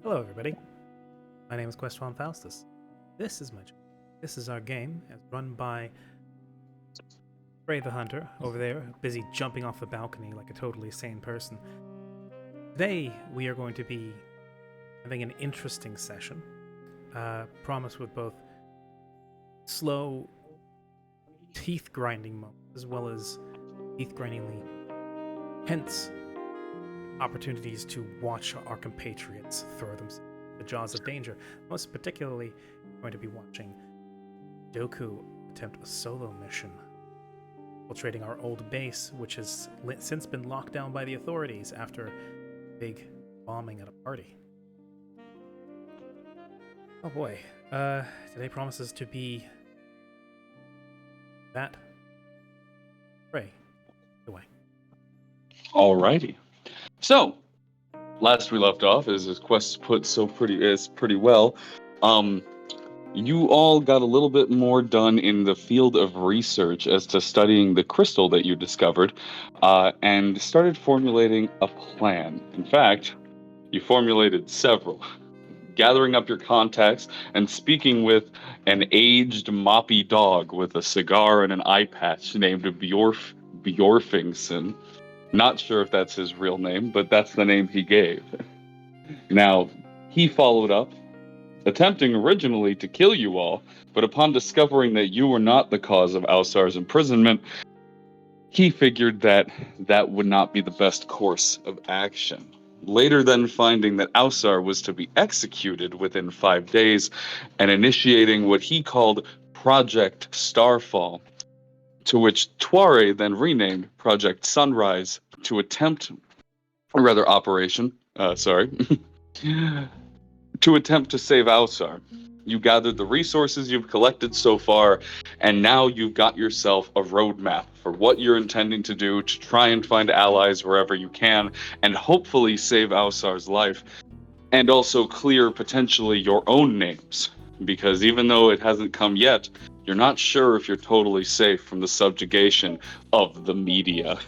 Hello, everybody. My name is Questron Faustus. This is my channel. This is our game, as run by Fray the Hunter over there, busy jumping off the balcony like a totally sane person. Today, we are going to be having an interesting session, promised with both slow, teeth-grinding moments, as well as teeth-grindingly tense opportunities to watch our compatriots throw themselves into the jaws of danger. Most particularly, we're going to be watching Doku attempt a solo mission, infiltrating our old base, which has since been locked down by the authorities after a big bombing at a party. Oh boy, today promises to be that. Fray, away. Alrighty. So, last we left off, as this quest put pretty well. You all got a little bit more done in the field of research as to studying the crystal that you discovered, and started formulating a plan. In fact, you formulated several. Gathering up your contacts and speaking with an aged, moppy dog with a cigar and an eye patch named Bjorfingson. Not sure if that's his real name, but that's the name he gave. Now, he followed up, attempting originally to kill you all, but upon discovering that you were not the cause of Alsar's imprisonment, he figured that that would not be the best course of action. Later then finding that Alsar was to be executed within 5 days and initiating what he called Project Starfall, to which Tuare then renamed Project Sunrise to attempt, or rather Operation, to attempt to save Alsar. You gathered the resources you've collected so far, and now you've got yourself a roadmap for what you're intending to do to try and find allies wherever you can, and hopefully save Alsar's life, and also clear potentially your own names, because even though it hasn't come yet, you're not sure if you're totally safe from the subjugation of the media.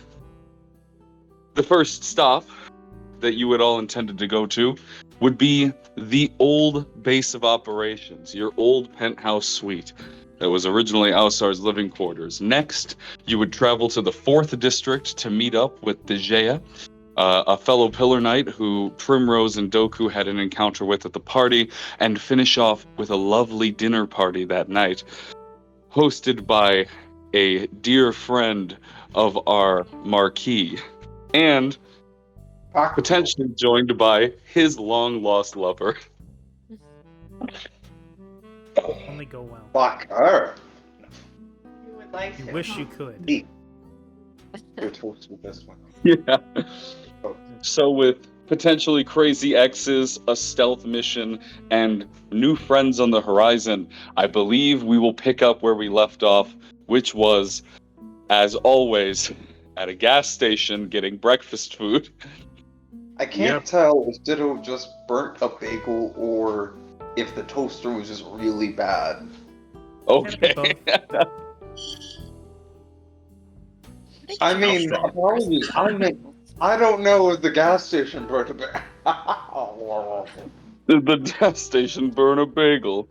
The first stop that you had all intended to go to would be the old base of operations, your old penthouse suite that was originally Alsar's living quarters. Next, you would travel to the 4th District to meet up with Dejea, a fellow Pillar Knight who Primrose and Doku had an encounter with at the party, and finish off with a lovely dinner party that night, hosted by a dear friend of our Marquis, and potentially joined by his long-lost lover. Only go well. Fuck her. You would like You to. wish you could. Eat. You're toast with this one. Yeah. So with potentially crazy exes, a stealth mission, and new friends on the horizon, I believe we will pick up where we left off, which was, as always, at a gas station getting breakfast food. I can't tell if Ditto just burnt a bagel or if the toaster was just really bad. Okay. I mean, I don't know if the gas station burnt a bagel. Did the gas station burn a bagel?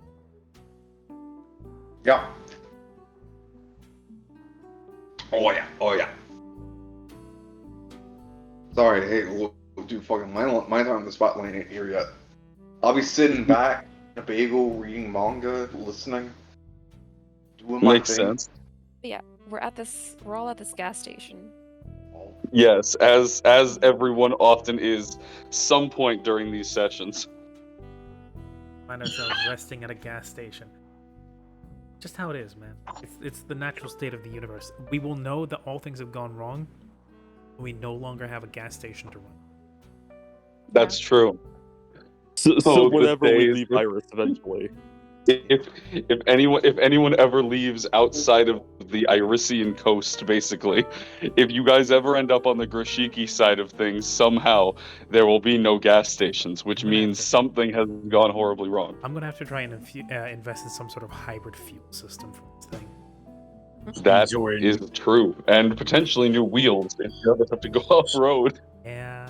Yeah. Oh yeah. Sorry, hey, dude, fucking my time on the spotlight ain't here yet. I'll be sitting back, in a bagel, reading manga, listening, doing my Makes thing. sense. Yeah, we're all at this gas station. Yes, as everyone often is, some point during these sessions. Find ourselves resting at a gas station. Just how it is, man. It's the natural state of the universe. We will know that all things have gone wrong when we no longer have a gas station to run. That's true. So the whenever we days leave with- Iris eventually. If anyone ever leaves outside of the Irisian coast, basically, if you guys ever end up on the Grashiki side of things, somehow there will be no gas stations, which means something has gone horribly wrong. I'm gonna have to try and invest in some sort of hybrid fuel system for this thing. That is true, and potentially new wheels if you ever have to go off road. Yeah.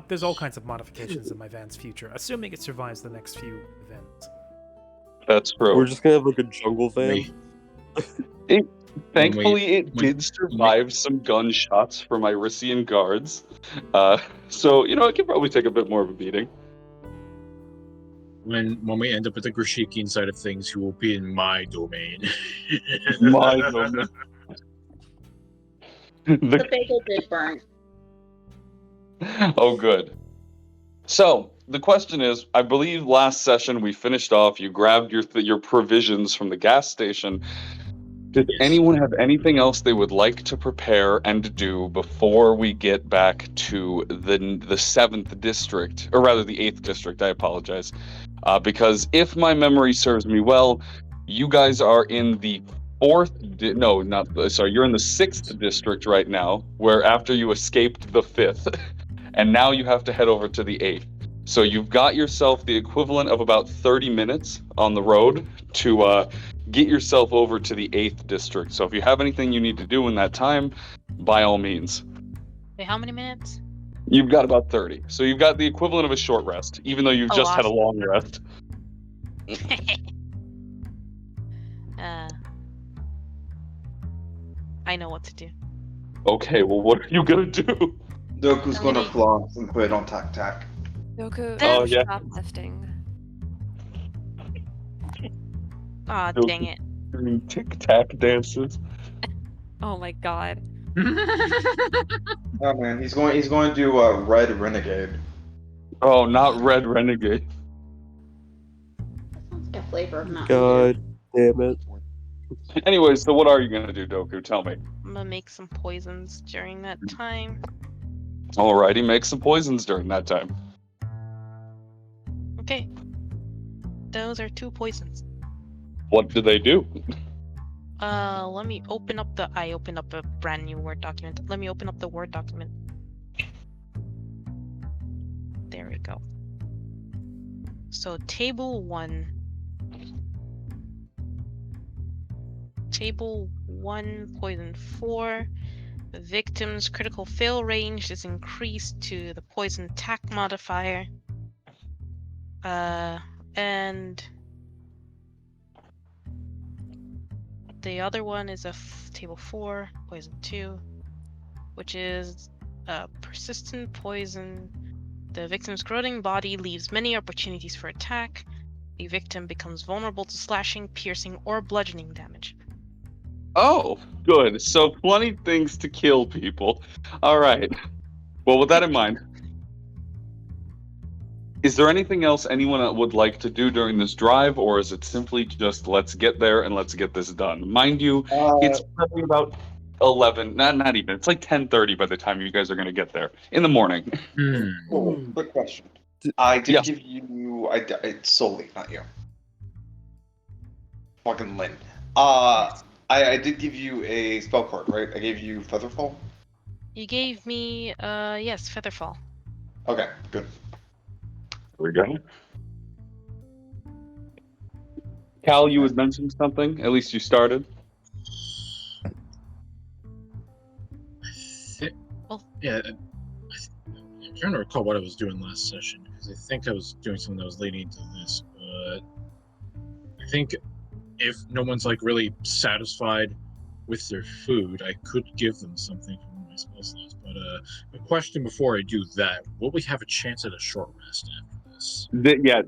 There's all kinds of modifications in my van's future, assuming it survives the next few events. That's true. We're just gonna have like a jungle van. Thankfully, it when- did survive some gunshots from Irysian guards. So, it could probably take a bit more of a beating. When we end up at the Grashikian side of things, he will be in my domain. My goodness. The bagel did burn. Oh, good. So, the question is, I believe last session we finished off, you grabbed your provisions from the gas station. Did anyone have anything else they would like to prepare and do before we get back to the 7th district, or rather the 8th district, I apologize. Because if my memory serves me well, you guys are in the you're in the 6th district right now, where after you escaped the 5th, and now you have to head over to the 8th. So you've got yourself the equivalent of about 30 minutes on the road to get yourself over to the 8th district. So if you have anything you need to do in that time, by all means. Wait, how many minutes? You've got about 30. So you've got the equivalent of a short rest, even though you've just had a long rest. I know what to do. Okay, well, what are you going to do? Doku's gonna floss and put it on tac-tac. Yoku, Oh, yeah. shoplifting. Aw, dang it. Doing tic-tac dances. Oh my god. Oh man, he's going to do Red Renegade. Oh, not Red Renegade. That sounds like a flavor of Mountain God damn it. Anyway, so what are you going to do, Doku? Tell me. I'm gonna make some poisons during that time. Alrighty, make some poisons during that time. Okay. Those are 2 poisons. What do they do? Let me open up I opened up a brand new Word document. Let me open up the Word document. There we go. So table 1. Table 1, poison 4. The victim's critical fail range is increased to the poison attack modifier. And the other one is table 4, poison 2, which is persistent poison. The victim's corroding body leaves many opportunities for attack. The victim becomes vulnerable to slashing, piercing, or bludgeoning damage. Oh, good. So plenty things to kill people. All right. Well, with that in mind, is there anything else anyone would like to do during this drive, or is it simply just let's get there and let's get this done? Mind you, it's probably about 11. Not even. It's like 10:30 by the time you guys are going to get there in the morning. Oh, quick question. I did Yeah. give you. It's solely not you. Fucking Lynn. I did give you a spell card, right? I gave you Featherfall. You gave me, yes, Featherfall. Okay, good. There we go. Cal, you had mentioned something. At least you started. Yeah, I'm trying to recall what I was doing last session, because I think I was doing something that was leading into this, but I think if no one's like really satisfied with their food, I could give them something from my spell slots. But a question before I do that: will we have a chance at a short rest after this?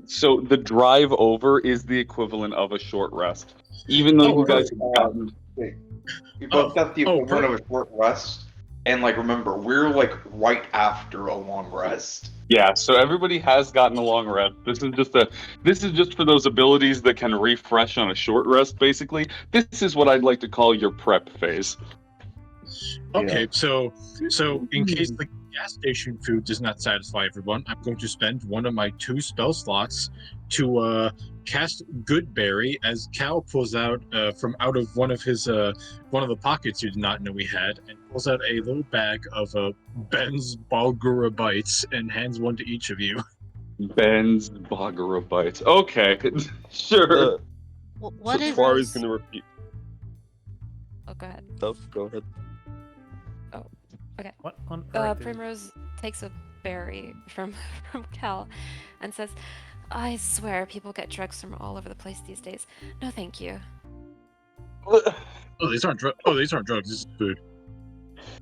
So the drive over is the equivalent of a short rest. Even though you guys have gotten... We both got the equivalent of a short rest, and remember, we're right after a long rest. Yeah, so everybody has gotten a long rest. This is just for those abilities that can refresh on a short rest, basically. This is what I'd like to call your prep phase. Okay, so in case the gas station food does not satisfy everyone, I'm going to spend one of my 2 spell slots to cast Goodberry as Cal pulls out from out of one of the pockets you did not know he had, and pulls out a little bag of Ben's Balgura bites and hands one to each of you. Ben's Balgura bites. Okay, sure. What is Fari's this? gonna repeat. Oh, go ahead. Oh, go ahead. Okay. What on earth is- Primrose takes a Barry from Cal and says, I swear people get drugs from all over the place these days. No, thank you. Oh, these aren't drugs. Oh, these aren't drugs. This is food.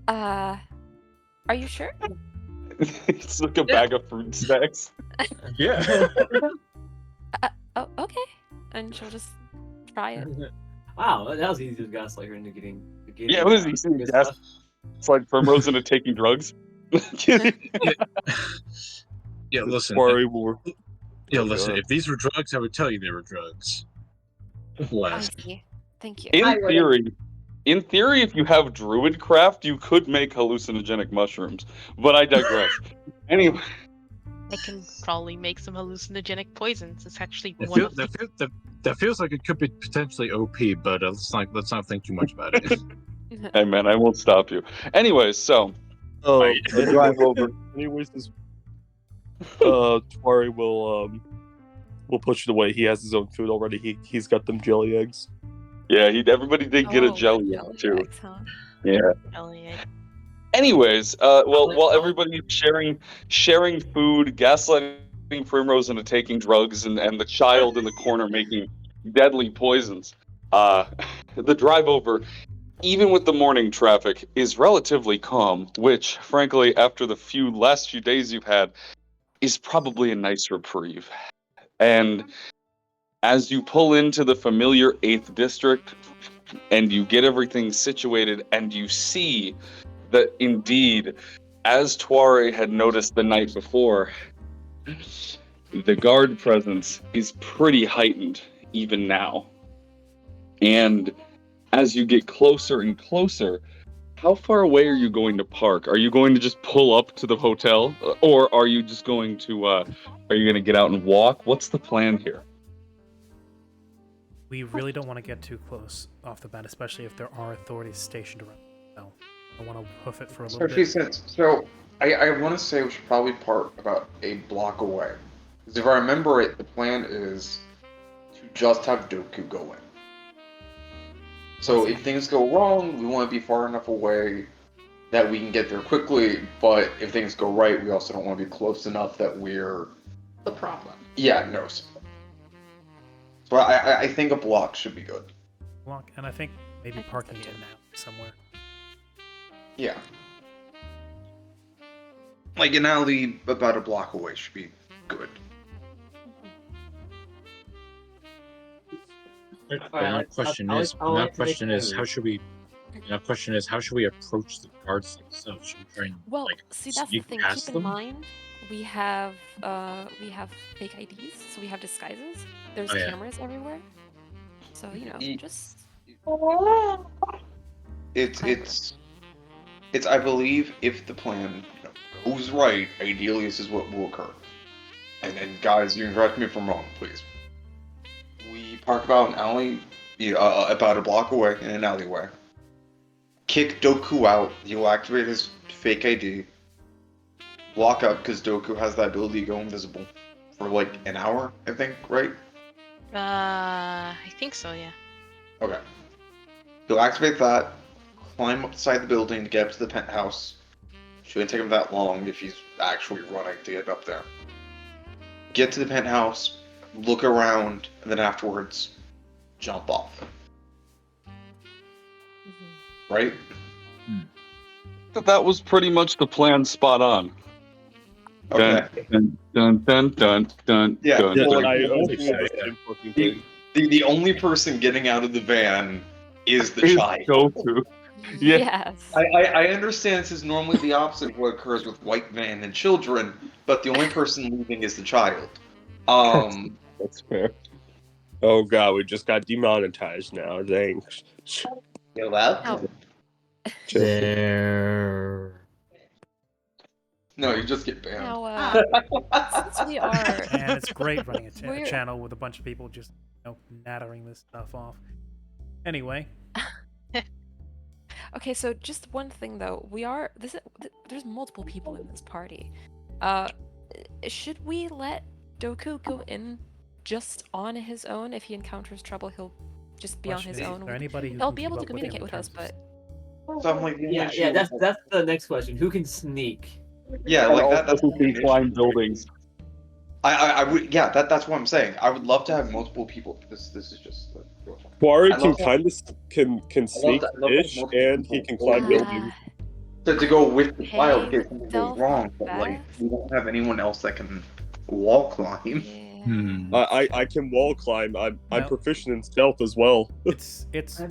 Are you sure? It's like a bag of fruit snacks. Yeah. Oh, okay. And she'll just try it. Wow, that was easy to gaslight her into getting. Yeah, it was easy to guess. It's like Primrose into taking drugs. Yeah, listen. Worry more. Yeah, listen. If these were drugs, I would tell you they were drugs. I Last. see. Thank you. In theory, if you have druid craft, you could make hallucinogenic mushrooms. But I digress. Anyway, I can probably make some hallucinogenic poisons. It's actually That, one feel, of that, the. feel, that feels like it could be potentially OP, but let's not think too much about it. hey man, I won't stop you. Anyways, so Oh, Right. the drive over. Anyways, this Twari will push it away. He has his own food already. He's got them jelly eggs. yeah, everybody did get a Oh, jelly jelly too. eggs, huh? Yeah. Elliot. Anyways, while everybody's sharing food, gaslighting Primrose into taking drugs, and the child in the corner making deadly poisons, the drive over, even with the morning traffic, is relatively calm. Which, frankly, after the last few days you've had, is probably a nice reprieve. And as you pull into the familiar 8th district, and you get everything situated, and you see that indeed, as Twari had noticed the night before, the guard presence is pretty heightened even now. And as you get closer and closer, how far away are you going to park? Are you going to just pull up to the hotel, or are you just going to get out and walk? What's the plan here? We really don't want to get too close off the bat, especially if there are authorities stationed around the hotel. I want to hoof it for a little Especially bit. since, so I want to say we should probably park about a block away. Because if I remember it, the plan is to just have Doku go in. So if things go wrong, we want to be far enough away that we can get there quickly. But if things go right, we also don't want to be close enough that we're The problem. yeah no. So I think a block should be good. Block, and I think maybe I think parking so, it too. now somewhere. Yeah. Like an alley about a block away should be good. Alright, The question I'll- is, I'll now like to make question is, a how should we? Now question is, how should we approach the guards themselves? Should we try and Well, like see, that's the sneak thing. past Keep them? in mind, we have fake IDs, so we have disguises. There's Oh, yeah. cameras everywhere. So Ye- just It's I believe if the plan goes right, ideally this is what will occur. And guys, you can correct me if I'm wrong, please. We park about an alley, about a block away in an alleyway. Kick Doku out. He'll activate his fake ID. Block up because Doku has that ability to go invisible for like an hour, I think, right? I think so, yeah. Okay. He'll activate that, climb upside the building to get up to the penthouse. Shouldn't take him that long if he's actually running to get up there. Get to the penthouse, look around, and then afterwards, jump off. Right? That was pretty much the plan, spot on. Okay. Dun dun dun dun dun. Yeah, dun, Yeah, well, dun. like, I the also only- said the same fucking thing. the only person getting out of the van is the Is child. Goku. Yeah. yes. I understand this is normally the opposite of what occurs with white men and children, but the only person leaving is the child. That's fair. Oh god, we just got demonetized now. Thanks. You're allowed No. to. There. No, you just get banned. Now, since we are And it's great running a We're- channel with a bunch of people just nattering this stuff off. Anyway, okay, so just one thing though, there's multiple people in this party. Should we let Doku go in just on his own? If he encounters trouble, he'll just be on question his is own. there anybody who He'll can be keep able to up with him communicate in with us, terms of- but So I'm like, Yeah, that's the next question. Who can sneak? Yeah, And like that's also can climb buildings. I would, yeah, that's what I'm saying. I would love to have multiple people. This is just Quarry I can love that. kind of can sneak I love that ish, multiple and he people can climb go buildings. to go with the child in Hey, case something goes stealth wrong, but like fast. we don't have anyone else that can wall climb. Yeah. Hmm. I can wall climb. I'm Well- proficient in stealth as well. It's It's might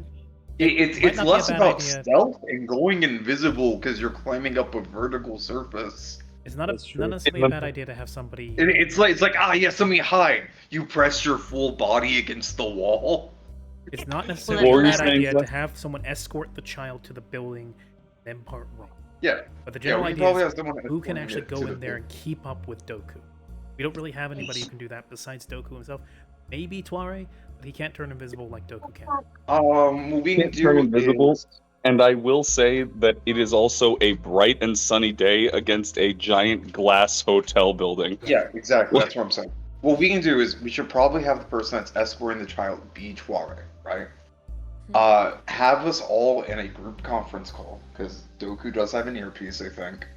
not be a less bad about idea. stealth and going invisible because you're climbing up a vertical surface. It's not That's true. not necessarily a bad idea to have somebody. It's like yes, let me hide. You press your full body against the wall. It's not Well, necessarily a What were you bad saying, idea to Jeff? have someone escort the child to the building, then part way. Yeah, But the yeah. general We can idea probably is have someone who can escorting actually it go to the in there and keep up with Doku. We don't really have anybody who can do that besides Doku himself. Maybe Tuare, but he can't turn invisible like Doku can. What we can Can't turn do invisible. is And I will say that it is also a bright and sunny day against a giant glass hotel building. yeah, exactly. That's what I'm saying. What we can do is we should probably have the person that's escorting the child be Tuare, right? Have us all in a group conference call because Doku does have an earpiece, I think.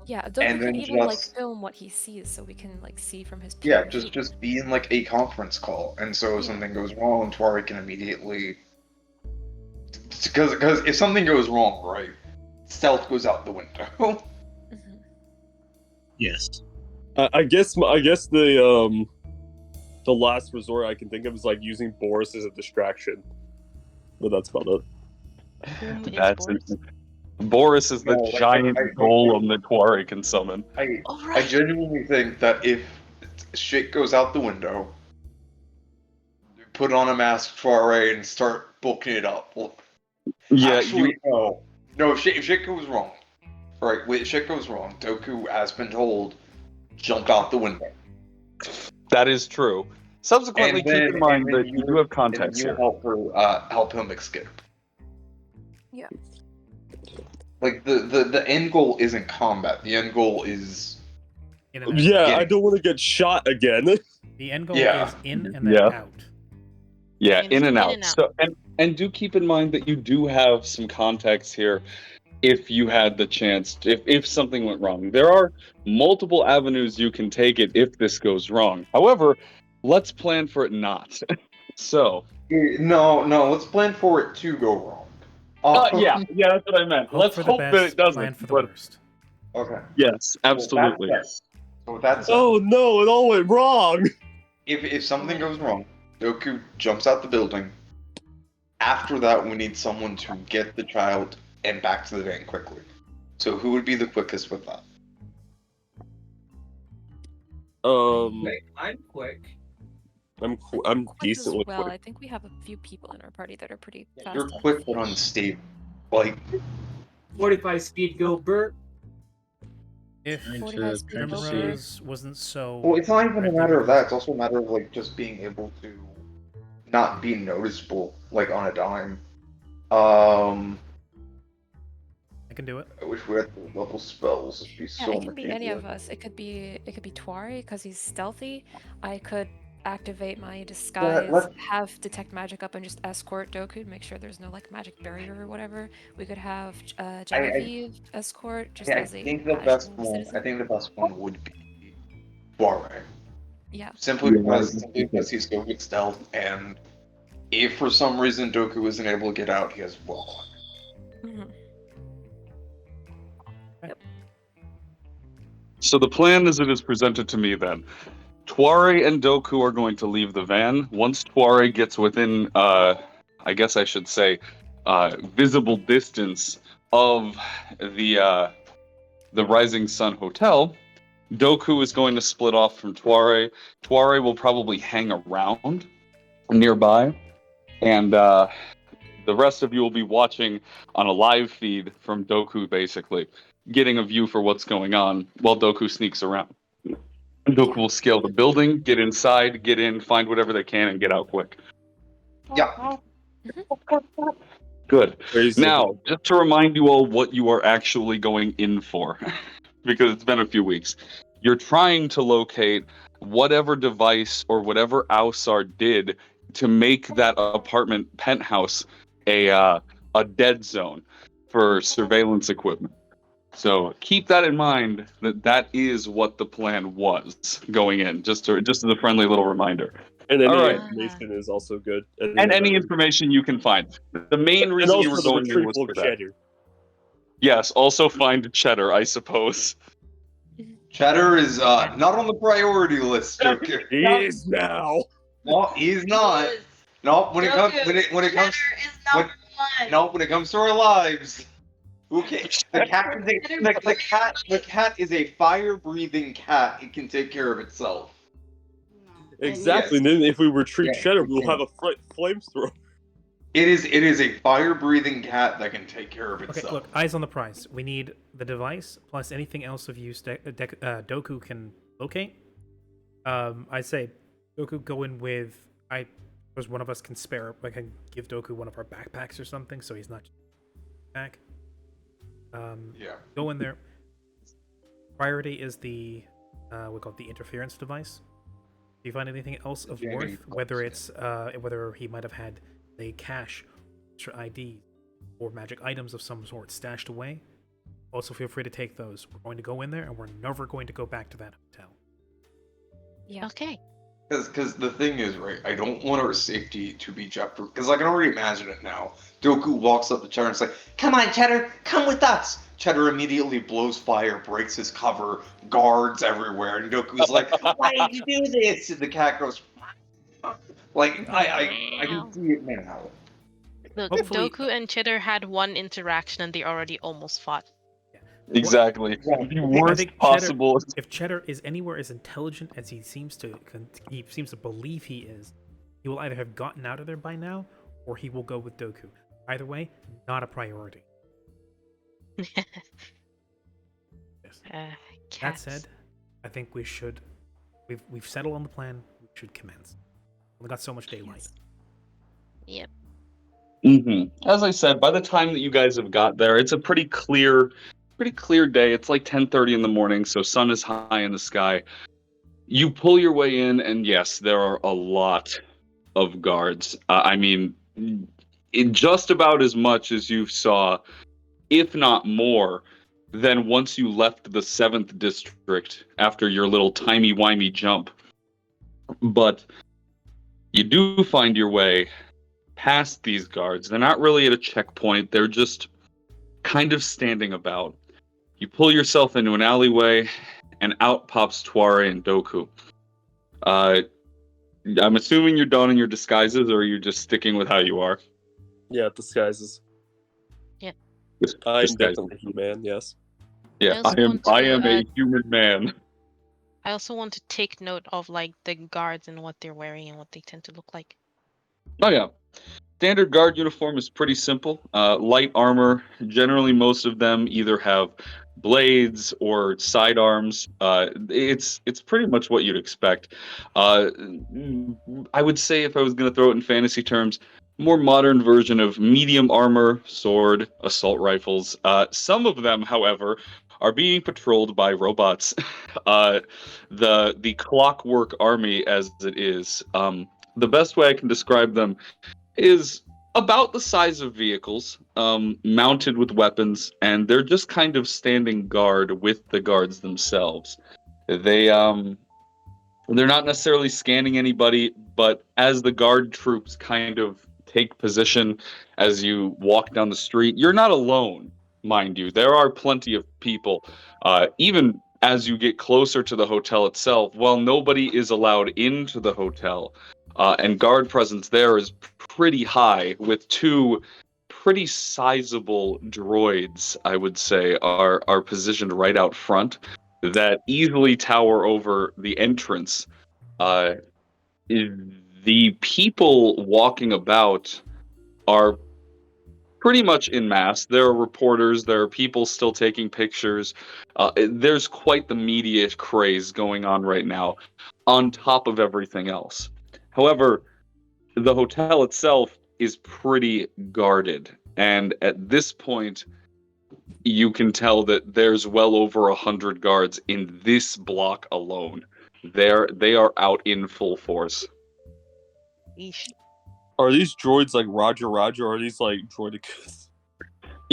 Yeah, And Doku then can even like just- film what he sees, so we can like see from his. Yeah, POV. just be in like a conference call, and so if Yeah. something goes wrong, Tuare can immediately. Because if something goes wrong, right, stealth goes out the window. Mhm. Yes. I guess the last resort I can think of is like using Boris as a distraction, but that's about it. Whom is That's Boris? Boris is the No, like, giant I- golem that Tuare can summon. Oh I right. genuinely think that if shit goes out the window, put on a mask, Tuare, and start booking it up. Well, Yeah, actually, no. No, if shit goes wrong, right? If shit goes wrong, Doku, as been told, jump out the window. that is true. Subsequently, And then- keep in mind and then that you do have context you here. help him escape. Yeah. Like the end goal isn't combat. The end goal is In and out. Yeah, Yeah. I don't want to get shot again. The end goal Yeah. is in and then Yeah. out. Yeah, And in and in out. and out. So and do keep in mind that you do have some context here if you had the chance if something went wrong. There are multiple avenues you can take it if this goes wrong. However, let's plan for it not. So no. Let's plan for it to go wrong. yeah, that's what I meant. Hope Let's for the hope best, that it doesn't. plan for the but worst. Okay. yes, absolutely. So that's Oh no, it all went wrong. if something goes wrong, Doku jumps out the building. After that, we need someone to get the child and back to the van quickly. So who would be the quickest with that? I'm quick. I'm Quick as decently well. quick. I think we have a few people in our party that are pretty fast. You're on quick feet. but unstable. Like 45 speed go, Bert. If Trying 45 to- speed trying to go see. Primrose wasn't so. well, it's not even a regular- matter of that. It's also a matter of like just being able to not be noticeable, like on a dime. I can do it. I wish we had the level spells. It'd be Yeah, so it much can be any of easier. us. It could be Tuari because he's stealthy. I could activate my disguise, let- have detect magic up, and just escort Doku to make sure there's no like magic barrier or whatever. We could have Genevieve escort just Yeah, I as a think the best casual one. citizen. I think the best one would be Warren. Yeah. Simply Yeah, because he's so good stealth, and if for some reason Doku isn't able to get out, he has wall. Mhm. So the plan as it is presented to me then. Tuare and Doku are going to leave the van. Once Tuare gets within, I guess I should say, visible distance of the Rising Sun Hotel, Doku is going to split off from Tuare. Tuare will probably hang around nearby, and the rest of you will be watching on a live feed from Doku, basically, getting a view for what's going on while Doku sneaks around. Doku will scale the building, get inside, get in, find whatever they can, and get out quick. Yeah. Good. Crazy. Now, just to remind you all what you are actually going in for, because it's been a few weeks. You're trying to locate whatever device or whatever Ausar did to make that apartment penthouse a dead zone for surveillance equipment. So keep that in mind. That is what the plan was going in. Just as a friendly little reminder. And All any right. information is also good. And any information you can find. The main And reason you also were the going in was retrieval for of that. cheddar. Yes. Also find cheddar, I suppose. Cheddar is not on the priority list, Joker. He is now. No, he's not. No, when it comes Joker, when it comes Cheddar is when, number one. no, when it comes to our lives. Okay, the cat is a fire-breathing cat. It can take care of itself. Exactly. And then if we retrieve cheddar, we'll have a flamethrower. It is a fire-breathing cat that can take care of itself. Okay, look, eyes on the prize. We need the device plus anything else of use Doku can locate. I say Doku go in with because one of us can spare. I can give Doku one of our backpacks or something, so he's not back. Go in there. Priority is the we call it the interference device. Do you find anything else of worth? Whether it's whether he might have had a cache, extra IDs, or magic items of some sort stashed away. Also, feel free to take those. We're going to go in there, and we're never going to go back to that hotel. Yeah. Okay. Because the thing is, right, I don't want our safety to be jeopardized. Because I can already imagine it now. Doku walks up to Cheddar and is like, "Come on, Cheddar, come with us." Cheddar immediately blows fire, breaks his cover, guards everywhere, and Doku's like, "Why did you do this?" And the cat goes, like, I can see it now. Look, Hopefully- Doku and Cheddar had one interaction and they already almost fought. Exactly. The I worst think possible. If Cheddar is anywhere as intelligent as he seems to believe he is, he will either have gotten out of there by now, or he will go with Doku. Either way, not a priority. Yes. That Cats. said, I think we should. We've settled on the plan. We should commence. We got so much daylight. Yep. As I said, by the time that you guys have got there, it's a pretty clear day. It's like 10:30 in the morning, so sun is high in the sky. You pull your way in, and yes, there are a lot of guards. I mean, just about as much as you saw, if not more, than once you left the 7th district after your little timey-wimey jump. But you do find your way past these guards. They're not really at a checkpoint. They're just kind of standing about. You pull yourself into an alleyway, and out pops Tuare and Doku. I'm assuming you're donning your disguises, or are you just sticking with how you are? Yeah, disguises. Yeah. I'm Disguises. definitely a man, yes. Yeah, I also I am want to, a human man. I also want to take note of like the guards and what they're wearing and what they tend to look like. Oh yeah. Standard guard uniform is pretty simple. Light armor. Generally, most of them either have blades or sidearms. It's pretty much what you'd expect. I would say, if I was going to throw it in fantasy terms, more modern version of medium armor, sword, assault rifles. Some of them, however, are being patrolled by robots. The clockwork army, as it is. The best way I can describe them is about the size of vehicles, mounted with weapons, and they're just kind of standing guard with the guards themselves. They're not necessarily scanning anybody, but as the guard troops kind of take position as you walk down the street, you're not alone, mind you. There are plenty of people, even as you get closer to the hotel itself. While nobody is allowed into the hotel, and guard presence there is pretty high, with 2 pretty sizable droids, I would say, are positioned right out front that easily tower over the entrance. The people walking about are pretty much en masse. There are reporters, there are people still taking pictures. There's quite the media craze going on right now, on top of everything else. However, the hotel itself is pretty guarded, and at this point, you can tell that there's well over 100 guards in this block alone. They are out in full force. Eesh. Are these droids like Roger, or are these like droidicus?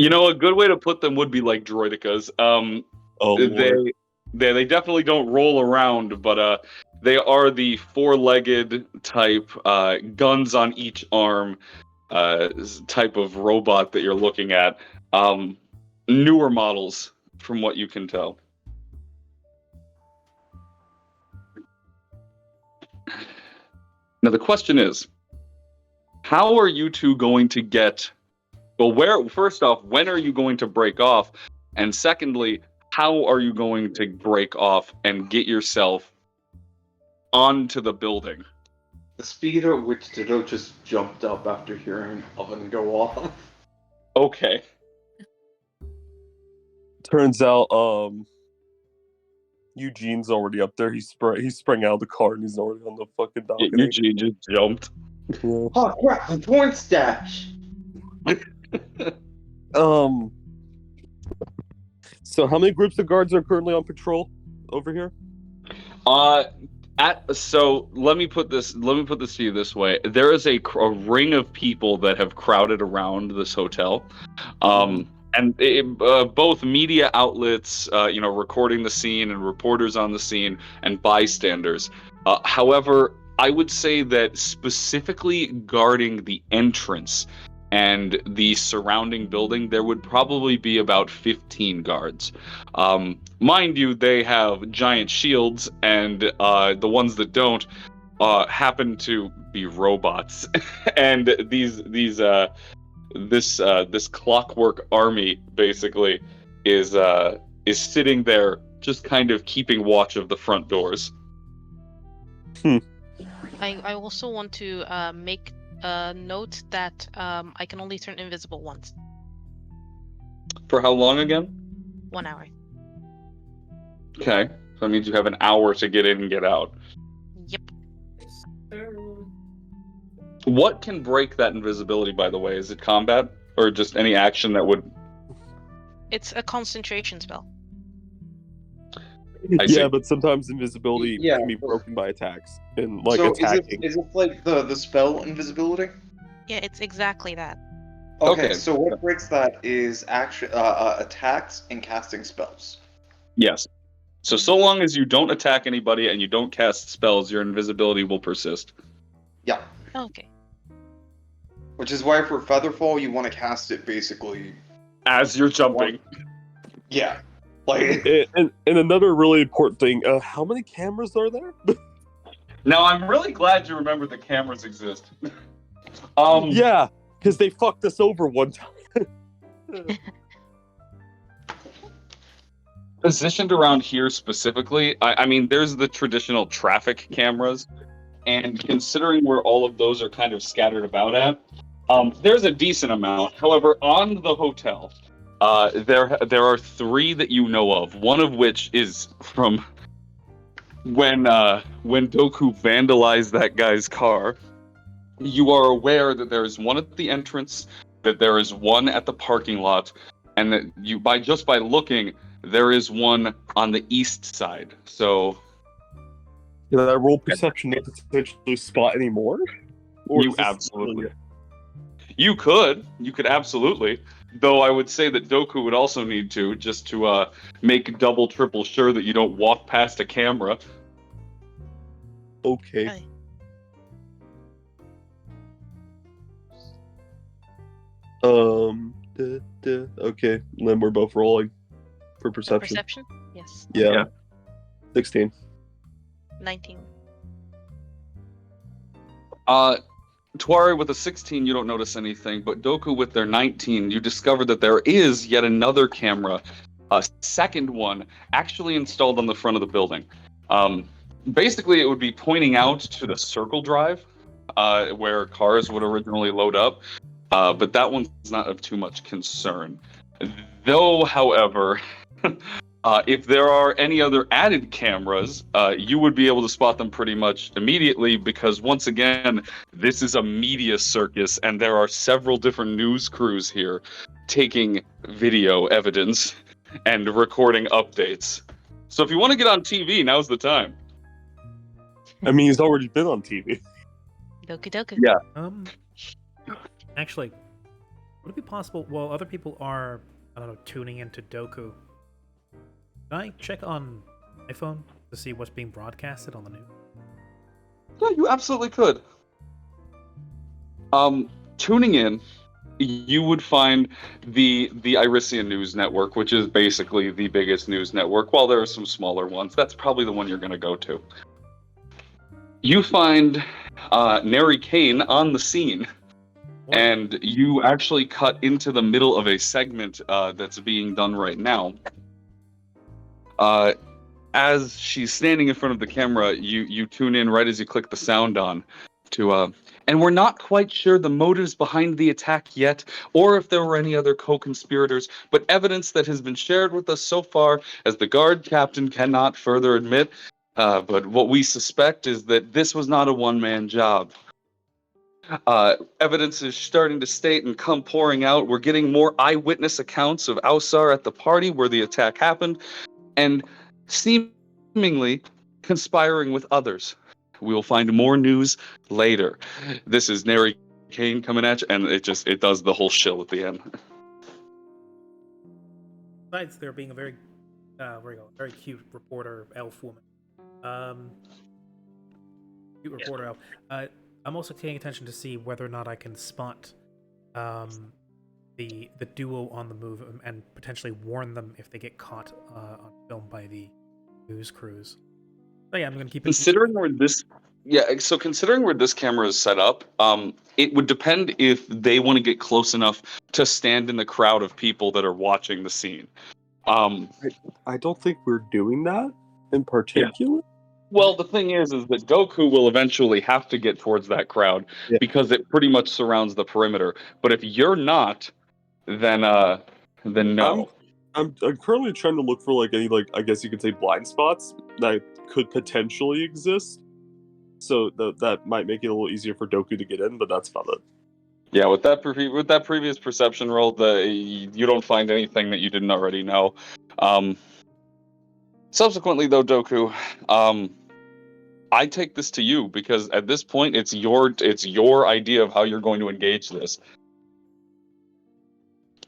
You know, a good way to put them would be like droidicas. Oh, Lord. They definitely don't roll around, but they are the four-legged type, guns on each arm, type of robot that you're looking at. Newer models, from what you can tell. Now the question is, how are you two going to get? Well, first off, when are you going to break off? And secondly, how are you going to break off and get yourself onto the building? The speed at which Ditto just jumped up after hearing Oven go off. Okay. Turns out, Eugene's already up there. He sprang out of the car and he's already on the fucking balcony. Eugene just jumped. Yeah. Oh crap, the porn stash! So how many groups of guards are currently on patrol over here? So let me put this to you this way. There is a ring of people that have crowded around this hotel. And both media outlets, recording the scene, and reporters on the scene, and bystanders. However, I would say that specifically guarding the entrance and the surrounding building, there would probably be about 15 guards. Mind you, they have giant shields, and the ones that don't happen to be robots. And this clockwork army basically is sitting there just kind of keeping watch of the front doors. I also want to make a note that I can only turn invisible once. For how long again? 1 hour. Okay, so that means you have an hour to get in and get out. Yep. What can break that invisibility, by the way? Is it combat or just any action that would? It's a concentration spell. I see. Yeah, but sometimes invisibility can be broken by attacks and attacking. Is it like the spell invisibility? Yeah, it's exactly that. Okay, so what breaks that is action, attacks and casting spells. Yes. So long as you don't attack anybody and you don't cast spells, your invisibility will persist. Yeah. Okay. Which is why for Featherfall, you want to cast it basically as you're jumping. Yeah. Like. And another really important thing, how many cameras are there? Now, I'm really glad you remember the cameras exist. Yeah, because they fucked us over one time. Positioned around here specifically, I mean, there's the traditional traffic cameras, and considering where all of those are kind of scattered about at, there's a decent amount. However, on the hotel, there are 3 that you know of. One of which is from when Doku vandalized that guy's car. You are aware that there is one at the entrance, that there is one at the parking lot, and that by looking, there is one on the east side. So, Can I roll perception to potentially spot any more? You could absolutely. Though I would say that Doku would also need to, just to make double, triple sure that you don't walk past a camera. Okay. Okay, and then we're both rolling for perception. Perception? Yes. Yeah. 16. 19. Tuari with a 16, you don't notice anything, but Doku with their 19, you discover that there is yet another camera, a second one, actually installed on the front of the building. Basically, it would be pointing out to the circle drive, where cars would originally load up, but that one's not of too much concern. Though, however, if there are any other added cameras, you would be able to spot them pretty much immediately, because once again, this is a media circus and there are several different news crews here taking video evidence and recording updates. So if you want to get on TV, now's the time. I mean, he's already been on TV. Doku doku. Yeah. Actually, would it be possible, while other people are, I don't know, tuning into Doku, can I check on iPhone to see what's being broadcasted on the news? Yeah, you absolutely could. Tuning in, you would find the Irisian News Network, which is basically the biggest news network. While there are some smaller ones, that's probably the one you're going to go to. You find Neri Kane on the scene, and you actually cut into the middle of a segment that's being done right now. As she's standing in front of the camera, you tune in right as you click the sound on to and we're not quite sure the motives behind the attack yet, or if there were any other co-conspirators, but evidence that has been shared with us so far, as the guard captain cannot further admit, but what we suspect is that this was not a one-man job. Evidence is starting to state and come pouring out. We're getting more eyewitness accounts of Ausar at the party where the attack happened, and seemingly conspiring with others. We will find more news later. This is Neri Kane coming at you, and it does the whole shill at the end. Besides there being a very, very cute reporter elf woman. Cute reporter elf. I'm also paying attention to see whether or not I can spot the duo on the move and potentially warn them if they get caught on film by the news crews. So yeah, I'm going to keep considering where this camera is set up, it would depend if they want to get close enough to stand in the crowd of people that are watching the scene. I don't think we're doing that in particular. Yeah. Well, the thing is that Goku will eventually have to get towards that crowd because it pretty much surrounds the perimeter. But if you're not, then no. I'm currently trying to look for like any I guess you could say blind spots that could potentially exist. So that might make it a little easier for Doku to get in, but that's about it. Yeah, with that previous perception roll, you don't find anything that you didn't already know. Subsequently, though, Doku, I take this to you because at this point, it's your idea of how you're going to engage this.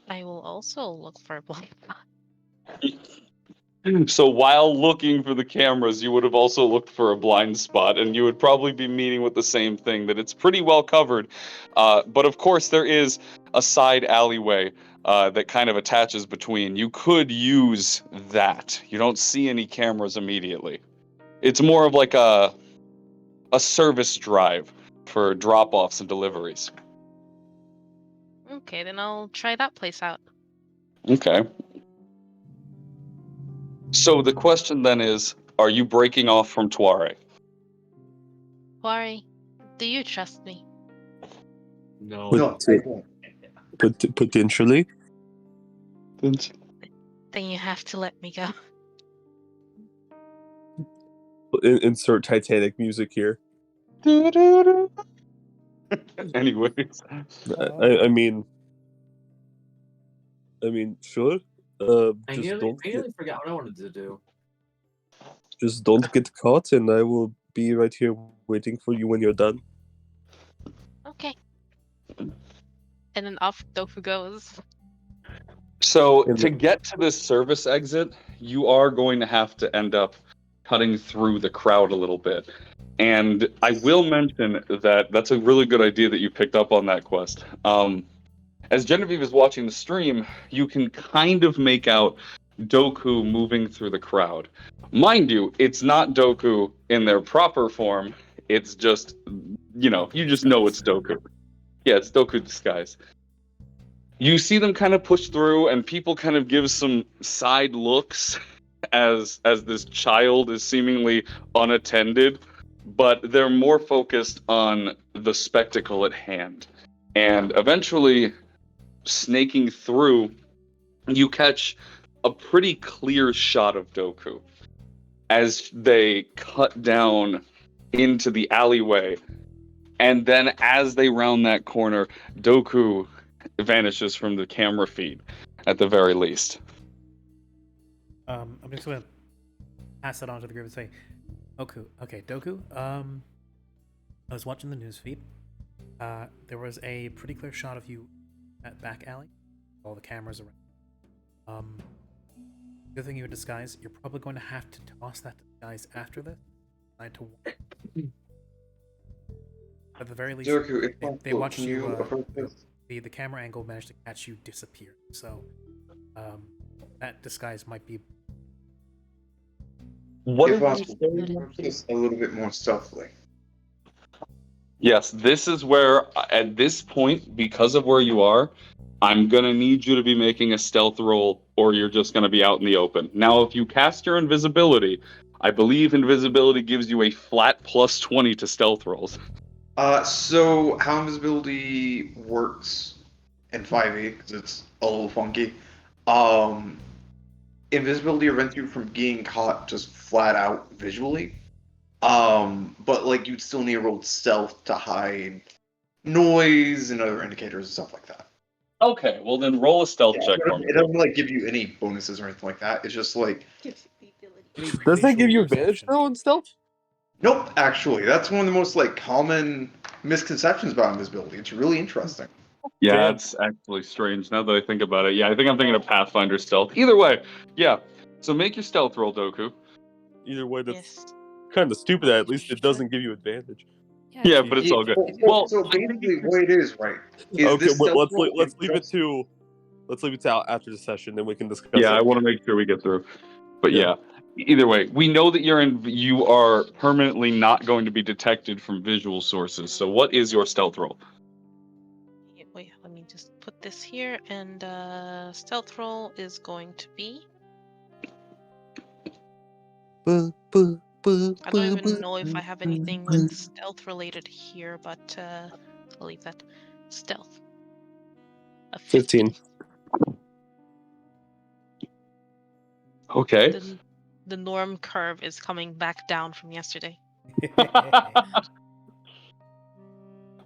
I will also look for a blind spot. So while looking for the cameras, you would have also looked for a blind spot, and you would probably be meeting with the same thing, that it's pretty well covered. But of course, there is a side alleyway that kind of attaches between. You could use that. You don't see any cameras immediately. It's more of like a service drive for drop-offs and deliveries. Okay, then I'll try that place out. Okay. So the question then is, are you breaking off from Tuare? Tuare, do you trust me? No. Potentially. Then you have to let me go. Insert Titanic music here. Anyways. I mean, sure. I nearly forgot what I wanted to do. Just don't get caught, and I will be right here waiting for you when you're done. Okay. And then off Dofu goes. So to get to this service exit, you are going to have to end up cutting through the crowd a little bit. And I will mention that that's a really good idea that you picked up on that, Quest. As Genevieve is watching the stream, you can kind of make out Doku moving through the crowd. Mind you, it's not Doku in their proper form. It's just, you just know it's Doku. Yeah, it's Doku disguise. You see them kind of push through, and people kind of give some side looks as this child is seemingly unattended, but they're more focused on the spectacle at hand. And eventually, snaking through, you catch a pretty clear shot of Doku as they cut down into the alleyway. And then as they round that corner, Doku vanishes from the camera feed, at the very least. I'm just going to pass that on to the group and say, Doku, I was watching the news feed. There was a pretty clear shot of you that back alley. All the cameras around. Good thing you're in disguise. You're probably going to have to toss that disguise after this. At the very least, Joku, if they possible, watched can you. you approach this? The camera angle managed to catch you disappear. So that disguise might be. What If did you possible, say? can you approach this a little bit more stealthily? Yes, this is where, at this point, because of where you are, I'm going to need you to be making a stealth roll, or you're just going to be out in the open. Now, if you cast your invisibility, I believe invisibility gives you a flat plus 20 to stealth rolls. So how invisibility works in 5e, because it's a little funky. Invisibility prevents you from being caught just flat out visually. But like you'd still need to roll stealth to hide noise and other indicators and stuff like that. Okay, well then roll a stealth check for me. It doesn't like give you any bonuses or anything like that. It's just like Does that give you Visual advantage perception. though in stealth? nope. Actually, that's one of the most like common misconceptions about invisibility. It's really interesting. Yeah, Damn. it's actually strange now that I think about it. Yeah, I think I'm thinking of Pathfinder stealth. Either way, yeah. So make your stealth roll, Doku. Either way, that's Yes. kind of stupid. At least it doesn't give you advantage. Yeah, but it's all good. Well, so basically, what it is, right? Is Okay, this stealth roll let's leave it just- to after the session, then we can discuss. yeah, it. I want to make sure we get through. But Yeah. yeah, either way, we know that you are permanently not going to be detected from visual sources. So what is your stealth roll? Wait, let me just put this here, and stealth roll is going to be. I don't even know if I have anything with stealth related here, but I'll leave that. Stealth. A 15. Okay. The norm curve is coming back down from yesterday.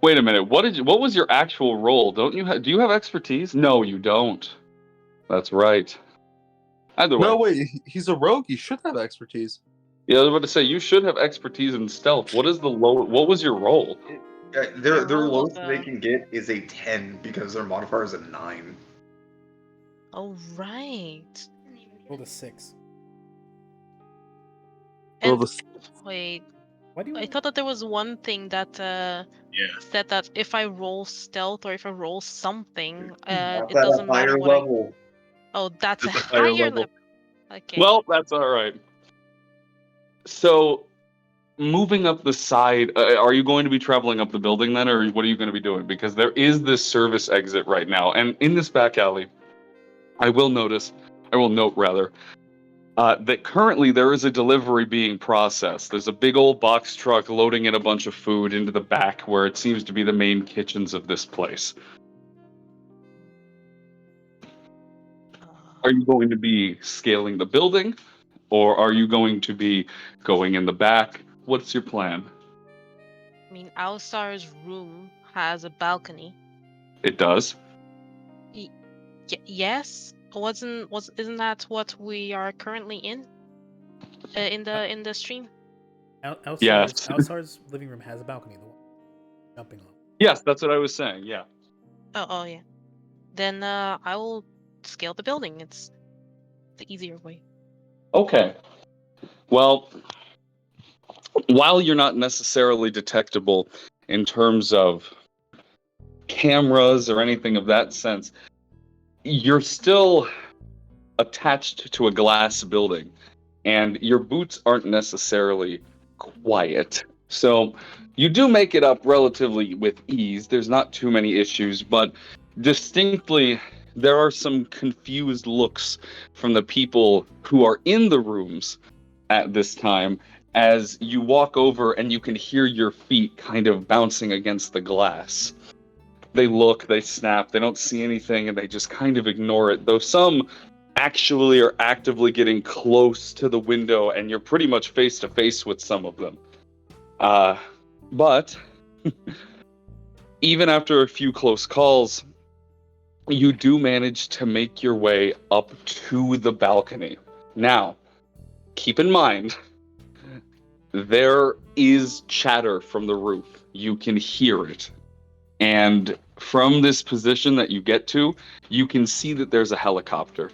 Wait a minute. What was your actual role? Do you have expertise? No, you don't. That's right. Either way. No, wait, he's a rogue. He should have expertise. Yeah, I was about to say you should have expertise in stealth. What was your role? Their roll lowest was, they can get is a 10 because their modifier is a 9. Oh right. Rolled a 6. Roll And the wait, Why do you? I thought that there was one thing that said that if I roll stealth or if I roll something, That's it at doesn't a higher matter what I. level. Oh, that's It's a a higher higher level. level. Okay. Well, that's all right. So, moving up the side, are you going to be traveling up the building then, or what are you going to be doing? Because there is this service exit right now, and in this back alley, I will note that currently there is a delivery being processed. There's a big old box truck loading in a bunch of food into the back where it seems to be the main kitchens of this place. Are you going to be scaling the building, or are you going to be going in the back? What's your plan? I mean, Alistar's room has a balcony. It does. Yes. Isn't that what we are currently in? In the stream. Yes. Elsar's living room has a balcony. The one jumping off. Yes, that's what I was saying. Yeah. Oh yeah. Then I will scale the building. It's the easier way. Okay. Well, while you're not necessarily detectable in terms of cameras or anything of that sense, you're still attached to a glass building, and your boots aren't necessarily quiet. So you do make it up relatively with ease. There's not too many issues, but distinctly there are some confused looks from the people who are in the rooms at this time as you walk over and you can hear your feet kind of bouncing against the glass. They look, they snap, they don't see anything, and they just kind of ignore it, though some actually are actively getting close to the window, and you're pretty much face to face with some of them. But even after a few close calls, you do manage to make your way up to the balcony. Now, keep in mind, there is chatter from the roof. You can hear it. And from this position that you get to, you can see that there's a helicopter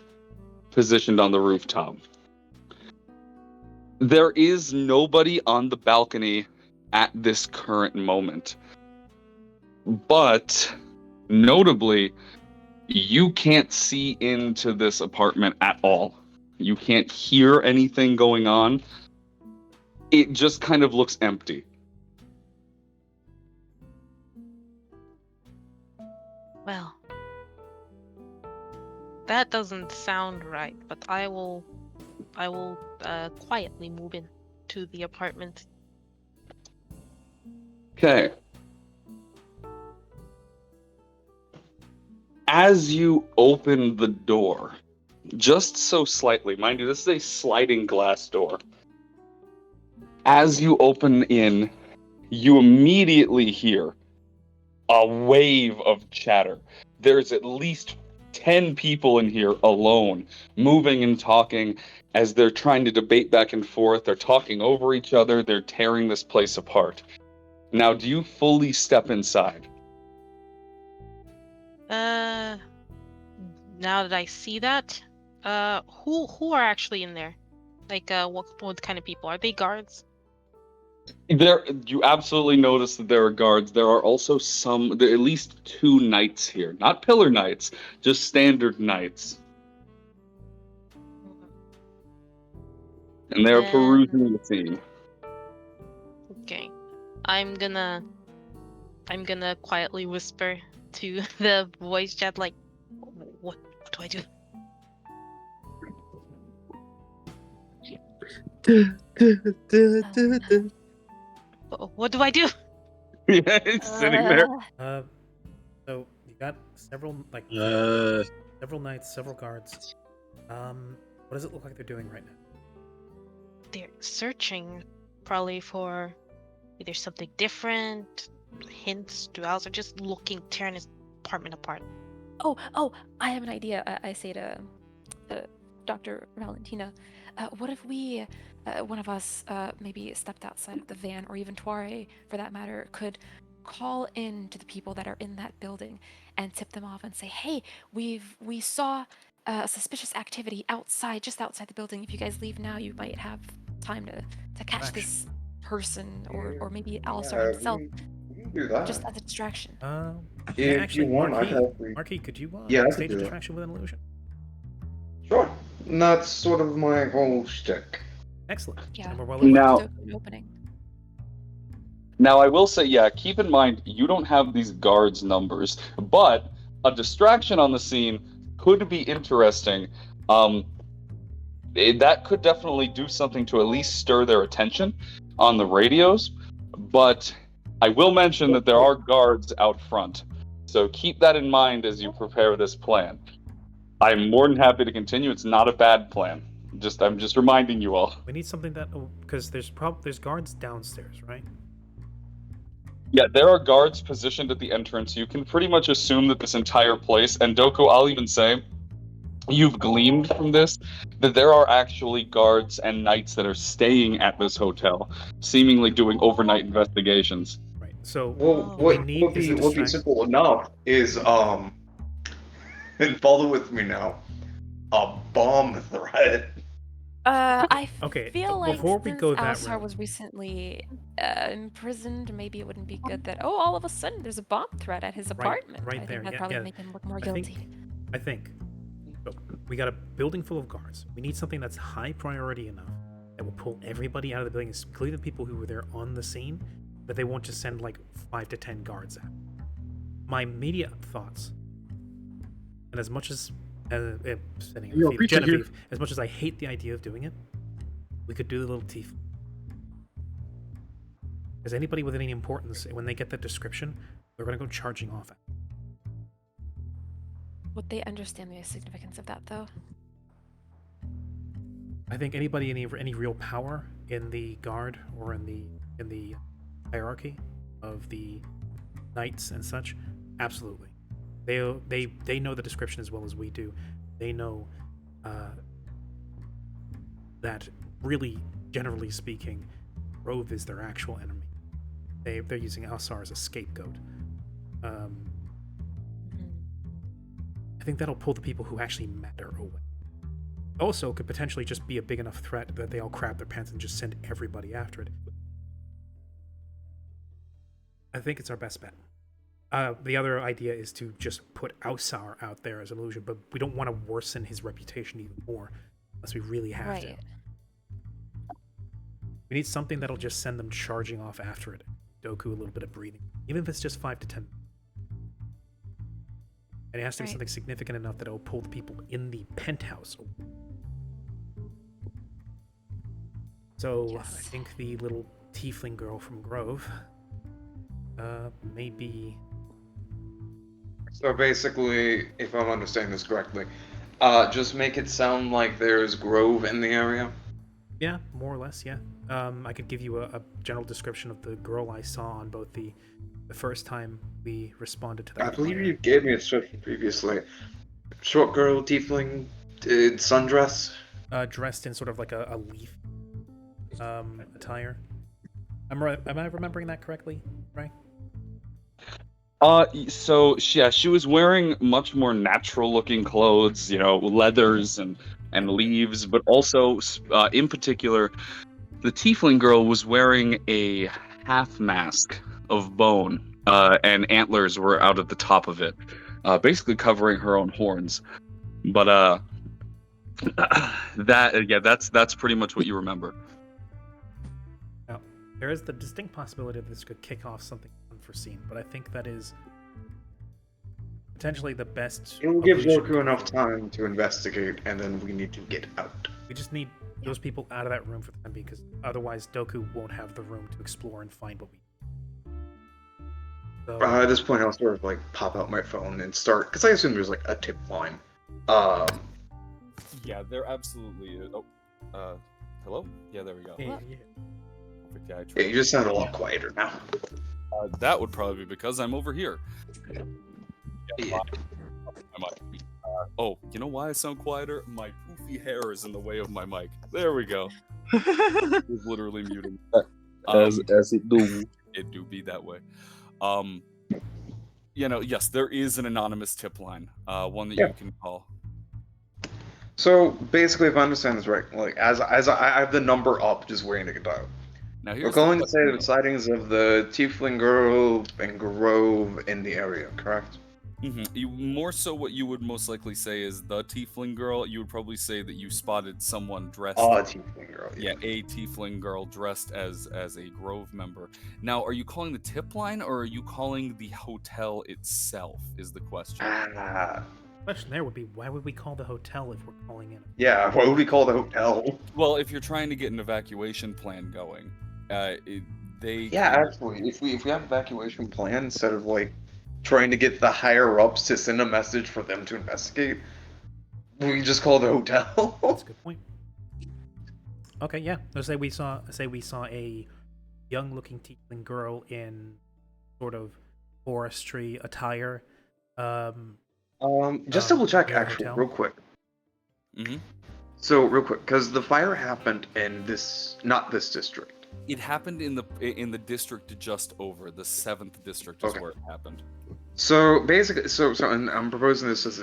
positioned on the rooftop. There is nobody on the balcony at this current moment. But notably, you can't see into this apartment at all. You can't hear anything going on. It just kind of looks empty. Well, that doesn't sound right, but I will quietly move in to the apartment. Okay. As you open the door, just so slightly, mind you, this is a sliding glass door. As you open in, you immediately hear a wave of chatter. There's at least 10 people in here alone, moving and talking as they're trying to debate back and forth. They're talking over each other. They're tearing this place apart. Now, do you fully step inside? Now that I see that, who are actually in there? Like, what kind of people? Are they guards? You absolutely notice that there are guards. There are also there are at least 2 knights here. Not pillar knights, just standard knights. And they're perusing the scene. Okay. I'm gonna quietly whisper to the voice chat, like, what do I do? What do I do? Yeah, it's sitting there. So you got several several knights, several guards. What does it look like they're doing right now? They're searching, probably for either something different, hints, duels, or just looking, tearing his apartment apart. Oh, I have an idea. I say to Dr. Valentina, what if we, one of us, maybe stepped outside of the van, or even Tuare, for that matter, could call in to the people that are in that building and tip them off and say, hey, we saw suspicious activity just outside the building. If you guys leave now, you might have time to catch this person, or maybe Alisar himself, We can do that. just as a distraction. If Actually, you want, Marquis, could you Yeah, I could stage do a that. distraction with an illusion? Sure. That's sort of my whole shtick. Excellent. Yeah. And we're well Now- aware. Opening. Now, I will say, yeah, keep in mind, you don't have these guards' numbers, but a distraction on the scene could be interesting. That could definitely do something to at least stir their attention on the radios, but I will mention that there are guards out front, so keep that in mind as you prepare this plan. I'm more than happy to continue. It's not a bad plan. I'm just reminding you all. We need something that, because there's guards downstairs, right? Yeah, there are guards positioned at the entrance. You can pretty much assume that this entire place, and Doko, I'll even say, you've gleaned from this that there are actually guards and knights that are staying at this hotel, seemingly doing overnight investigations. Right. So Well, we what need would is a be distraction. simple enough is and follow with me now. A bomb threat. I Okay, feel like before we since go that Alisar route- was recently imprisoned, maybe it wouldn't be good that all of a sudden there's a bomb threat at his apartment. right I there, think that'd yeah, probably yeah. make him look more I guilty. think. So we got a building full of guards. We need something that's high priority enough that will pull everybody out of the building, including the people who were there on the scene, that they won't just send like 5 to 10 guards out. My immediate thoughts, and as much as sending a Yo, feed, Preacher here. Genevieve, as much as I hate the idea of doing it, we could do the little tief. As anybody with any importance, when they get that description, they're going to go charging off it. Would they understand the significance of that, though? I think anybody any real power in the guard or in the hierarchy of the knights and such, absolutely. They know the description as well as we do. They know that really, generally speaking, Rove is their actual enemy. They're using Alsar as a scapegoat. I think that'll pull the people who actually matter away. Also, could potentially just be a big enough threat that they all crap their pants and just send everybody after it. I think it's our best bet. The other idea is to just put Ausar out there as an illusion, but we don't want to worsen his reputation even more unless we really have to. We need something that'll just send them charging off after it. Doku a little bit of breathing, even if it's just 5 to 10. And it has to be something significant enough that it'll pull the people in the penthouse. So I think the little tiefling girl from Grove, maybe. So basically, if I'm understanding this correctly, just make it sound like there's Grove in the area. Yeah, more or less. Yeah. I could give you a general description of the girl I saw on both the first time we responded to that. I believe you gave me a description previously. Short girl, tiefling, sundress. Dressed in sort of like a leaf attire. Am I remembering that correctly, Ray? So yeah, she was wearing much more natural-looking clothes, leathers and leaves, but also, in particular, the tiefling girl was wearing a half mask of bone, and antlers were out at the top of it, basically covering her own horns. But that's pretty much what you remember. Now, there is the distinct possibility that this could kick off something unforeseen, but I think that is potentially the best. It will give Zoku enough time to investigate, and then we need to get out. We just need those people out of that room for the time being, because otherwise Doku won't have the room to explore and find what we need. So, At this point, I'll sort of pop out my phone and start, because I assume there's a tip line. Yeah, there absolutely is. Oh, hello? Yeah, there we go. yeah. Yeah, you just sound a lot quieter now. That would probably be because I'm over here. Yeah. Oh, you know why I sound quieter? My poofy hair is in the way of my mic. There we go. It was literally muting. As it do. It do be that way. Yes, there is an anonymous tip line, one that you can call. So basically, if I understand this right, as I have the number up, just waiting to get dialed. Now We're calling to say the sightings of the tiefling girl and Grove in the area, correct? Mm-hmm. More so, what you would most likely say is the tiefling girl. You would probably say that you spotted someone dressed. Oh, a tiefling girl. Yeah, a tiefling girl dressed as a Grove member. Now, are you calling the tip line or are you calling the hotel itself? Is the question. The question there would be, why would we call the hotel if we're calling in? Yeah, why would we call the hotel? Well, if you're trying to get an evacuation plan going, actually, if we have an evacuation plan instead of trying to get the higher ups to send a message for them to investigate, we just call the hotel. That's a good point. Okay, yeah. Let's say we saw a young-looking tiefling girl in sort of forestry attire. Just double check actually, hotel. real quick. Mm-hmm. So real quick, because the fire happened in not this district. It happened in the district just over. The 7th district is where it happened. So basically, and I'm proposing this as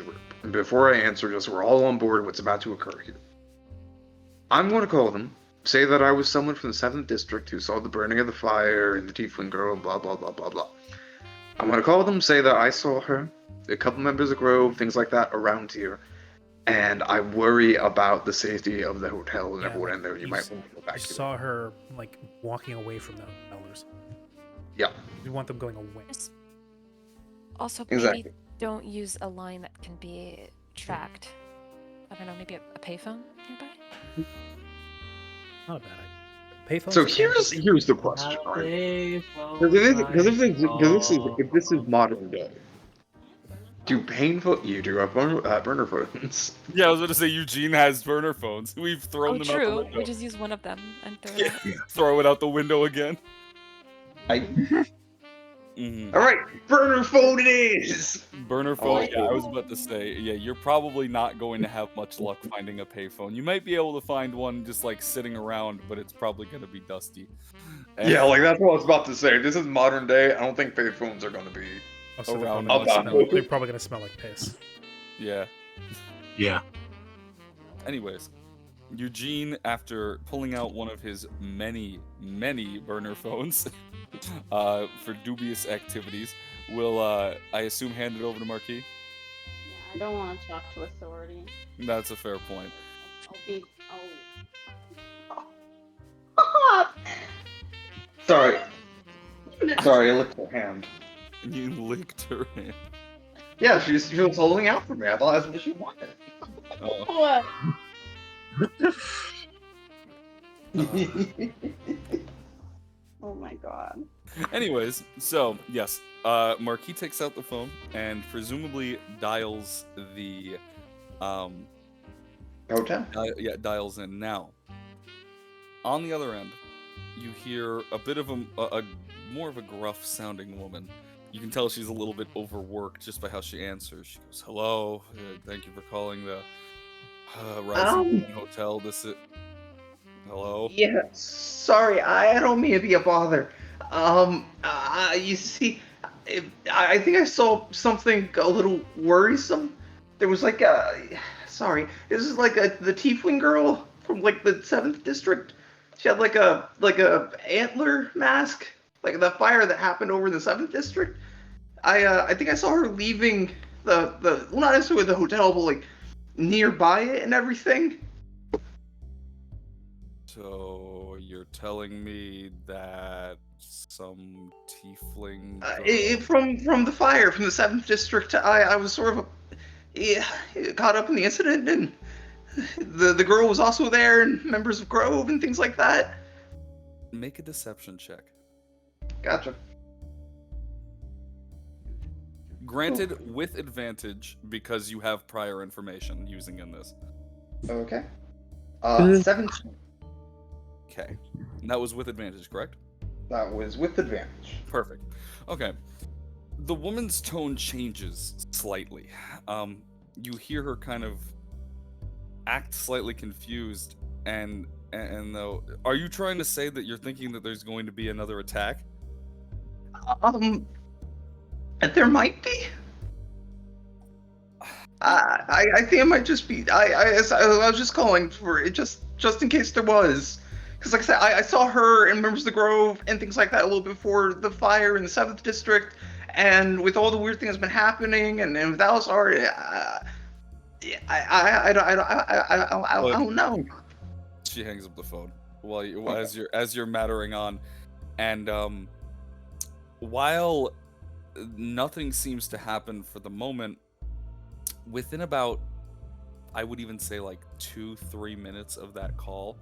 before I answer, just so we're all on board with what's about to occur here. I'm going to call them, say that I was someone from the 7th district who saw the burning of the fire and the tiefling girl, blah blah blah blah blah. I'm going to call them, say that I saw her, a couple members of Grove, things like that around here, and I worry about the safety of the hotel and everyone in there. You might want to go back. You saw her walking away from the sellers. Yeah. We want them going away. Also, Exactly. maybe don't use a line that can be tracked. I don't know, maybe a payphone nearby? Not a bad idea. Payphone. So here's the question, right? Because if this is modern day, do you do have burner phones? Yeah, I was going to say Eugene has burner phones. We've thrown them out the True. window. We just use one of them and throw it out. Throw it out the window again. All right, burner phone it is. Burner phone. Yeah, I was about to say. Yeah, you're probably not going to have much luck finding a payphone. You might be able to find one just sitting around, but it's probably going to be dusty. Yeah, that's what I was about to say. This is modern day. I don't think payphones are going to be Oh, so around. they're probably gonna smell like piss. Yeah. Yeah. Anyways, Eugene, after pulling out one of his many burner phones for dubious activities, will, I assume, hand it over to Marquis? Yeah, I don't want to talk to authority. That's a fair point. Sorry. Sorry, I licked her hand. You licked her hand. Yeah, she was holding out for me. I thought that's what she wanted. What? Oh my god. Anyways, so yes, Marquis takes out the phone and presumably dials the hotel. Dials in. Now, on the other end, you hear a bit of a more of a gruff sounding woman. You can tell she's a little bit overworked just by how she answers. She goes, "Hello, thank you for calling the Rising Hotel. This is hello." Yeah, sorry, I don't mean to be a bother. You see, I think I saw something a little worrisome. There was like sorry, this is like the tiefling girl from like the 7th district. She had like a antler mask, like the fire that happened over in the 7th district. I think I saw her leaving the well, not necessarily the hotel, but like nearby it and everything. So you're telling me that some tiefling from the fire from the 7th district, I was sort of caught up in the incident, and the girl was also there, and members of Grove and things like that. Make a deception check. Gotcha. Granted, with advantage because you have prior information using in this. Okay. 17. Okay. And that was with advantage, correct? That was with advantage. Perfect. Okay. The woman's tone changes slightly. You hear her kind of act slightly confused, and though, are you trying to say that you're thinking that there's going to be another attack? There might be. I think it might just be. I was just calling for it, just in case there was. Because, like I said, I saw her and members of the Grove and things like that a little before the fire in the 7th district, and with all the weird things that's been happening, and with Alisar, I don't know. She hangs up the phone while you, as you're mattering on, and while nothing seems to happen for the moment, within about, I would even say like 2-3 minutes of that call,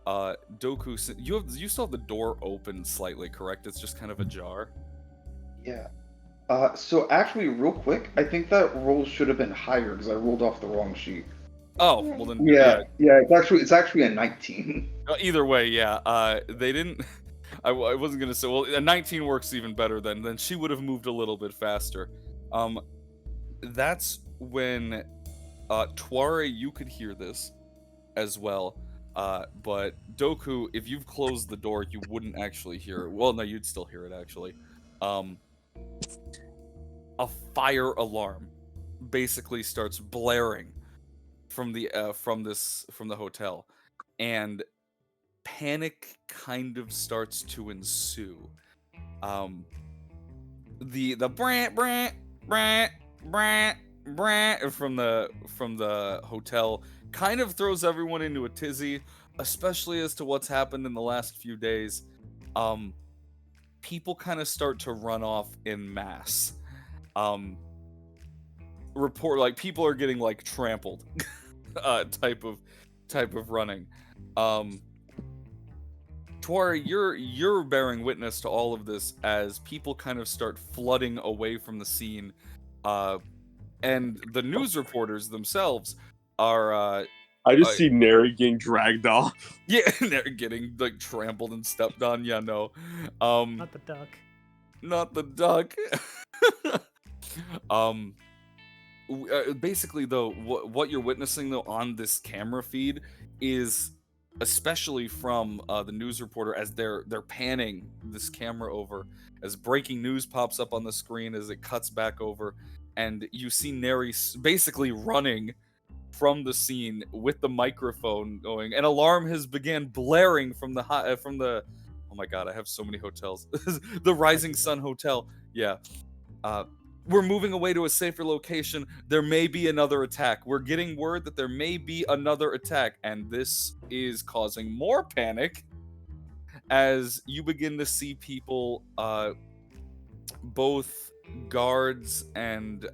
Doku, you still have the door open slightly, correct? It's just kind of ajar. Yeah. So actually, real quick, I think that roll should have been higher because I rolled off the wrong sheet. Oh, well then. Yeah. It's actually a 19. Either way, yeah. They didn't. I wasn't gonna say. Well, a 19 works even better. Then she would have moved a little bit faster. That's when, Tuare, you could hear this, as well. But Doku, if you've closed the door, you wouldn't actually hear it. Well, no, you'd still hear it actually. A fire alarm basically starts blaring from the hotel, and panic kind of starts to ensue. The brant from the hotel kind of throws everyone into a tizzy, especially as to what's happened in the last few days. People kind of start to run off in mass. Report like people are getting like trampled, type of running. Tuare, you're bearing witness to all of this as people kind of start flooding away from the scene, and the news reporters themselves are. I just see Neri getting dragged off. Yeah, they're getting like trampled and stepped on. Yeah, no. Not the duck. Not the duck. Basically, though, what you're witnessing though on this camera feed is especially from the news reporter as they're panning this camera over, as breaking news pops up on the screen, as it cuts back over, and you see Neri basically running from the scene with the microphone going. An alarm has began blaring from the oh my god, I have so many hotels. The Rising Sun Hotel. Yeah. We're moving away to a safer location. There may be another attack. We're getting word that there may be another attack, and this is causing more panic as you begin to see people, both guards and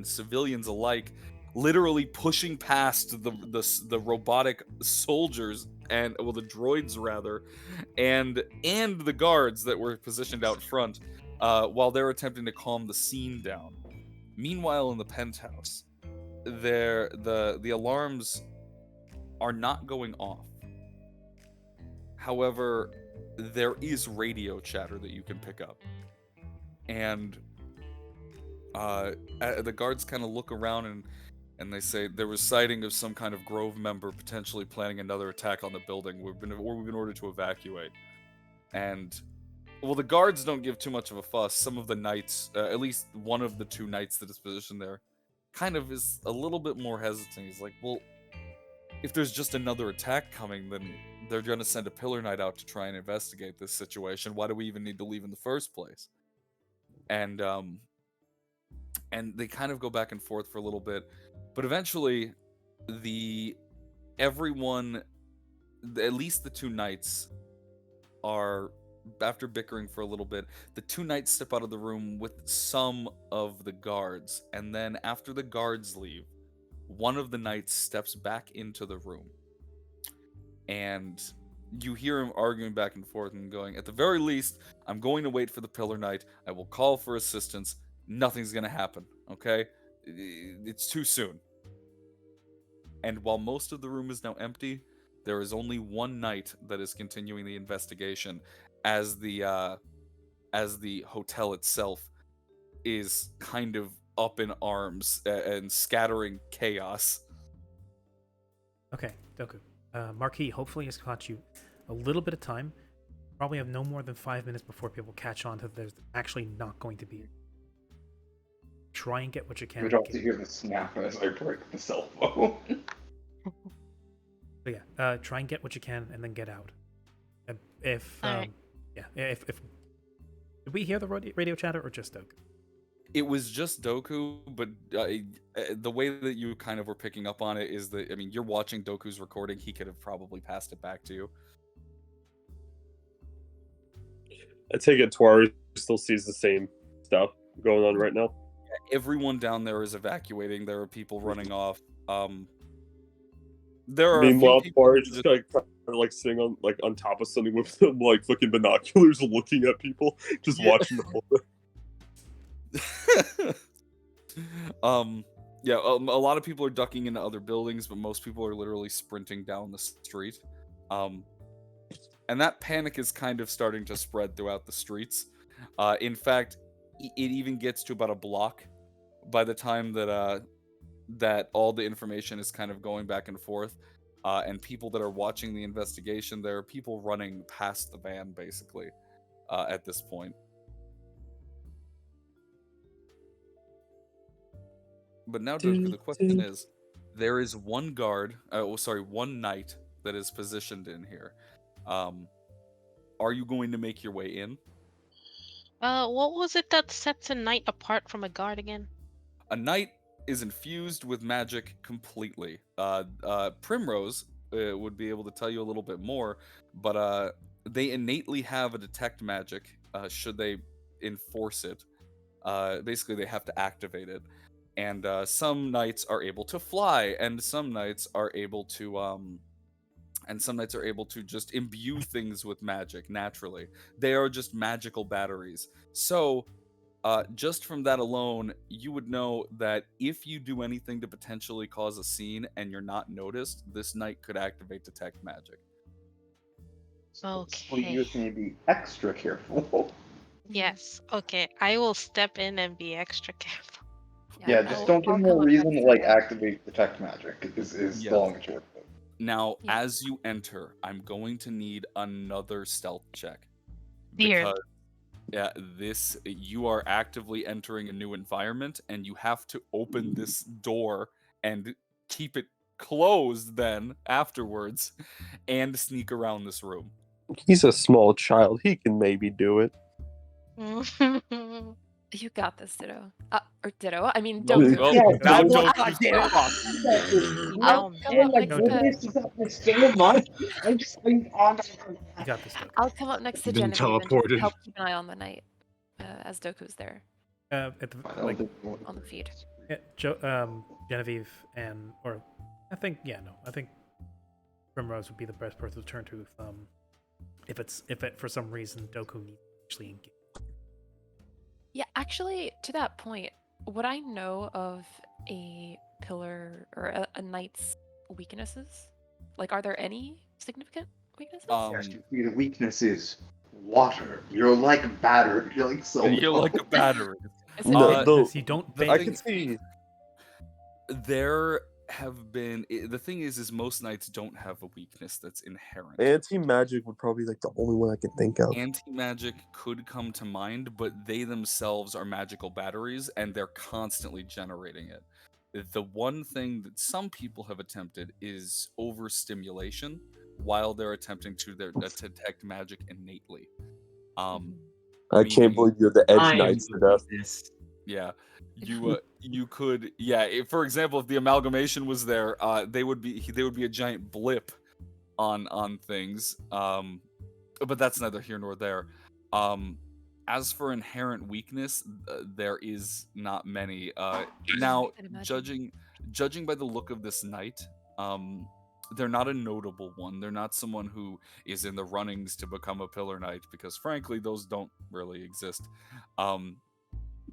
civilians alike, literally pushing past the robotic soldiers and the droids rather, and the guards that were positioned out front, while they're attempting to calm the scene down. Meanwhile, in the penthouse, the alarms are not going off. However, there is radio chatter that you can pick up, and the guards kind of look around and they say there was sighting of some kind of Grove member potentially planning another attack on the building. We've been ordered to evacuate. And well, the guards don't give too much of a fuss. Some of the knights, at least one of the two knights that is positioned there, kind of is a little bit more hesitant. He's like, well, if there's just another attack coming, then they're going to send a pillar knight out to try and investigate this situation. Why do we even need to leave in the first place? And they kind of go back and forth for a little bit, but eventually everyone, at least the two knights, are, after bickering for a little bit, the two knights step out of the room with some of the guards, and then after the guards leave, one of the knights steps back into the room, and you hear him arguing back and forth and going, at the very least, I'm going to wait for the pillar knight. I will call for assistance. Nothing's going to happen, okay? It's too soon. And while most of the room is now empty, there is only one knight that is continuing the investigation, as the hotel itself is kind of up in arms and scattering chaos. Okay, Doku. Marquis hopefully has caught you a little bit of time. Probably have no more than 5 minutes before people catch on to there's actually not going to be. Try and get what you can. You'd also hear the snap as I break the cell phone. So yeah, try and get what you can and then get out. If Alright. if did we hear the radio chatter or just Doku? It was just Doku, but the way that you kind of were picking up on it is that, I mean, you're watching Doku's recording. He could have probably passed it back to you. I take it Tuari still sees the same stuff going on right now. Everyone down there is evacuating. There are people running off. There are Meanwhile, a few people Tuari just like sitting on top of something with some like fucking binoculars, looking at people, just watching the whole thing. Yeah, a lot of people are ducking into other buildings, but most people are literally sprinting down the street. And that panic is kind of starting to spread throughout the streets. In fact, it even gets to about a block by the time that all the information is kind of going back and forth. And people that are watching the investigation, there are people running past the van, basically, at this point. But now, Doku, the question is, there is one one knight that is positioned in here. Are you going to make your way in? What was it that sets a knight apart from a guard again? A knight is infused with magic completely. Primrose would be able to tell you a little bit more, but they innately have a detect magic should they enforce it. Basically, they have to activate it. And some knights are able to fly, and some knights are able to just imbue things with magic naturally. They are just magical batteries. So, just from that alone, you would know that if you do anything to potentially cause a scene and you're not noticed, this knight could activate detect magic. Okay. Well, you just need to be extra careful. Yes. Okay. I will step in and be extra careful. Yeah, just don't give them a reason to like activate detect magic. Is Yes. the long and short of it. Now, Yeah. as you enter, I'm going to need another stealth check. Dear. Because, yeah, you are actively entering a new environment, and you have to open this door and keep it closed then afterwards, and sneak around this room. He's a small child. He can maybe do it. You got this, Ditto. Or Ditto. I mean, Well, Doku. well, Yeah, now well, Doku, God damn it. fuck. I'll come up next No, to. This is up so much. I'm just You got this, Doku. I'll come up next to Been Genevieve and just teleported. help keep an eye on the night, as Doku's there At the, like, on the feed. Genevieve or I think Primrose would be the best person to turn to if it for some reason Doku needs to actually engage. Yeah, actually, to that point, would I know of a pillar or a knight's weaknesses? Like, are there any significant weaknesses? The weakness is water. You're like battered. You're like so. You're like a battery. Is it No, like- the- You don't. the I thing- can see. There have been the thing is most knights don't have a weakness that's inherent. Anti-magic would probably be like the only one I can think of. Anti-magic could come to mind, but they themselves are magical batteries and they're constantly generating it. The one thing that some people have attempted is overstimulation while they're attempting to detect magic innately. I meaning- can't believe you're the I edge am knights to the death. weakness. Yeah, you could for example, if the amalgamation was there, they would be a giant blip on things. But that's neither here nor there. As for inherent weakness, there is not many. Now, I can imagine. judging by the look of this knight, they're not a notable one. They're not someone who is in the runnings to become a pillar knight, because frankly, those don't really exist.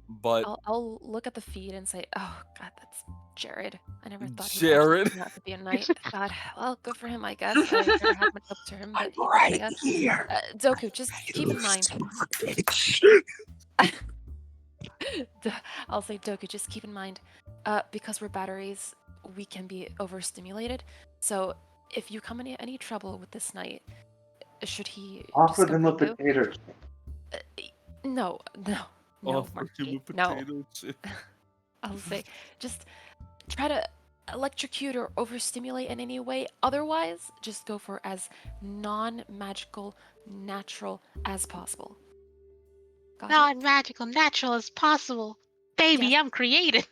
But I'll look at the feed and say, "Oh God, that's Jared. I never thought he'd Jared? actually turn out to be a knight. God, well, good for him, I guess. I never had much hope to him, but I guess. Doku, just keep in mind. I'll say, Doku, just keep in mind, because we're batteries, we can be overstimulated. So if you come in any trouble with this knight, should he Offer them a discover you? potato. No, offer him a Marky, no. potato chip. I'll say, just try to electrocute or overstimulate in any way. Otherwise, just go for as non-magical, natural as possible. Got it? Non-magical, natural as possible. Baby, Yes. I'm creative.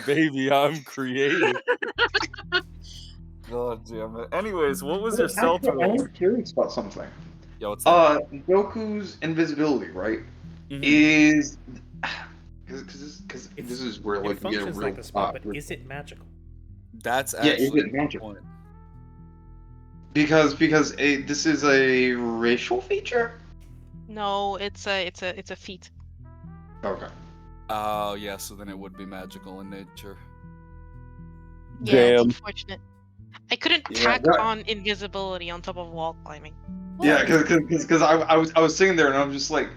Baby, I'm creative. God damn it. Anyways, what was your stealth Actually, roll? I'm curious about something. Yo, what's that? Goku's invisibility, right? Mhm. Is because It's- this is where It like we get a functions real like a spell, but is it magical? That's yeah, actually is it the magic? point. because this is a racial feature. No, it's a feat. Okay. Oh, yeah, so then it would be magical in nature. Yeah, it's Damn. unfortunate. I couldn't Yeah, tack that- on invisibility on top of wall climbing. Yeah, because I was sitting there and I'm just like,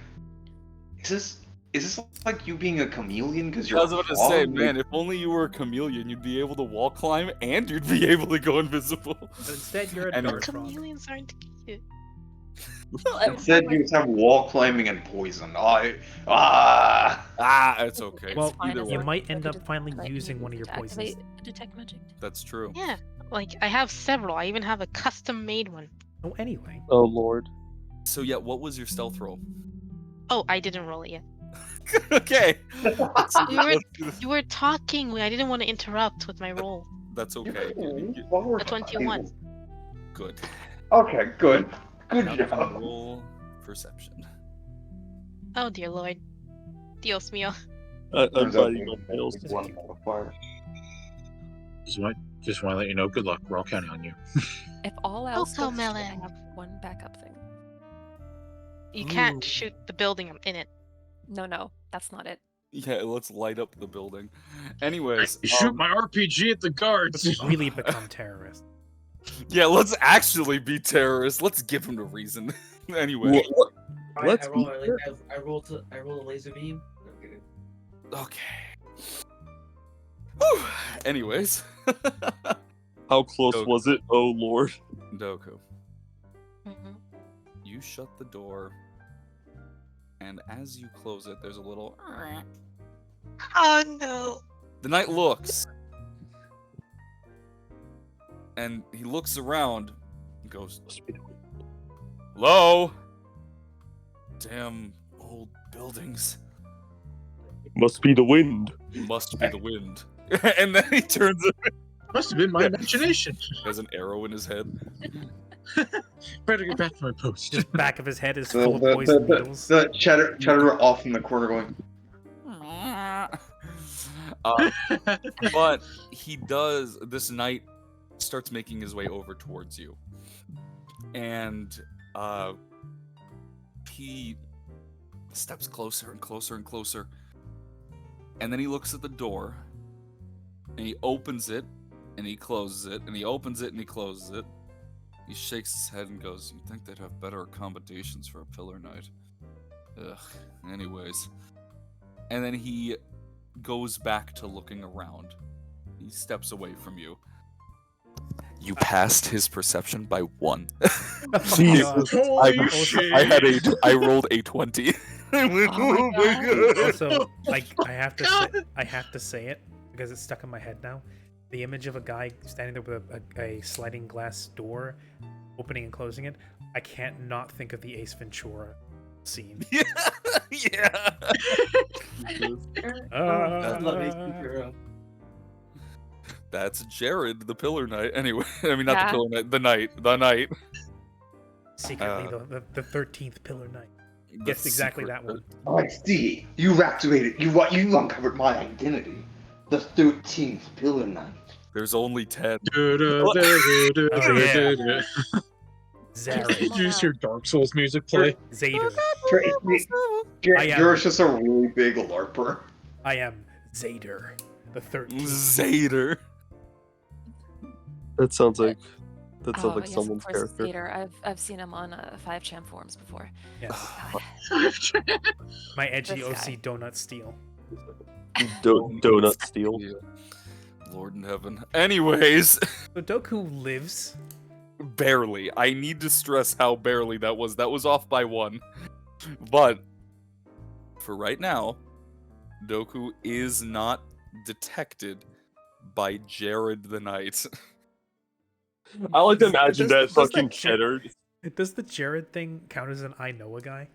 is this like you being a chameleon? Because you're I was about to say, fog? man, if only you were a chameleon, you'd be able to wall climb and you'd be able to go invisible. But instead, you're a Anyway. dart frog. Chameleons aren't cute. Instead, you just have wall climbing and poison. It's okay. Well, Either you way, might end Doku up just finally let using you one of your to poisons. activate detect magic. that's true. Yeah, like I have several. I even have a custom made one. Oh, anyway. Oh lord. So yeah, what was your stealth roll? Oh, I didn't roll it yet. Okay. You were talking. I didn't want to interrupt with my roll. That's okay. A 21. Good. Okay, good. Good Now we're gonna job. roll perception. Oh dear lord. Dios mío. I'm Turns out biting my nails. it's one modifier. Just want to let you know. Good luck. We're all counting on you. If all else goes straight, I Melon. have one backup thing. You Ooh. can't shoot the building I'm in it. No, that's not it. Yeah, let's light up the building. Anyways, Shoot my RPG at the guards. Let's really become terrorists. yeah, let's actually be terrorists. Let's give him a reason. Anyway, Let's I rolled a laser beam. Okay. okay. Whew. Anyways, How close Doku. was it? Oh lord. Doku. Mhm. You shut the door, and as you close it, there's a little. Oh no. The knight looks, and he looks around and goes, "Hello? Damn old buildings. Must be the wind. Must be the wind." And then he turns it. Must have been my imagination. Has an arrow in his head. Better get back to my post. Just back of his head is The, full of poison needles. the cheddar off in the corner going. But he does. This knight starts making his way over towards you, and he steps closer and closer and closer, and then he looks at the door, and he opens it, and he closes it, and he opens it, and he closes it. He shakes his head and goes, "You'd think they'd have better accommodations for a pillar knight. Ugh. Anyways." And then he goes back to looking around. He steps away from you. You passed his perception by 1. Jesus. Holy shit. I rolled a 20. I went, Oh my God. Also, I have to say it because it's stuck in my head now. The image of a guy standing there with a sliding glass door, opening and closing it. I can't not think of the Ace Ventura scene. Yeah. Yeah. I love Ace Ventura. That's Jared, the pillar knight. Anyway, I mean, not Yeah. the pillar knight, the knight. The knight. Secretly, the 13th Pillar Knight. The Yes, exactly secret- that one. I see. You activated. You uncovered my identity. The 13th Pillar Knight. There's only 10. Oh, yeah. There's Did you Zared. just hear Dark Souls music play? Zader. You're just a really big LARPer. I am Zader, the 13th. Zader. That sounds like yes, someone's of course, character. Peter. I've seen him on 5chan forums before. Yes. God. My edgy This guy. OC donut steal. Donut steal. Yeah. Lord in heaven. Anyways, So Doku lives. barely. I need to stress how barely that was. That was off by 1. But for right now, Doku is not detected by Jared the Knight. I like to imagine that Does fucking that cheddar. Does the Jared thing count as an I know a guy?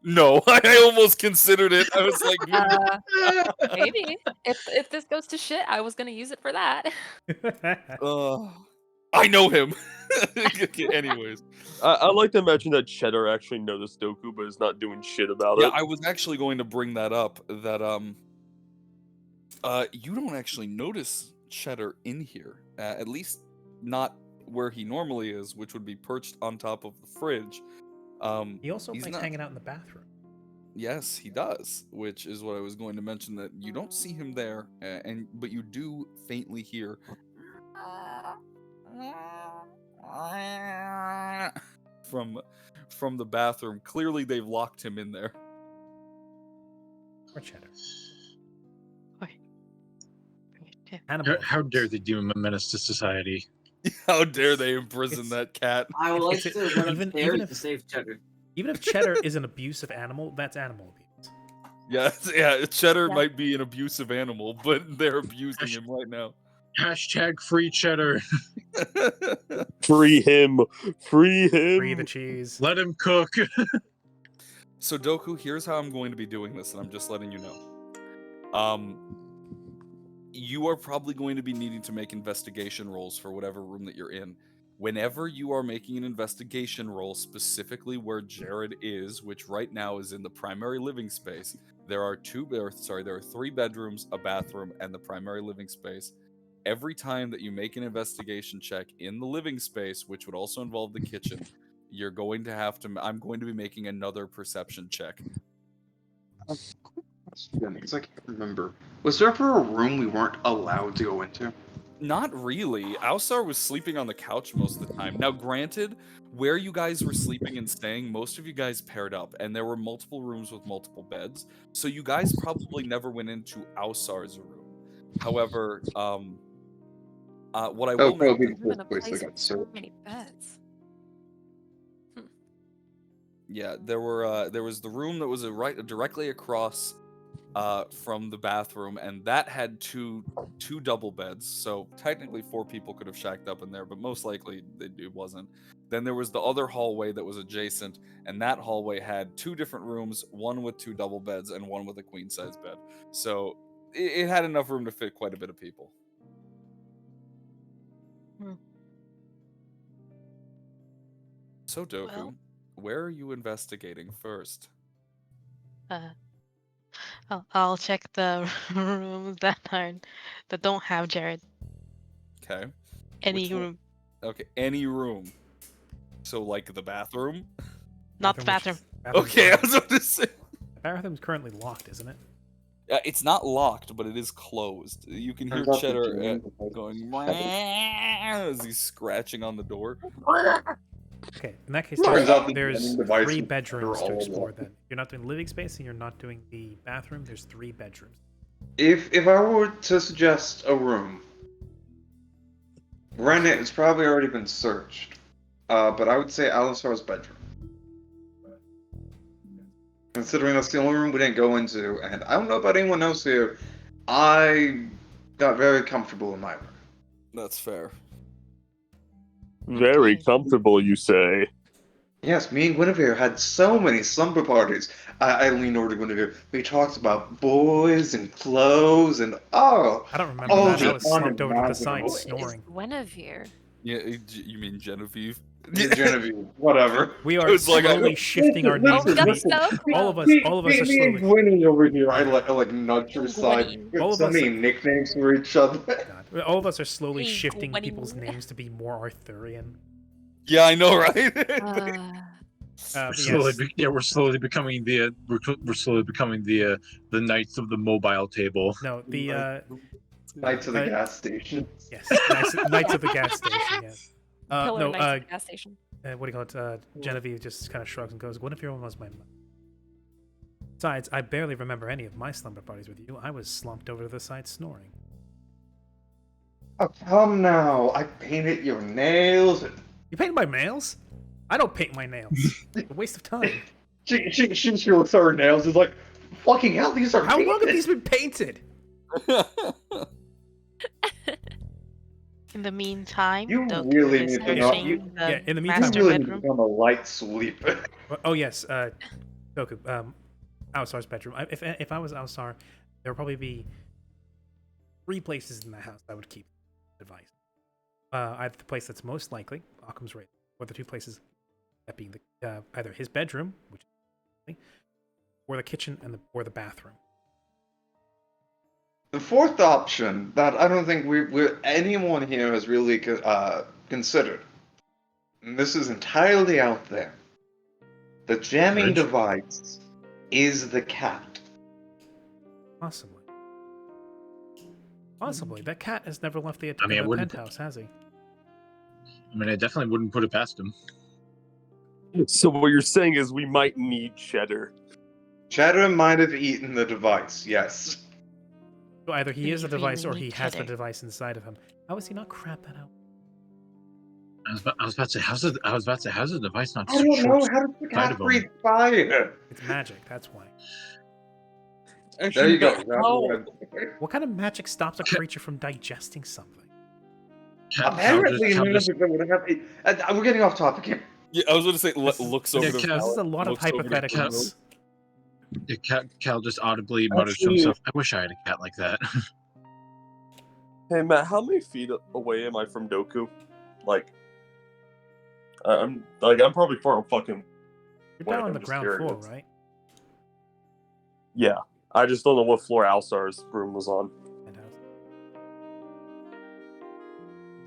No, I almost considered it. I was like, Maybe if this goes to shit, I was gonna use it for that. I know him. Anyways, I like to imagine that cheddar actually noticed Doku, but is not doing shit about yeah, it. I was actually going to bring that up. That you don't actually notice Cheddar in here, at least not where he normally is, which would be perched on top of the fridge. He also He's likes not- hanging out in the bathroom. Yes, he does, which is what I was going to mention, that you don't see him there, but you do faintly hear from the bathroom. Clearly, they've locked him in there. Or Cheddar. Okay. Animal. How dare they deem him a menace to society? How dare they imprison It's- that cat? I would like It's- to run even upstairs if- to save Cheddar. Even if Cheddar is an abusive animal, that's animal abuse. Yeah, Cheddar Yeah. might be an abusive animal, but they're abusing him right now. Hashtag free cheddar. Free him! Free him! Free the cheese. Let him cook. So Doku, here's how I'm going to be doing this, and I'm just letting you know. You are probably going to be needing to make investigation rolls for whatever room that you're in. Whenever you are making an investigation roll, specifically where Jared is, which right now is in the primary living space, there are 3 bedrooms, a bathroom, and the primary living space. Every time that you make an investigation check in the living space, which would also involve the kitchen, you're going to have to. I'm going to be making another perception check. Because I can't remember. Was there ever a room we weren't allowed to go into? Not really. Alsar was sleeping on the couch most of the time. Now, granted, where you guys were sleeping and staying, most of you guys paired up, and there were multiple rooms with multiple beds, so you guys probably never went into Alsar's room. However, What I That will would probably be mention, the I'm in a first place place they with got so searched. many beds. yeah, there was the room that was directly across from the bathroom, and that had two double beds. So technically 4 people could have shacked up in there, but most likely it wasn't. Then there was the other hallway that was adjacent, and that hallway had 2 different rooms, one with 2 double beds and one with a queen size bed. So it had enough room to fit quite a bit of people. Hmm. So Doku, Well- where are you investigating first? I'll check the rooms that don't have Jared. Okay. Any Which one? room, Okay, any room. So like the bathroom? not the bathroom. Okay, I was about to say. The bathroom's currently locked, isn't it? It's not locked, but it is closed. You can hear Turns out the Cheddar German going device- as he's scratching on the door. Okay, in that case, Turns out the there's German device 3 was bedrooms to all explore locked. then. You're not doing living space and you're not doing the bathroom, there's 3 bedrooms. If I were to suggest a room, Rennet has probably already been searched. But I would say Alistar's bedroom. Considering that's the only room we didn't go into, and I don't know about anyone else here, I got very comfortable in my room. That's fair. Very Okay. comfortable, you say. Yes, me and Guinevere had so many slumber parties. I leaned over to Guinevere. We talked about boys and clothes and I don't remember Oh, that. I the was slumped over to the side unimaginable. snoring. Guinevere. Yeah, you mean Genevieve? Genevieve, whatever. We I are was like, slowly shifting our names Oh, to that's be. so All of us, all of us are Me and slowly. Gwynny over here. I like nudge her side. Gwynny. We have All of so us many are- nicknames for each other. God, all of us are slowly Hey, shifting Gwenny. people's names to be more Arthurian. Yeah, I know, right? But Slowly, yes, we're slowly becoming the knights of the mobile table. no, the Night to the gas station. yes, Knights of the gas station. Yes. Pillar No, Knights at the gas station. what do you call it? Genevieve just kind of shrugs and goes, "Guinevere was my mother." Besides, I barely remember any of my slumber parties with you. I was slumped over to the side snoring. Oh, come now. I painted your nails. You painted my nails? I don't paint my nails. It's a waste of time. She looks at her nails. Is like, fucking hell, these are How long have painted." these been painted? In the meantime, You Doku really is need to know- searching you- the yeah, in the You meantime, master really need to bedroom. become a light sleeper. Oh yes, Goku. Alistar's bedroom. If I was Alistar, there would probably be 3 places in the house I would keep the device. Either the place that's most likely, Occam's Razor, or the 2 places that being the either his bedroom, which is or the kitchen or the bathroom. The 4th option that I don't think anyone here has really considered, and this is entirely out there, the jamming Bridge? device is the cat. Possibly. Possibly. That cat has never left the, I mean, I the wouldn't- penthouse, has he? I mean, I definitely wouldn't put it past him. So what you're saying is we might need Cheddar. Cheddar might have eaten the device, yes. So either he We is the device or really he need has the Cheddar. device inside of him. How is he not crap that out? I was about to say, how's the device not I don't know, short? how does the side cat of him. breathe fire? It's magic, that's why. There you go. How? What kind of magic stops a creature from digesting something? Apparently, none of it would have. We're getting off topic here. Yeah, I was going to say, looks over Yeah, the Cal- This is a pallet, lot of looks over the hypotheticals. Cal just audibly mutters to Actually- himself, "I wish I had a cat like that." Hey Matt, how many feet away am I from Doku? Like, I'm probably far fucking. You're Wait, down on I'm the just ground curious. floor, right? Yeah, I just don't know what floor Alsar's room was on. Penthouse.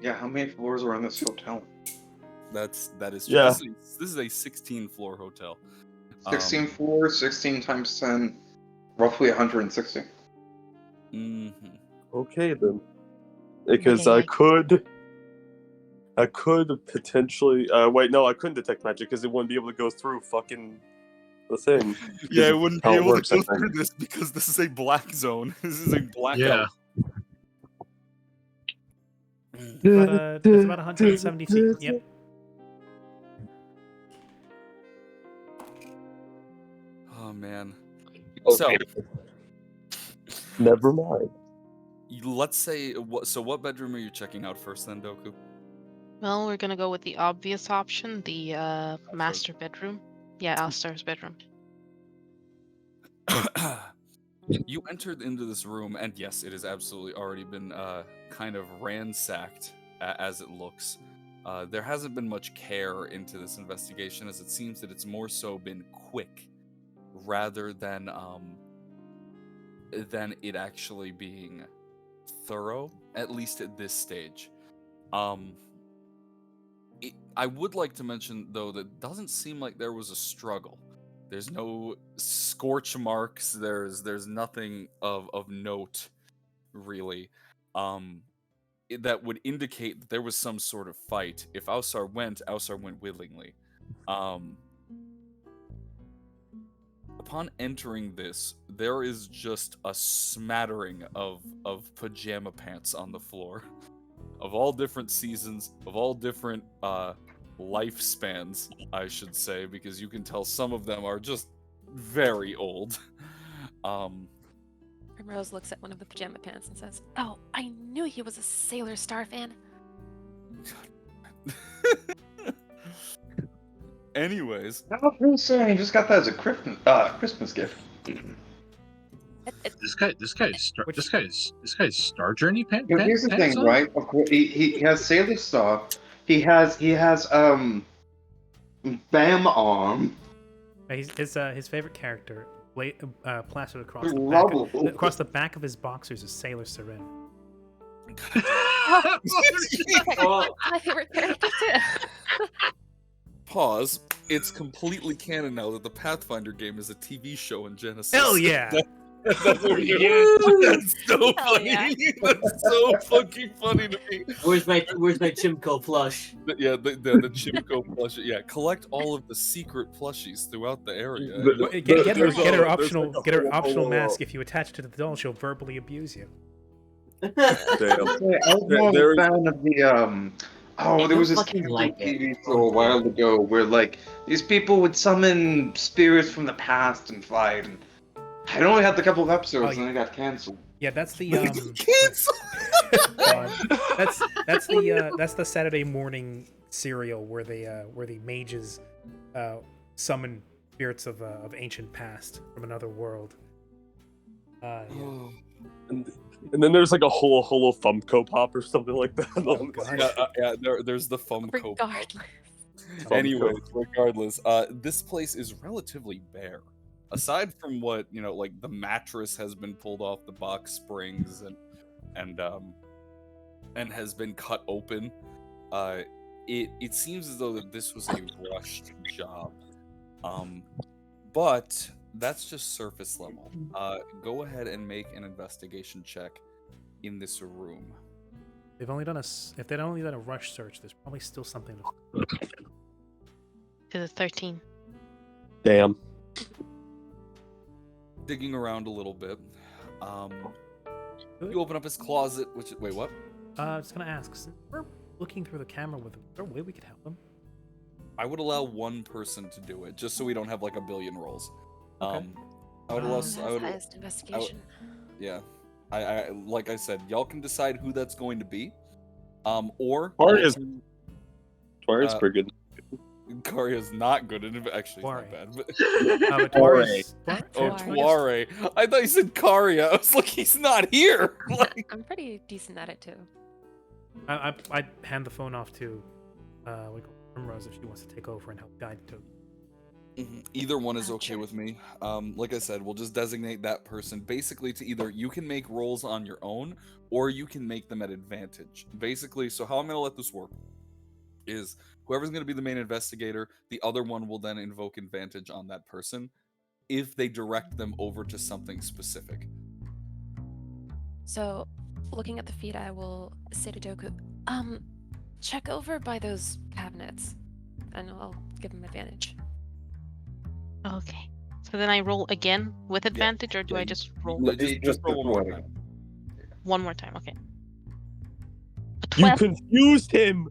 Yeah, how many floors are in this hotel? That is Yeah. This is a 16-floor hotel. 16 floors, 16 times 10, roughly 160. Mhm. Okay then, because I could potentially. Wait, no, I couldn't detect magic because it wouldn't be able to go through fucking the thing. Yeah, it wouldn't be How it able works, to I go think. through this because this is a black zone. This is a blackout. Yeah. It's about 170 feet. Yep. Oh man. Okay. So Never mind. let's say what bedroom are you checking out first then, Doku? Well, we're gonna go with the obvious option, the master bedroom. Yeah, Alistar's bedroom. You entered into this room, and yes, it has absolutely already been kind of ransacked as it looks. There hasn't been much care into this investigation, as it seems that it's more so been quick rather than it actually being thorough, at least at this stage. I would like to mention, though, that it doesn't seem like there was a struggle. There's no scorch marks. There's nothing of note, really, that would indicate that there was some sort of fight. If Ausar went willingly. Upon entering this, there is just a smattering of pajama pants on the floor, of all different seasons, of all different lifespans, I should say, because you can tell some of them are just very old. Primrose looks at one of the pajama pants and says, "Oh, I knew he was a Sailor Star fan." Anyways, I'm saying he just got that as a Christmas gift. This guy is Star Journey pants. But here's the thing, right? Of course, he has Sailor Star. He has Bam Arm. His favorite character, plastered across Rubble. across the back of his boxers, is Sailor Seren. My favorite character too. pause. It's completely canon now that the Pathfinder game is a TV show in Genesis. Hell yeah! That's so funny. Yeah. That's so fucking funny to me. Where's my Chimco plush? Yeah, the Chimco plush. Yeah, collect all of the secret plushies throughout the area. Get her optional mask. If you attach it to the doll, she'll verbally abuse you. I was more of a fan of the there was this TV show a while ago where like these people would summon spirits from the past and fight. And I only had a couple of episodes and they got canceled. Yeah, that's the cancel. that's the Saturday morning serial where the mages summon spirits of ancient past from another world. Yeah. And then there's like a holo Funko Pop or something like that. Oh, gosh. There's the Funko Pop. Regardless. Anyways, regardless, this place is relatively bare. Aside from what, like the mattress has been pulled off the box springs and has been cut open, it seems as though that this was a rushed job. But that's just surface level. Go ahead and make an investigation check in this room. If they'd only done a rush search, there's probably still something. To the 13. Damn. Digging around a little bit, you open up his closet. Wait, what? I was gonna ask. Since we're looking through the camera with him, is there a way we could help him? I would allow one person to do it, just so we don't have like a billion rolls. Okay. I would allow. Highest investigation. Yeah, I like I said, y'all can decide who that's going to be. Or Taria's pretty good. Karya's not good at it. Actually, it's not bad. But Tuare. I thought you said Karya. I was like, he's not here. Like, I'm pretty decent at it too. I'd hand the phone off to Primrose if she wants to take over and help guide Toby. Either one is okay with me. Like I said, we'll just designate that person basically to either you can make rolls on your own or you can make them at advantage. Basically, so how I'm going to let this work is whoever's going to be the main investigator, the other one will then invoke advantage on that person if they direct them over to something specific. So, looking at the feed, I will say to Doku, check over by those cabinets, and I'll give him advantage. Okay. So then I roll again with advantage, or do I just roll? Just roll one more time. One more time, okay. A You Well- confused him!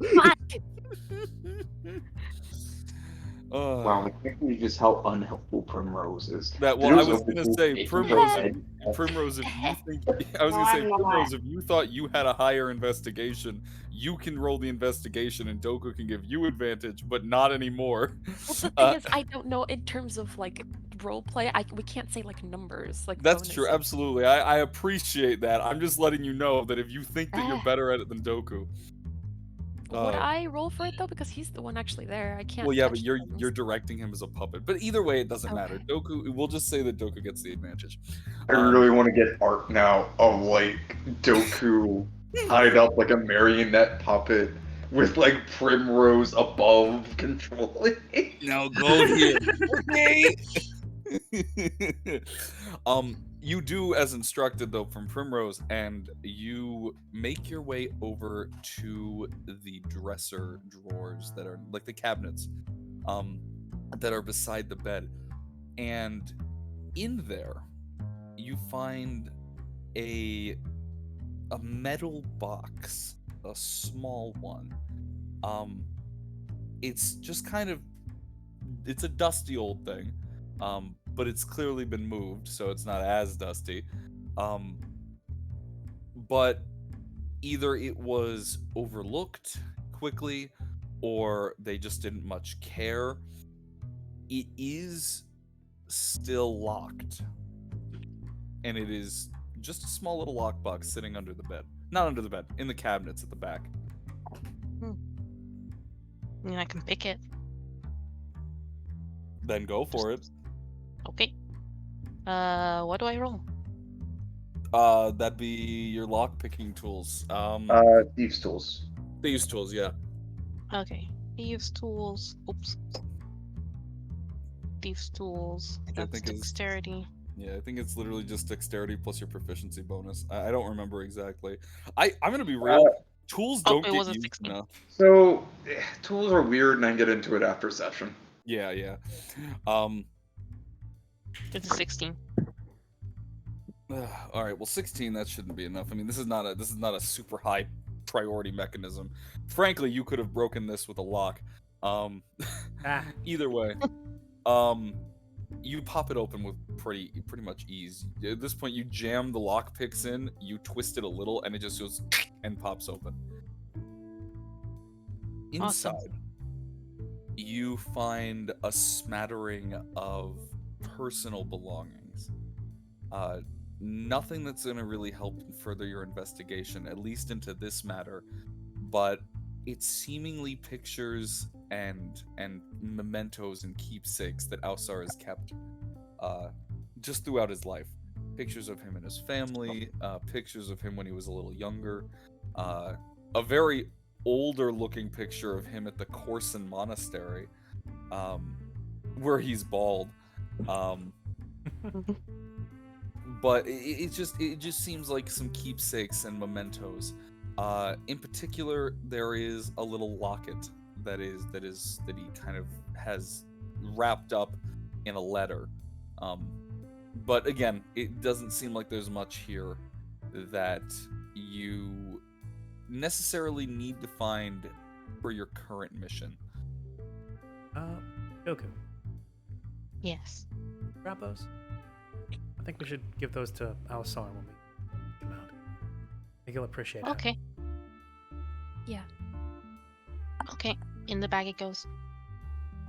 Wow, I think we just how unhelpful Primrose is. That well, I There's was a gonna whole say big Primrose. head. Primrose, if you think I was gonna say Primrose, if you thought you had a higher investigation, you can roll the investigation, and Doku can give you advantage, but not anymore. Well, the thing is, I don't know in terms of like role play. We can't say like numbers, like That's true, bonuses. absolutely. I appreciate that. I'm just letting you know that if you think that you're Ah. better at it than Doku. Would I roll for it though? Because he's the one actually there. I can't. Well, yeah, touch but you're things. you're directing him as a puppet. But either way, it doesn't matter. Okay. Doku, we'll just say that Doku gets the advantage. I really want to get art now of like Doku tied up like a marionette puppet with like Primrose above controlling. Now go here. Okay. You do as instructed though from Primrose, and you make your way over to the dresser drawers that are like the cabinets, that are beside the bed, and in there you find a metal box, a small one. It's just kind of, it's a dusty old thing. But it's clearly been moved, so it's not as dusty. But either it was overlooked quickly, or they just didn't much care. It is still locked. And it is just a small little lockbox sitting under the bed. Not under the bed, in the cabinets at the back. I mean, I can pick it. Then go for it. Okay. What do I roll? That'd be your lock picking tools. Thieves' tools. Thieves' tools, yeah. Okay. Thieves' tools. Oops. Thieves' tools. Which I That's think is- dexterity. Yeah, I think it's literally just dexterity plus your proficiency bonus. I don't remember exactly. I'm gonna be real. Tools Oh, don't it get was a used 16. enough. So tools are weird, and I get into it after session. Yeah, yeah. It's a 16. All right. Well, 16. That shouldn't be enough. I mean, this is not a super high priority mechanism. Frankly, you could have broken this with a lock. Either way, you pop it open with pretty much ease. At this point, you jam the lock picks in, you twist it a little, and it just goes and pops open. Inside, Awesome. you find a smattering of personal belongings. Nothing that's going to really help further your investigation, at least into this matter, but it's seemingly pictures and mementos and keepsakes that Alsar has kept just throughout his life. Pictures of him and his family, pictures of him when he was a little younger, a very older looking picture of him at the Corson Monastery, where he's bald. But it just seems like some keepsakes and mementos. In particular, there is a little locket that he kind of has wrapped up in a letter. But again, it doesn't seem like there's much here that you necessarily need to find for your current mission. Doku, Yes. grab those. I think we should give those to Alsar when we come out. I think he'll appreciate it. Okay. Yeah. Okay. In the bag it goes.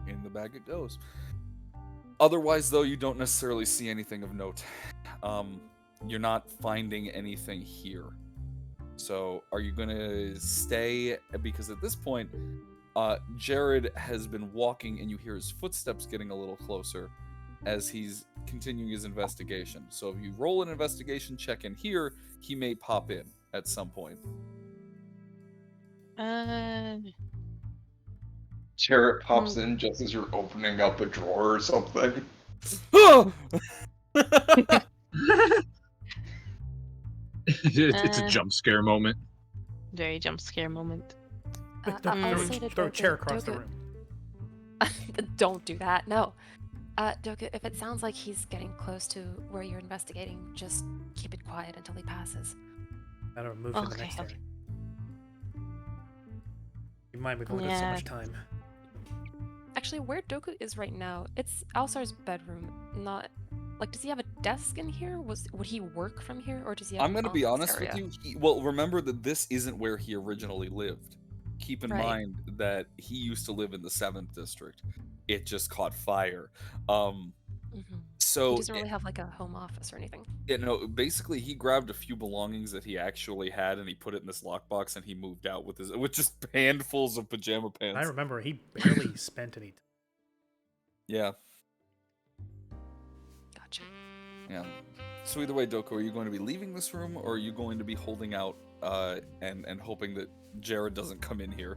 In the bag it goes. Otherwise, though, you don't necessarily see anything of note. You're not finding anything here. So, are you gonna stay? Because at this point, Jared has been walking, and you hear his footsteps getting a little closer as he's continuing his investigation. So, if you roll an investigation check in here, he may pop in at some point. Jarrett pops in just as you're opening up a drawer or something. It's a jump scare moment. Very jump scare moment. I'll say to Throw a chair Doku- across the Doku- room. Don't do that. No. Doku, if it sounds like he's getting close to where you're investigating, just keep it quiet until he passes. That'll move to the Okay, next okay. area. You mind, we've only got so much time. Actually, where Doku is right now, it's Alsar's bedroom. Not like, does he have a desk in here? Would he work from here, or does he have? I'm an gonna be office honest area? with you. Well, remember that this isn't where he originally lived. Keep in Right. mind that he used to live in the 7th district. It just caught fire. So He doesn't really have like a home office or anything. basically he grabbed a few belongings that he actually had and he put it in this lockbox and he moved out with just handfuls of pajama pants. I remember he barely spent any time. Yeah. Gotcha. Yeah. So either way, Doko, are you going to be leaving this room or are you going to be holding out and hoping that Jared doesn't come in here?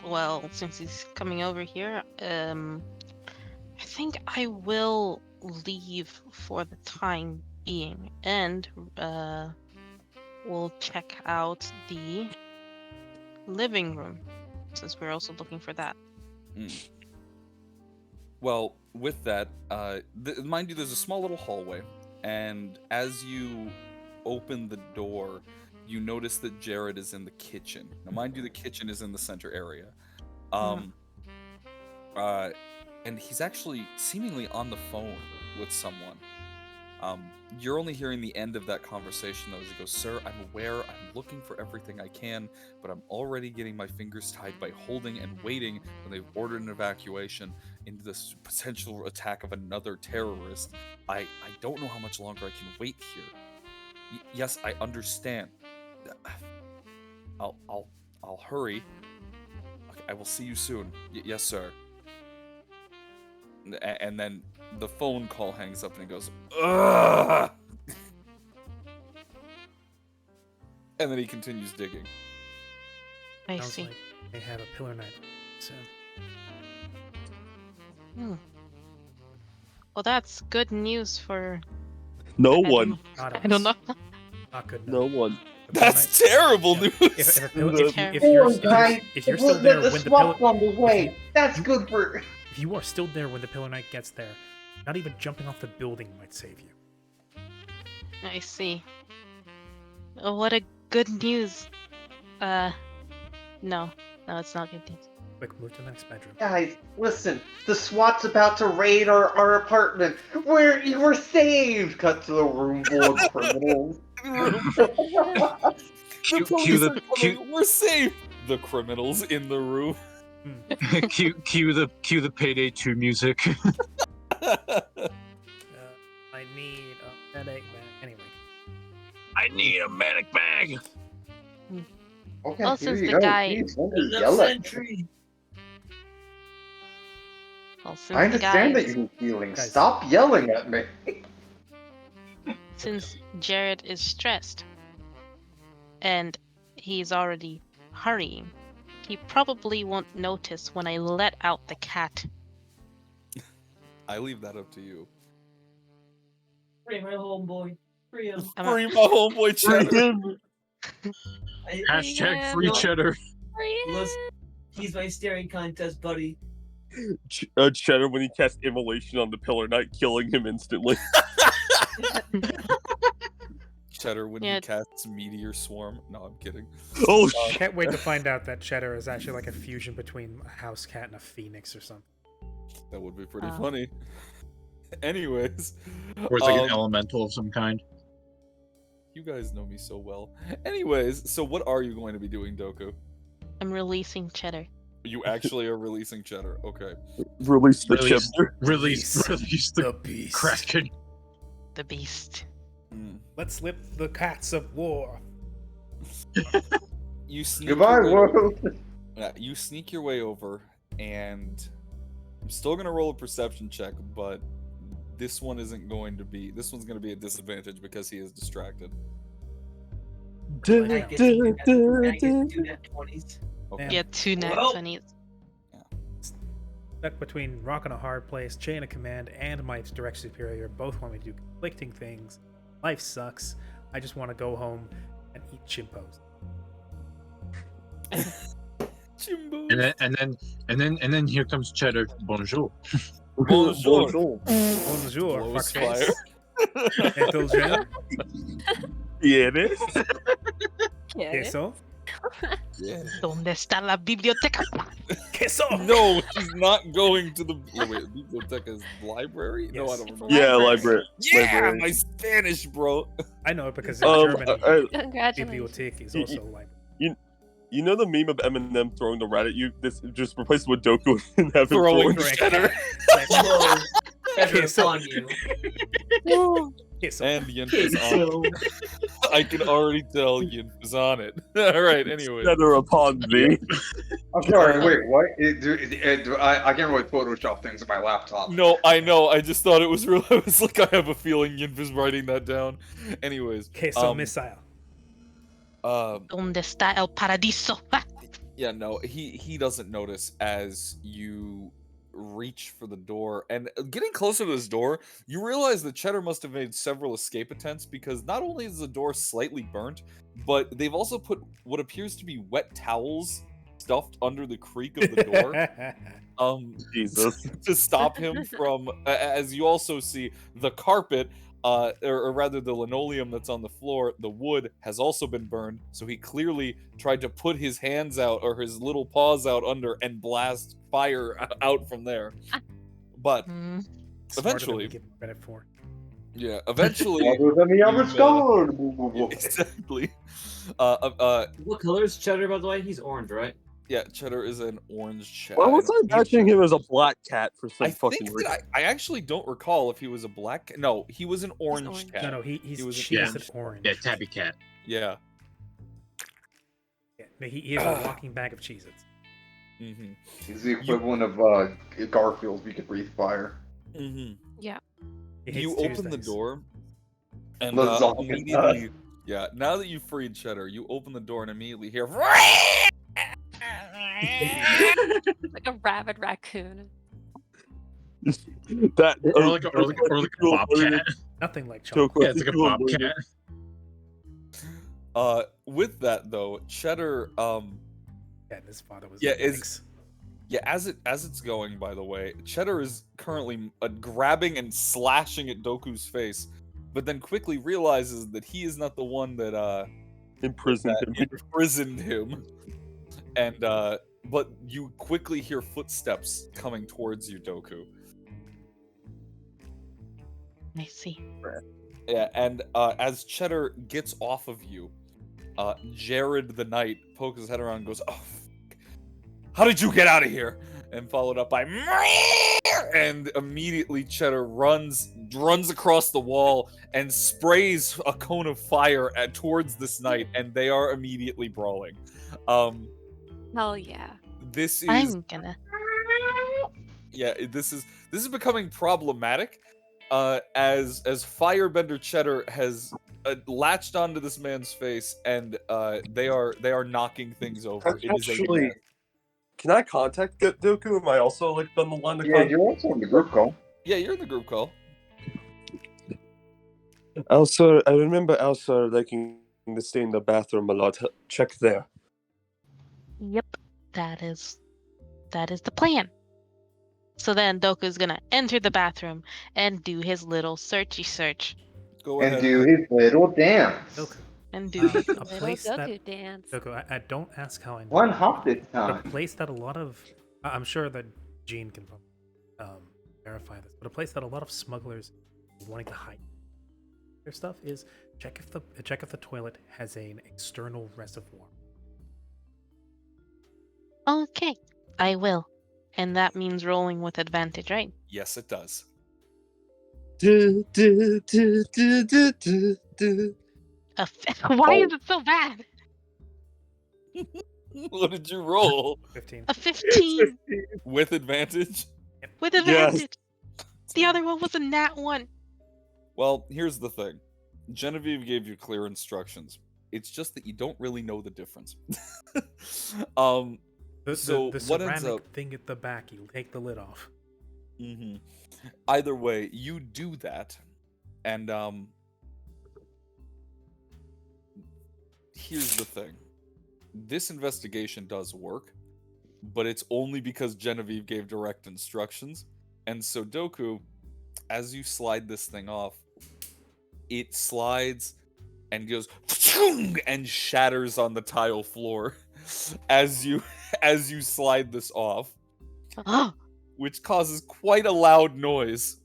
Well, since he's coming over here, I think I will leave for the time being, and we'll check out the living room, since we're also looking for that. Well, with that, mind you, there's a small little hallway, and as you open the door, you notice that Jared is in the kitchen. Now, mind you, the kitchen is in the center area. And he's actually seemingly on the phone with someone. You're only hearing the end of that conversation, though, as he goes, "Sir, I'm aware, I'm looking for everything I can, but I'm already getting my fingers tied by holding and waiting when they've ordered an evacuation into this potential attack of another terrorist. I don't know how much longer I can wait here. Yes, I understand. I'll hurry. Okay, I will see you soon. Yes, sir." And then the phone call hangs up and he goes, "Ugh!" And then he continues digging. I Sounds see. like they have a pillar night soon. Well, that's good news for. No I one. don't- Not I don't us. know. Not good No enough. one. The pillar That's night- terrible Yeah, news! if you're still there when the pillar, on the way. That's good for. if you are still there when the pillar knight gets there, not even jumping off the building might save you. I see. Oh, what a good news. No, it's not good news. Quick, move to the next bedroom. Guys, listen. The SWAT's about to raid our apartment. We're saved. Cut to the room full of criminals. The police are coming. We're safe. The criminals in the room. cue the Payday 2 music. I need a medic bag. Anyway. I need a medic bag. Okay, Well, here since you the go. guy- Jeez, don't There's no yell at me. sentry. Well, since I the understand that guys- you're feeling. Guys. Stop yelling at me. Since Jared is stressed and he's already hurrying, he probably won't notice when I let out the cat. I leave that up to you. Free my homeboy. Free him. Free my homeboy Cheddar. Hashtag free cheddar. Listen, he's my staring contest buddy. Cheddar, when he casts immolation on the Pillar Knight, killing him instantly. Cheddar when Yeah. he casts Meteor Swarm. No, I'm kidding. Oh, I can't wait to find out that Cheddar is actually like a fusion between a house cat and a phoenix or something. That would be pretty Oh. funny. Anyways. Or it's like an um, elemental of some kind. You guys know me so well. Anyways, so what are you going to be doing, Doku? I'm releasing Cheddar. You actually are releasing Cheddar. Okay. Release the Release- chapter. Release the beast. Kraken. The beast. Let's slip the cats of war. You sneak Goodbye, your way world. Yeah, you sneak your way over, and I'm still gonna roll a perception check, but this one isn't going to be. This one's gonna be a disadvantage because he is distracted. I get two net 20s. Okay. Yeah, 2 nat Well- 20s. Stuck between rock and a hard place, chain of command, and my direct superior both want me to do conflicting things. Life sucks. I just want to go home and eat chimpos. Jimbo. And then here comes Cheddar. Bonjour. Bonjour. Bonjour, Blows fuckface. Indulgent. Yeah, it is. Queso. Yeah. ¿Dónde está la biblioteca? Queso! No, she's not going to the. Oh, wait, biblioteca's library? No, I Yes. don't remember. Yeah, library. Yeah, library. my Spanish, bro. I know it because in Um, Germany, Congratulations. bibliothek is Y- also library. You know the meme of Eminem throwing the rat at you? This just replaces with Doku and have him Throwing throw it. cheddar. Whoa. Cheddar Queso. upon you. Queso. And Yinf is on it. I can already tell Yinf is on it. All right, anyway. Feather upon thee. I'm sorry, wait, what? I can't really Photoshop things on my laptop. No, I know. I just thought it was real. I was like, I have a feeling Yinf is writing that down. Anyways. Queso missile. ¿Dónde está el paradiso? Yeah, no, he doesn't notice as you reach for the door. And getting closer to this door, you realize that Cheddar must have made several escape attempts because not only is the door slightly burnt, but they've also put what appears to be wet towels stuffed under the creak of the door. Jesus. To stop him from, as you also see, the carpet, or rather the linoleum that's on the floor, the wood has also been burned, so he clearly tried to put his hands out, or his little paws out under, and blast fire out from there. But Hmm. Smarter than eventually, we give him credit for. yeah, eventually, Other than the average you've, scholar. exactly. What color is Cheddar, by the way? He's orange, right? Yeah, Cheddar is an orange chat. Why was I imagining him as a black cat for some I fucking think reason? that I actually don't recall if he was a black cat. No, he was an orange orange. cat. No, he's He was a- cheesed orange. Yeah, tabby cat. Yeah. Yeah, he is a walking bag of Cheez-Its. Mm-hmm. He's the equivalent of Garfield's We Could Breathe Fire. Mm-hmm. Yeah. He hates You open the Tuesdays. door, and Lasagna. immediately, yeah. Now that you've freed Cheddar, you open the door and immediately hear. Like a rabid raccoon. That Or like a bobcat. Nothing like So chocolate. Yeah, it's like a bobcat. With that though, Cheddar, Yeah, his father was. Yeah, Yanks. yeah, as it's going, by the way, Cheddar is currently grabbing and slashing at Doku's face, but then quickly realizes that he is not the one that imprisoned that him. imprisoned him, and but you quickly hear footsteps coming towards you, Doku. I see. Yeah, and as Cheddar gets off of you, Jared the Knight pokes his head around and goes, "Oh, how did you get out of here?" And followed up by, and immediately Cheddar runs across the wall and sprays a cone of fire towards this knight, and they are immediately brawling. Hell yeah. This is I'm gonna. yeah, this is becoming problematic, as Firebender Cheddar has latched onto this man's face, and they are knocking things over. It is a Actually, mess. can I contact Doku? Am I also like on the line to Yeah, contact? you're also in the group call. Yeah, you're in the group call. Also, I remember also liking to stay in the bathroom a lot. Check there. Yep, that is the plan. So then Doku's gonna enter the bathroom and do his little searchy search. Go And ahead. do his little dance. Doku. And do A Little place that Goku dance. Doku, I don't ask how I know. One hop this But a time. place that a lot of, I'm sure that Gene can verify this, but a place that a lot of smugglers wanting to hide their stuff is check if the toilet has an external reservoir. Okay, I will. And that means rolling with advantage, right? Yes, it does. Do, do, do, do, do, do, do. Why is it so bad? What did you roll? 15. A 15 With advantage? with advantage. The other one was a nat 1. Well, here's the thing. Genevieve gave you clear instructions. It's just that you don't really know the difference. So The what ends ceramic up? thing at the back, you take the lid off. hmm Either way, you do that, and here's the thing. This investigation does work, but it's only because Genevieve gave direct instructions. And so Doku, as you slide this thing off, it slides and goes and shatters on the tile floor. as you slide this off, Oh, which causes quite a loud noise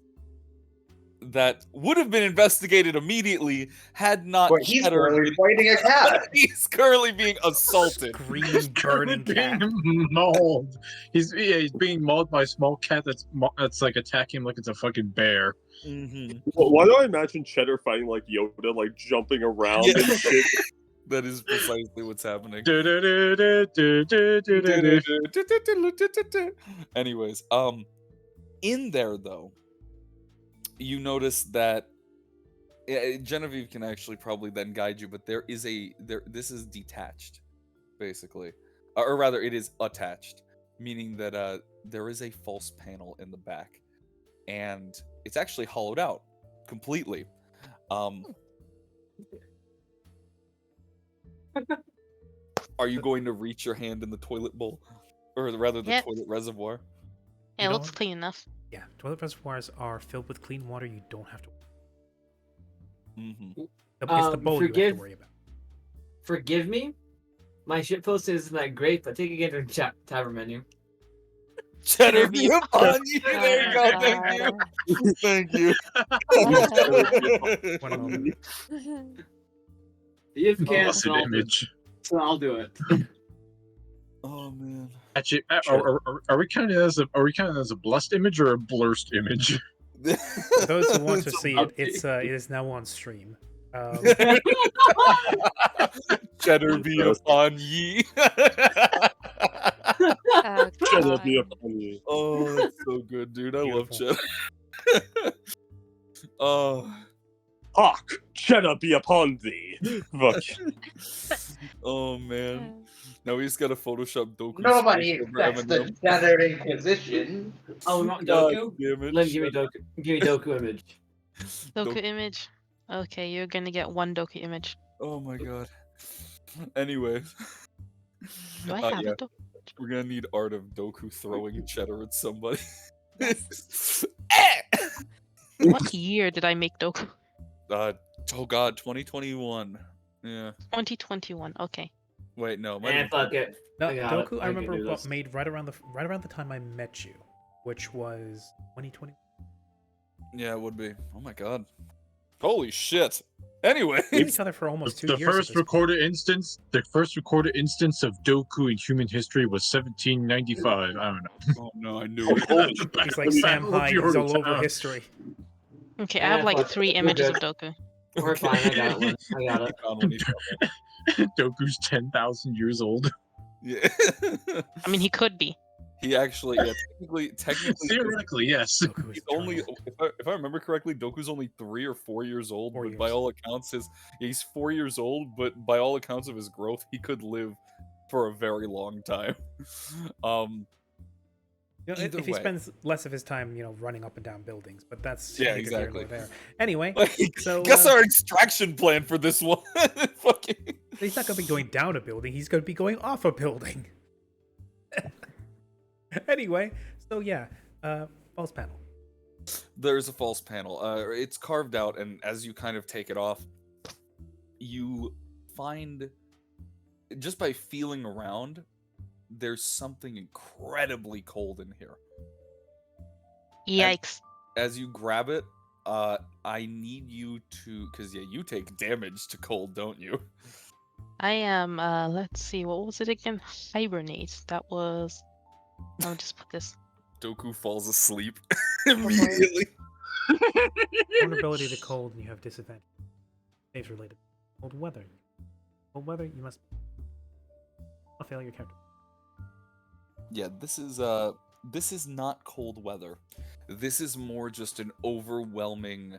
that would have been investigated immediately had not But he's Cheddar currently fighting a cat. he's currently being assaulted. Green burning being cat. mauled. He's being mauled by a small cat that's like attacking him like it's a fucking bear. Mm-hmm. Why do I imagine Cheddar fighting like Yoda, like jumping around Yeah. and shit? That is precisely what's happening. Anyways, in there though, you notice that Genevieve can actually probably then guide you, but this is detached, basically, or rather, it is attached, meaning that there is a false panel in the back, and it's actually hollowed out completely. Are you going to reach your hand in the toilet bowl, or rather the Yep. toilet reservoir? it You looks don't- clean enough. Yeah, toilet reservoirs are filled with clean water. You don't have to. Mm-hmm. It's the bowl you have to worry about. Forgive me. My shitpost isn't that great, but take again to the tavern menu. Cheddar be upon you. Oh There you my go. Thank you. Thank you. One moment. If you can't, Blessed image. so I'll do it. Oh man. Actually, are we counting it as a blessed image or a blurst image? For those who want to It's see up it, to it is now on stream. Cheddar be upon ye. Oh, Cheddar God. be upon you. Oh, that's so good, dude. I love Beautiful. Cheddar. Oh. Hawk, Cheddar be upon thee. Fuck. Oh man. Now we just gotta Photoshop Doku. Nobody expects the Cheddar Inquisition. Oh, we want God Doku? damn it. Lim, give me Doku. Give me Doku image. Doku image. Okay, you're gonna get one Doku image. Oh my god. Anyway. Do I have yeah, a Doku? we're gonna need art of Doku throwing Cheddar at somebody. What year did I make Doku? Oh god, 2021. Yeah. 2021. Okay. Wait, no. might And have been- fuck it. No, I got Doku, it. I I can remember do this. made right around the time I met you, which was 2020. Yeah, it would be. Oh my god. Holy shit. Anyway. We've known each other for almost 2 The years. first recorded instance of Doku in human history was 1795. I don't know. Oh no, I knew it. He's like Sam Battle of Hyde. He's all over Yorktown. history. Okay, I Yeah, have like fuck it. 3 We're images of good. Doku. We're fine. I got it. I got it. Found one he found. Doku's 10,000 years old. Yeah. I mean, he could be. He actually, yeah, technically, Theoretically, yes. Doku is he's only, eternal. if I remember correctly, Doku's only 3 or 4 years old. 4 But by years. all accounts, he's 4 years old. But by all accounts of his growth, he could live for a very long time. Either If he way. spends less of his time, running up and down buildings, but that's Yeah, neither here nor exactly. there. Anyway, Like, so guess our extraction plan for this one. Fucking. he's not going to be going down a building. He's going to be going off a building. Anyway, so yeah, false panel. There's a false panel. It's carved out, and as you kind of take it off, you find, just by feeling around, there's something incredibly cold in here. Yikes. As you grab it, I need you to, because yeah, you take damage to cold, don't you? I am, let's see, what was it again? Hibernate. That was. I'll just put this. Doku falls asleep immediately. Vulnerability to cold, and you have disadvantage. Saves related. Cold weather. Cold weather, you must. I'll fail your character. Yeah, this is not cold weather. This is more just an overwhelming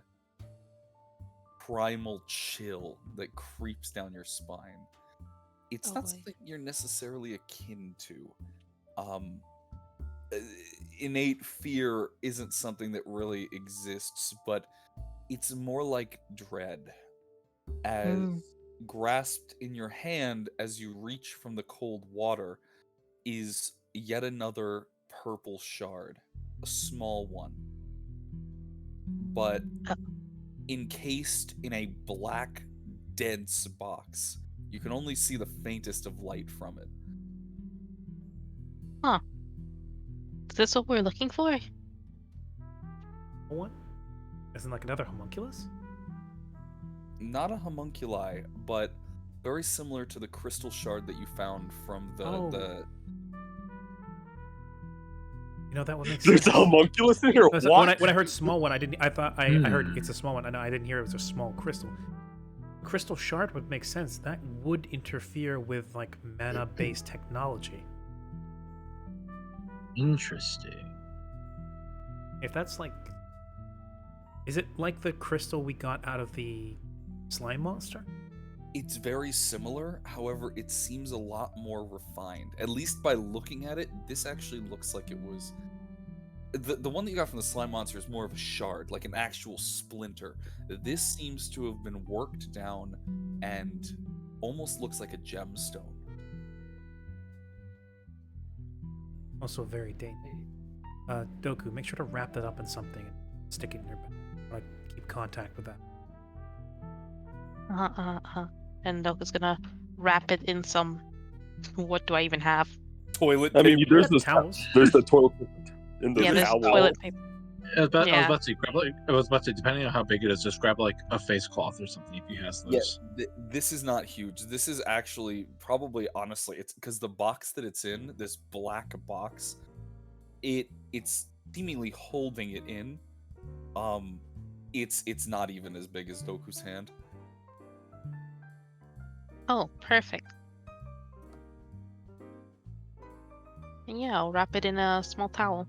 primal chill that creeps down your spine. It's Oh, not boy. something you're necessarily akin to. Innate fear isn't something that really exists, but it's more like dread. As grasped in your hand as you reach from the cold water is yet another purple shard, a small one, but encased in a black, dense box. You can only see the faintest of light from it. Is this what we're looking for? One? Isn't like another homunculus? Not a homunculi, but very similar to the crystal shard that you found from the. You know, that would make There's sense. a homunculus in here. When What? I heard small one, I thought I heard it's a small one, and I didn't hear it was a small crystal. Crystal shard would make sense. That would interfere with like mana-based technology. Interesting. If that's like, is it like the crystal we got out of the slime monster? It's very similar, however, it seems a lot more refined. At least by looking at it, this actually looks like it was. The one that you got from the slime monster is more of a shard, like an actual splinter. This seems to have been worked down and almost looks like a gemstone. Also very dangerous. Doku, make sure to wrap that up in something and stick it in your bag. Like, keep contact with that. And Doku's gonna wrap it in some. What do I even have? Toilet I mean, paper. there's the towels. There's the toilet paper in the There's towel. toilet paper. I was about Yeah. to say, I was about to say, depending on how big it is, just grab like a face cloth or something if he has those. This is not huge. This is actually probably, honestly, it's because the box that it's in, this black box, it's seemingly holding it in. It's not even as big as Doku's hand. Oh, perfect. And yeah, I'll wrap it in a small towel.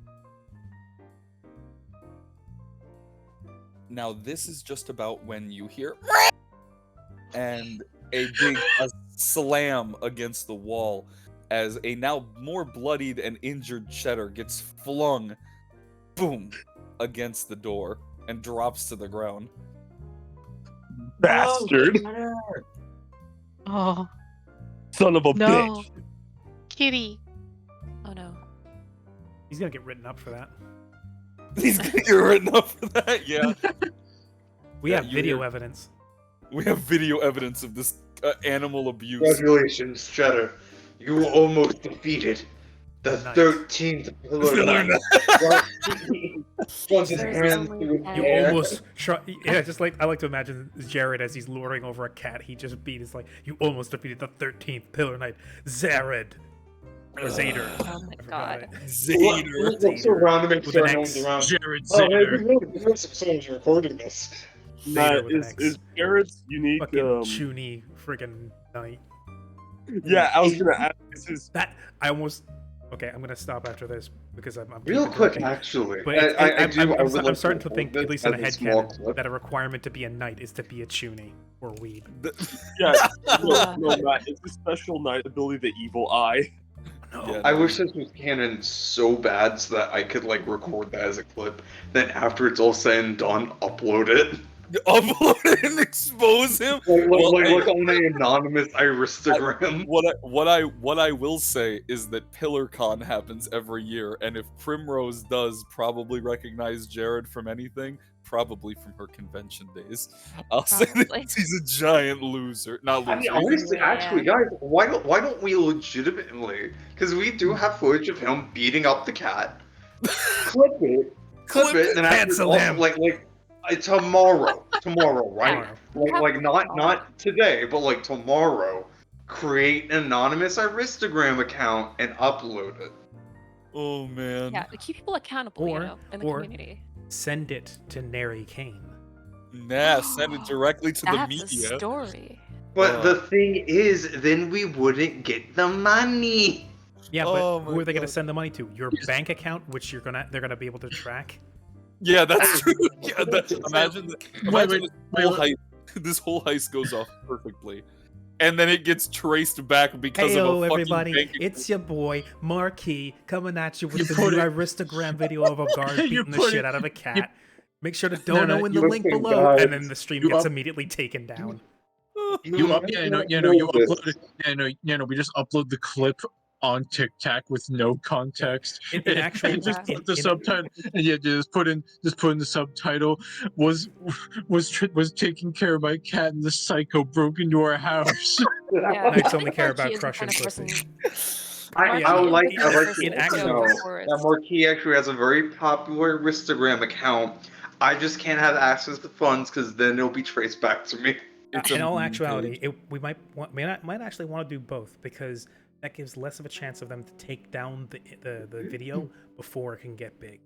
Now this is just about when you hear and a big slam against the wall as a now more bloodied and injured Cheddar gets flung, boom, against the door and drops to the ground. Bastard! Oh, Son of a no. bitch! Kitty. Oh no. He's gonna get written up for that. He's gonna get written up for that, yeah. We Yeah, have you video hear- evidence. We have video evidence of this animal abuse. Congratulations, Cheddar. You almost defeated the Nice. 13th Pillar Knight. Runs his There's hand only through the You air. almost try. Yeah, just like I like to imagine Jared as he's lording over a cat he just beat. Is like you almost defeated the 13th Pillar Knight, Zared or Zader. Oh my I forgot god. it. Zader. Looks around to make With sure an no X. one's around. Jared Oh, man, Zader. we really missed some songs recording this. Zader with an Is X. Jared's unique? Fucking chuny friggin' knight. Yeah, I was gonna ask. This is That I almost. Okay, I'm gonna stop after this because I'm Real keeping quick, talking. actually. But it's- I'm would like starting to record think, this at least in a as small headcanon, clip. that a requirement to be a knight is to be a chuny or weeb. yeah. no, Matt, it's a special knight ability, the evil eye. No. Yeah. I wish this was canon so bad so that I could like record that as a clip. Then after it's all said and done, upload it. Upload it and expose him. Like on an anonymous Instagram. What I will say is that PillarCon happens every year, and if Primrose does probably recognize Jared from anything, probably from her convention days. I'll say that Probably. he's a giant loser. Not I loser. mean, honestly, actually, guys, why don't we legitimately? Because we do have footage of him beating up the cat. Clip it, and after Cancel also, him. like tomorrow, right? Tomorrow. Like not today, but like tomorrow. Create an anonymous Instagram account and upload it. Oh man. Yeah, to keep people accountable, Or- you know, in the or- community. Send it to Neri Kane. Nah, send it directly to the That's media. a story. But the thing is, then we wouldn't get the money. Yeah, but Oh who my are they gonna God. send the money to? Your bank account, which they're gonna be able to track. Yeah, that's true. Yeah, imagine wait, this whole heist goes off perfectly, and then it gets traced back because of Heyo, a fucking everybody! bank It's your boy Marquis coming at you with You the put new it- Aristogram video of a guard You beating the put shit it- out of a you- cat. Make sure to No, dono no, in the you link listen, below, guys. and then the stream You gets up- immediately taken down. You up? Yeah, no, you upload it. Yeah, no. We just upload the clip on TikTok with no context. In actual- and just in- put the in- subtitle. And yeah, just put in the subtitle was taking care of my cat and the psycho broke into our house. Yeah, Knights I only think care Marquis about is the crushing kind of pussy. person I Yeah, would like in- I like in to actual- know that Marquis actually has a very popular Instagram account. I just can't have access to funds because then it'll be traced back to me. It's in a all meme actuality, page. we might actually want to do both because that gives less of a chance of them to take down the video before it can get big.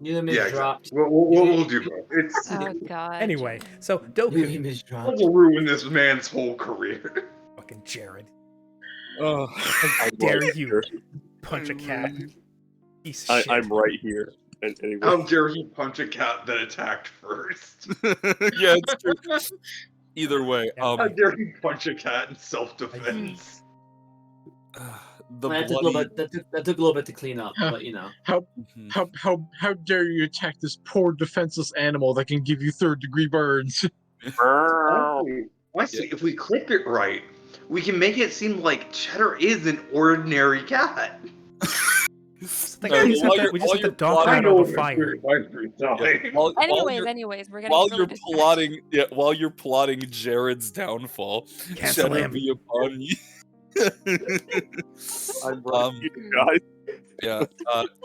New image Yeah, dropped. exactly. We'll do both. It's Oh god. Anyway, so New Doku, image dropped. will ruin this man's whole career. fucking Jared, Oh, I'm dare right you here. punch a cat? Piece of shit. I'm right here. And anyway, How dare he punch a cat that attacked first? yeah, it's true. Either way, How dare he punch a cat in self-defense? the That took, a bloody. little bit, that took a little bit to clean up, but you know. How dare you attack this poor defenseless animal that can give you 3rd-degree burns? Honestly, if we clip it right, we can make it seem like Cheddar is an ordinary cat. We just have to dog I out know on what the my fire. spirit might be telling. Anyways, we're getting really distracted. while you're plotting Jared's downfall, Cancel Cheddar him. be upon you. I'm right here, guys. Yeah,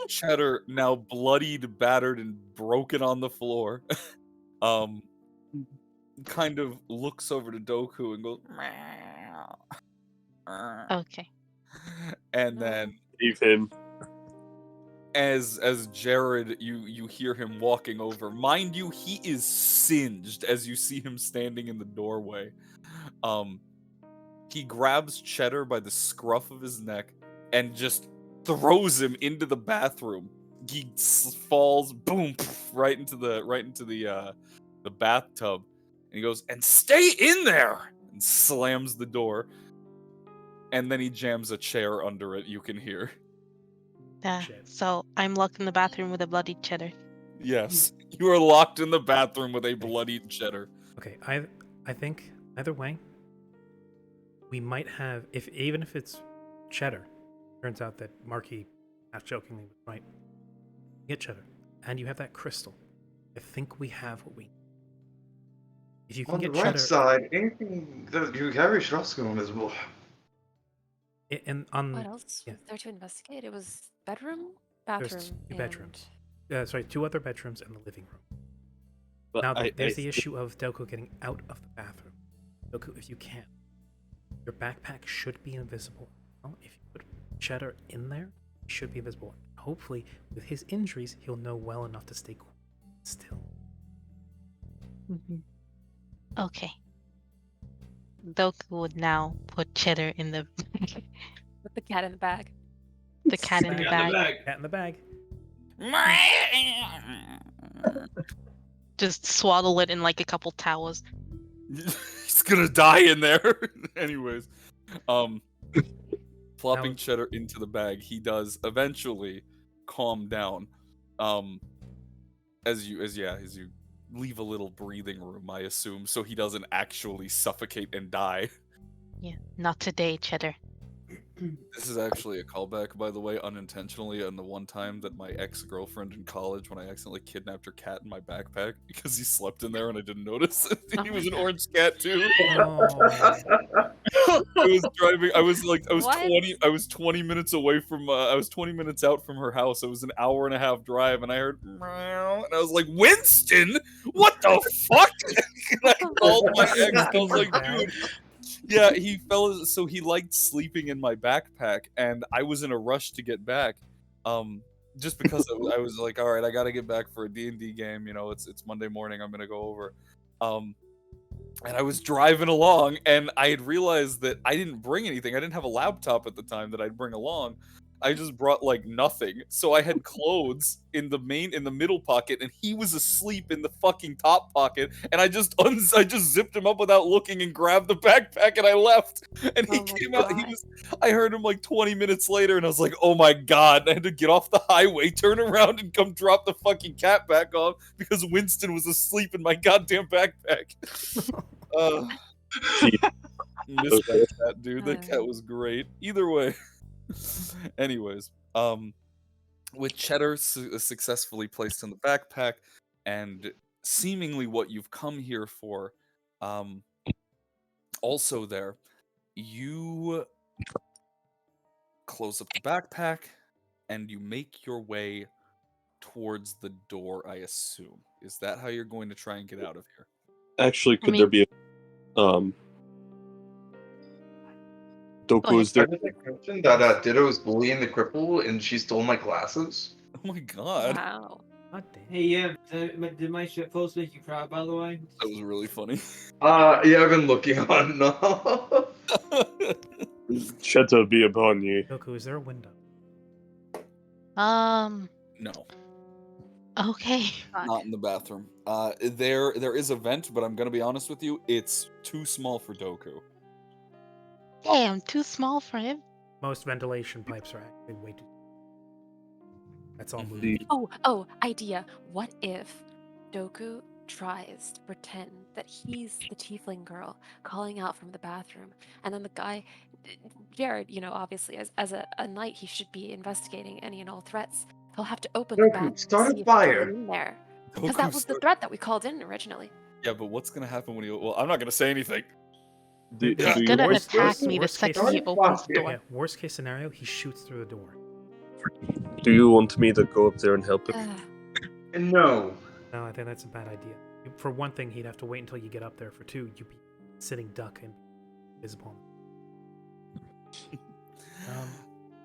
Cheddar, now bloodied, battered, and broken on the floor, kind of looks over to Doku and goes, "Meow." Okay. And then Leave him. as Jared, you hear him walking over. Mind you, he is singed as you see him standing in the doorway. He grabs Cheddar by the scruff of his neck and just throws him into the bathroom. He falls, boom, right into the bathtub, and he goes, "And stay in there!" and slams the door. And then he jams a chair under it. You can hear. So I'm locked in the bathroom with a bloody Cheddar. Yes, you are locked in the bathroom with a bloodied Cheddar. Okay, I think either way, we might have even if it's Cheddar. Turns out that Marky, half jokingly, was right. Get Cheddar, and you have that crystal. I think we have what we need. If you can On the get right Cheddar, side, anything that you carry Strauss-Gun on is well. and on What else was there to investigate? It was bedroom, there's bathroom, two bedrooms. Sorry, 2 other bedrooms and the living room. But Now there's the issue of Doku getting out of the bathroom. Doku, if you can, your backpack should be invisible. Well, if you put Cheddar in there, he should be invisible. Hopefully, with his injuries, he'll know well enough to stay still. Okay. Doku would now put Cheddar in the With the cat in the bag. the cat in the bag. Cat in the bag. Just swaddle it in like a couple towels. He's gonna die in there. Anyways, flopping Cheddar into the bag, he does eventually calm down. As you leave a little breathing room, I assume, so he doesn't actually suffocate and die. Yeah, not today, Cheddar. This is actually a callback, by the way, unintentionally, on the one time that my ex-girlfriend in college, when I accidentally kidnapped her cat in my backpack because he slept in there and I didn't notice. He was an orange cat too. I was driving. I was What? 20. I was 20 minutes away from. I was 20 minutes out from her house. It was an hour and a half drive, and I heard meow, and I was like, "Winston, what the fuck?" And I called my ex. I was like, "Dude." Yeah, he fell. So he liked sleeping in my backpack, and I was in a rush to get back. Just because I was like, all right, I gotta get back for a D&D game. You know, it's Monday morning. I'm gonna go over. And I was driving along, and I had realized that I didn't bring anything. I didn't have a laptop at the time that I'd bring along. I just brought like nothing. So I had clothes in the middle pocket, and he was asleep in the fucking top pocket. And I just zipped him up without looking and grabbed the backpack, and I left. And he came out. I heard him like 20 minutes later, and I was like, oh my god! I had to get off the highway, turn around, and come drop the fucking cat back off because Winston was asleep in my goddamn backpack. Miss that cat, dude. That cat was great. Either way. Anyways, with Cheddar successfully placed in the backpack and seemingly what you've come here for, also there, you close up the backpack, and you make your way towards the door, I assume. Is that how you're going to try and get out of here? Actually, could there be a Doku, is I there? just a question that Ditto's bullying the cripple and she stole my glasses. Oh my god. Wow. God damn. Hey, yeah, did my shit post make you proud, by the way? That was really funny. Yeah, I've been looking on. Sheta be upon ye. Doku, is there a window? No, Okay. not in the bathroom. There is a vent, but I'm gonna be honest with you, it's too small for Doku. Hey, I'm too small for him. Most ventilation pipes are actually way too. That's all moving. Oh, idea. What if Doku tries to pretend that he's the tiefling girl calling out from the bathroom, and then the guy, Jared, obviously as a knight, he should be investigating any and all threats. He'll have to open the bathroom start to a see if fire. there's someone in there. Because that was the threat that we called in originally. Yeah, but what's gonna happen when you? Well, I'm not gonna say anything. He's gonna attack me the second he opens the door. Yeah, worst case scenario, he shoots through the door. Do you want me to go up there and help him? No. No, I think that's a bad idea. For one thing, he'd have to wait until you get up there. For two, you'd be sitting duck and visible.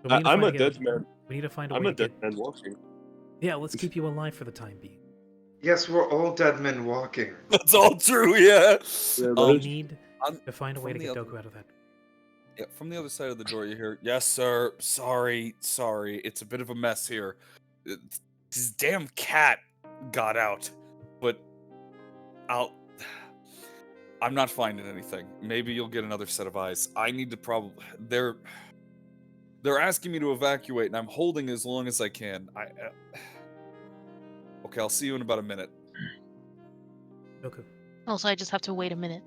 I'm a dead man. We need to find a I'm way a to dead man walking. Yeah, let's keep you alive for the time being. Yes, we're all dead men walking. That's all true, yeah. We need to find a way to get Doku out of that. Yeah, from the other side of the door, you hear, "Yes, sir. Sorry. It's a bit of a mess here. This damn cat got out, but I'm not finding anything. Maybe you'll get another set of eyes. I need to probably. They're asking me to evacuate, and I'm holding as long as I can. Okay, I'll see you in about a minute." Doku. Also, I just have to wait a minute.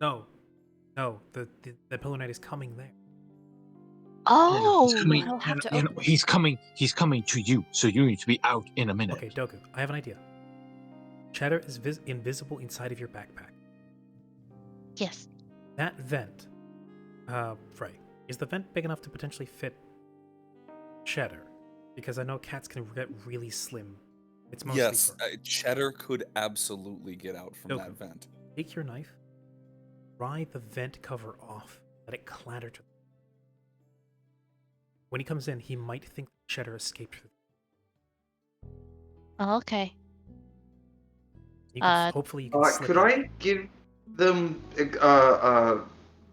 No, the Pillar Knight is coming there. Oh, I'll have to open. He's coming to you, so you need to be out in a minute. Okay, Doku, I have an idea. Cheddar is invisible inside of your backpack. Yes. That vent, Fray, is the vent big enough to potentially fit Cheddar? Because I know cats can get really slim. It's mostly Yes, fur. Cheddar could absolutely get out from that vent. Take your knife, pry the vent cover off, let it clatter to. When he comes in, he might think Cheddar escaped. Oh, okay. Hopefully, you can slip could in. I give them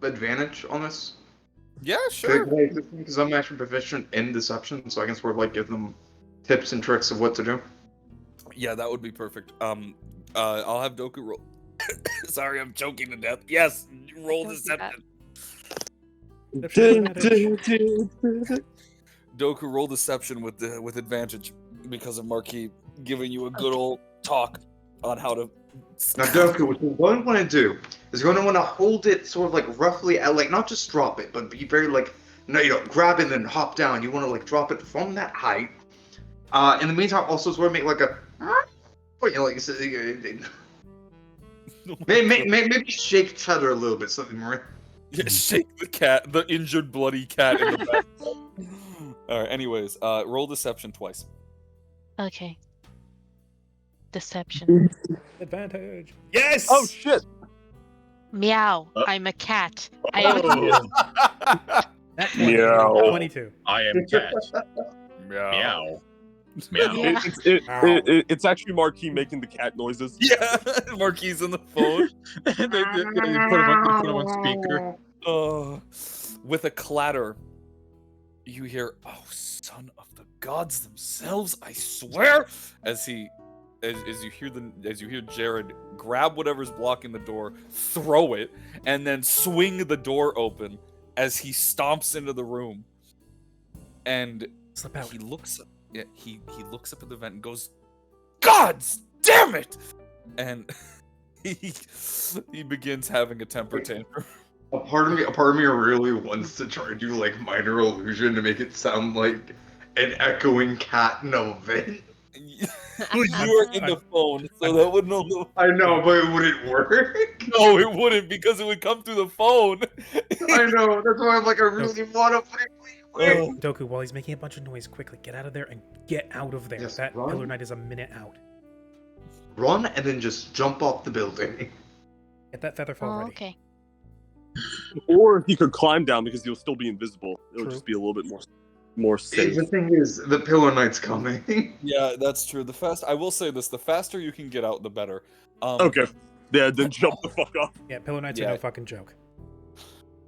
advantage on this? Yeah, sure. Because I'm actually proficient in deception, so I can sort of like give them tips and tricks of what to do. Yeah, that would be perfect. I'll have Doku roll. Sorry, I'm choking to death. Yes, roll Don't do deception. Deception. Doku, roll deception with advantage because of Marquis giving you a good old talk on how to. Now, Doku, what you're going to want to do is you're going to want to hold it sort of like roughly at, like, not just drop it, but be very like, no, grab it and then hop down. You want to like drop it from that height. In the meantime, also sort of make like a, maybe shake Cheddar a little bit, something more. Yeah, shake the cat, the injured, bloody cat in the back. All right. Anyways, roll deception twice. Okay. Deception. Advantage. Yes. Oh shit! Meow. I'm a cat. I am. Meow. 22. I am cat. Meow. Meow. Yeah. It's actually Marquis making the cat noises. Yeah, Marquis on the phone. they put him on speaker. With a clatter, you hear, "Oh, son of the gods themselves! I swear!" As you hear Jared grab whatever's blocking the door, throw it, and then swing the door open as he stomps into the room. And Slip out. he looks. Yeah, he looks up at the vent and goes, "God damn it!" And he begins having a temper tantrum. A part of me really wants to try to do like minor illusion to make it sound like an echoing cat in a vent. You are in the phone, so that wouldn't. I know, but it wouldn't work. No, it wouldn't because it would come through the phone. I know. That's why I'm like, I really want to put it. Doku, while he's making a bunch of noise, quickly get out of there and get out of there. Yes, That run. Pillar Knight is a minute out. Run and then just jump off the building. Get that feather fall ready. Okay. Or he could climb down because he'll still be invisible. It would True. just be a little bit more safe. The thing is, the Pillar Knight's coming. Yeah, that's true. I will say this: the faster you can get out, the better. Okay. Yeah, then jump the fuck off. Yeah, Pillar Knights are no fucking joke.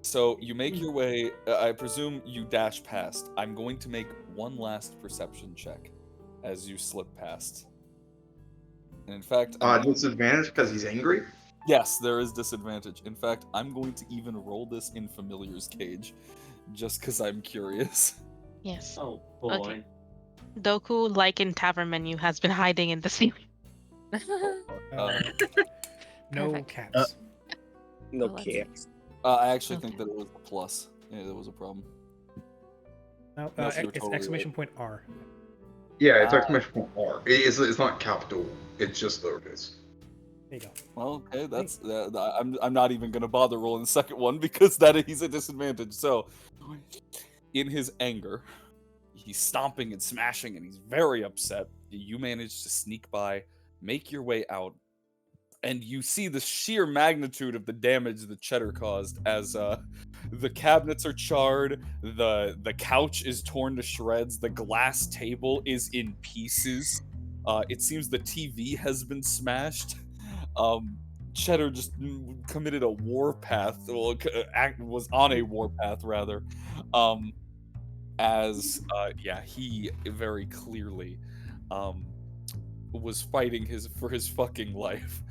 So you make your way. I presume you dash past. I'm going to make one last perception check as you slip past. And in fact, Disadvantage because he's angry. yes, there is disadvantage. In fact, I'm going to even roll this in Familiar's Cage, just because I'm curious. Yes. Oh boy. Okay. Doku, like in Tavern Menu, has been hiding in the ceiling. No Perfect. cats. No Well, that's- cats. I actually Okay. think that it was a plus. Yeah, that was a problem. No, No, so you're it's totally exclamation point R. Yeah, it's exclamation point R. It's not capital. It's just lowercase. There you go. Well, okay, that's I'm not even gonna bother rolling the second one because he's at disadvantage. So, in his anger, he's stomping and smashing, and he's very upset. You manage to sneak by, make your way out, and you see the sheer magnitude of the damage that Cheddar caused as the cabinets are charred, the couch is torn to shreds, the glass table is in pieces. It seems the TV has been smashed. Cheddar just committed a warpath, was on a warpath rather, he very clearly was fighting for his fucking life.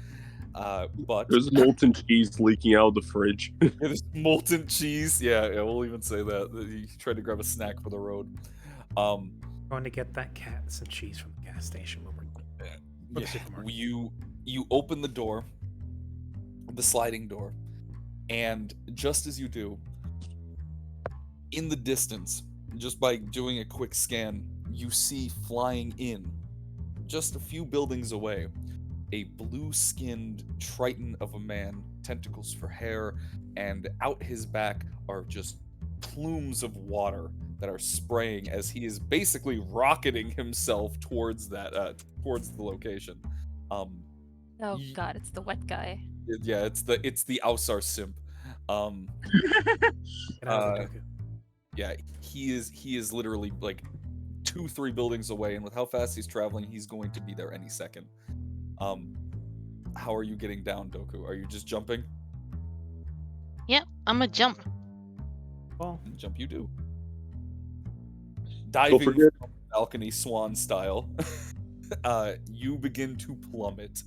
But There's molten cheese leaking out of the fridge. there's molten cheese. Yeah, we'll even say that. He tried to grab a snack for the road. Going to get that cat some cheese from the gas station when we're Yeah, supermarket. you open the door, the sliding door, and just as you do, in the distance, just by doing a quick scan, you see flying in, just a few buildings away, a blue-skinned triton of a man, tentacles for hair, and out his back are just plumes of water that are spraying as he is basically rocketing himself towards towards the location. Oh god, it's the wet guy. Yeah, it's the Ausar simp. Get out of there, Doku. Yeah, he is literally like 2-3 buildings away, and with how fast he's traveling, he's going to be there any second. How are you getting down, Doku? Are you just jumping? Yep, I'm a jump. Well, Jump you do. Diving from forget- the balcony swan style, you begin to plummet.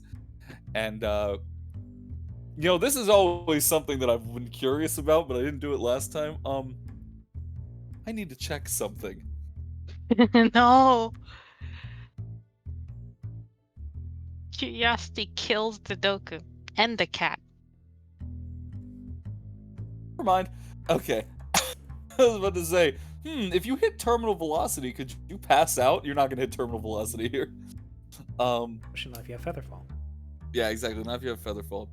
And this is always something that I've been curious about, but I didn't do it last time. I need to check something. No. Curiosity kills the Doku and the cat. Never mind. Okay. I was about to say, if you hit terminal velocity, could you pass out? You're not gonna hit terminal velocity here. Especially not if you have Featherfall. Yeah, exactly. Not if you have Featherfall.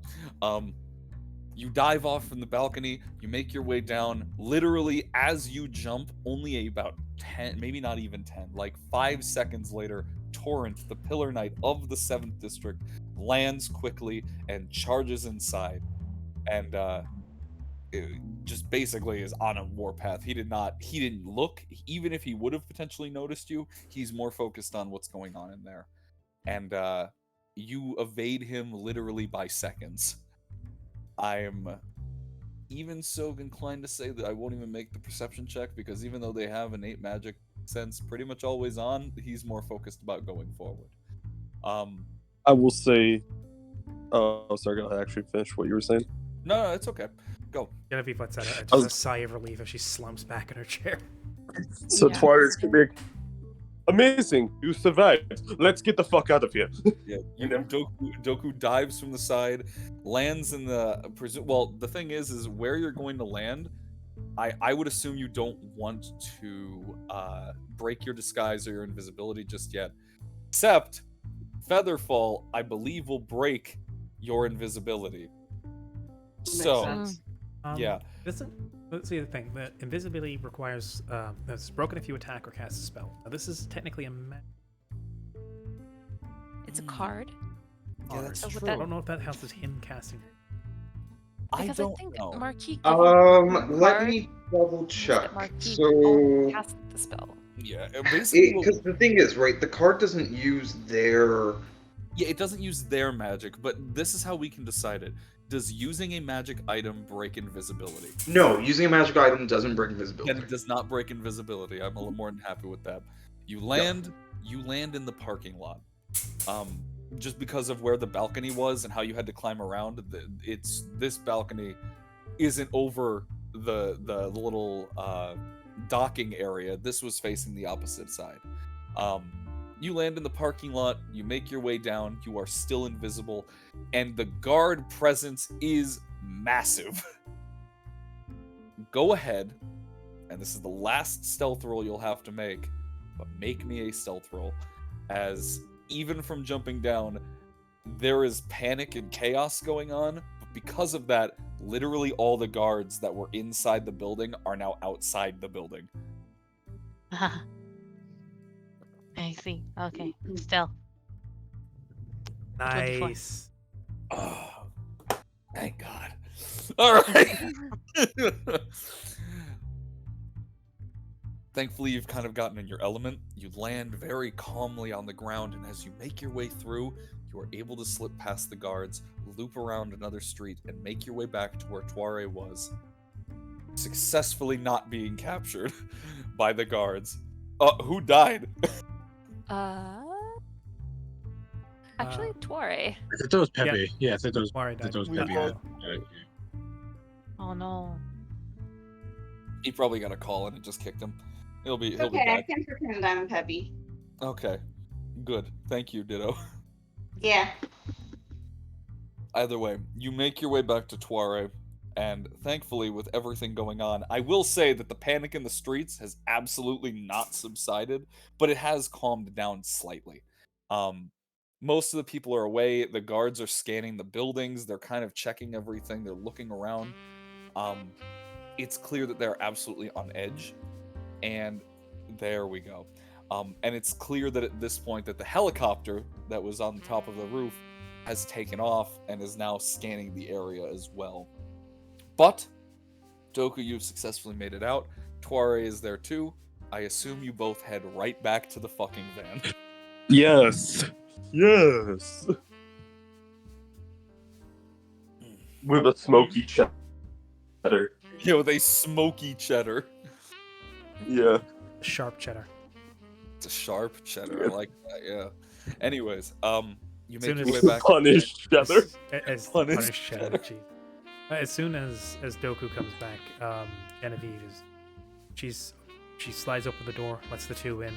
You dive off from the balcony. You make your way down. Literally, as you jump, only about 10, maybe not even 10, like 5 seconds later, Torrent, the Pillar Knight of the 7th District, lands quickly and charges inside. And it just basically is on a warpath. He didn't look. Even if he would have potentially noticed you, he's more focused on what's going on in there. And you evade him literally by seconds. I am even so inclined to say that I won't even make the perception check, because even though they have innate magic sense pretty much always on, he's more focused about going forward. I will say... Oh, sorry, go ahead. Actually finish what you were saying. No, it's okay. Go. Genevieve lets out I just was- a sigh of relief as she slumps back in her chair. So Yeah. Twilight's gonna be like, amazing, you survived. Let's get the fuck out of here. Yeah, Doku dives from the side, lands in the well. The thing is where you're going to land. I would assume you don't want to break your disguise or your invisibility just yet. Except Featherfall, I believe, will break your invisibility. So, sense. yeah. Let's see the thing. The invisibility requires it's broken if you attack or cast a spell. Now this is technically a It's a card. Yeah, that's So would true. I don't know if that helps with him casting. Because I, don't think know. Marquis gave you Let card me double means check. that Marquis So, only cast the spell. Yeah, basically, because the thing is, right, the card doesn't use their. yeah, it doesn't use their magic, but this is how we can decide it. Does using a magic item break invisibility? No, using a magic item doesn't break invisibility. Then it does not break invisibility. I'm a little more than happy with that. You land in the parking lot. Just because of where the balcony was and how you had to climb around, this balcony isn't over the little docking area. This was facing the opposite side. You land in the parking lot, you make your way down, you are still invisible, and the guard presence is massive. Go ahead, and this is the last stealth roll you'll have to make, but make me a stealth roll, as even from jumping down, there is panic and chaos going on, but because of that, literally all the guards that were inside the building are now outside the building. I see. Okay. Still. Nice. Oh, thank God. All right. Thankfully, you've kind of gotten in your element. You land very calmly on the ground, and as you make your way through, you are able to slip past the guards, loop around another street, and make your way back to where Tuare was, successfully not being captured by the guards. Who died? Actually, Tuare. I think that was Pepe. Yeah, I think that was, Tuare died. that was We Pepe. both- Oh no. He probably got a call and it just kicked him. He'll be Okay, I back. can pretend I'm Peppy. Okay, good. Thank you, Ditto. Yeah. Either way, you make your way back to Tuare, and thankfully, with everything going on, I will say that the panic in the streets has absolutely not subsided, but it has calmed down slightly. Most of the people are away. The guards are scanning the buildings. They're kind of checking everything. They're looking around. It's clear that they're absolutely on edge, and there we go. And it's clear that at this point that the helicopter that was on the top of the roof has taken off and is now scanning the area as well. But Doku, you've successfully made it out. Tuare is there too. I assume you both head right back to the fucking van. Yes. Yes. With a smoky cheddar. Yo, they smoky cheddar. Yeah. Sharp cheddar. It's a sharp cheddar. I like that, yeah. Anyways, you make Soon your as- way back. Punished cheddar. As Punished punished cheddar. Jeez. As soon as Doku comes back, Genevieve she slides open the door, lets the two in,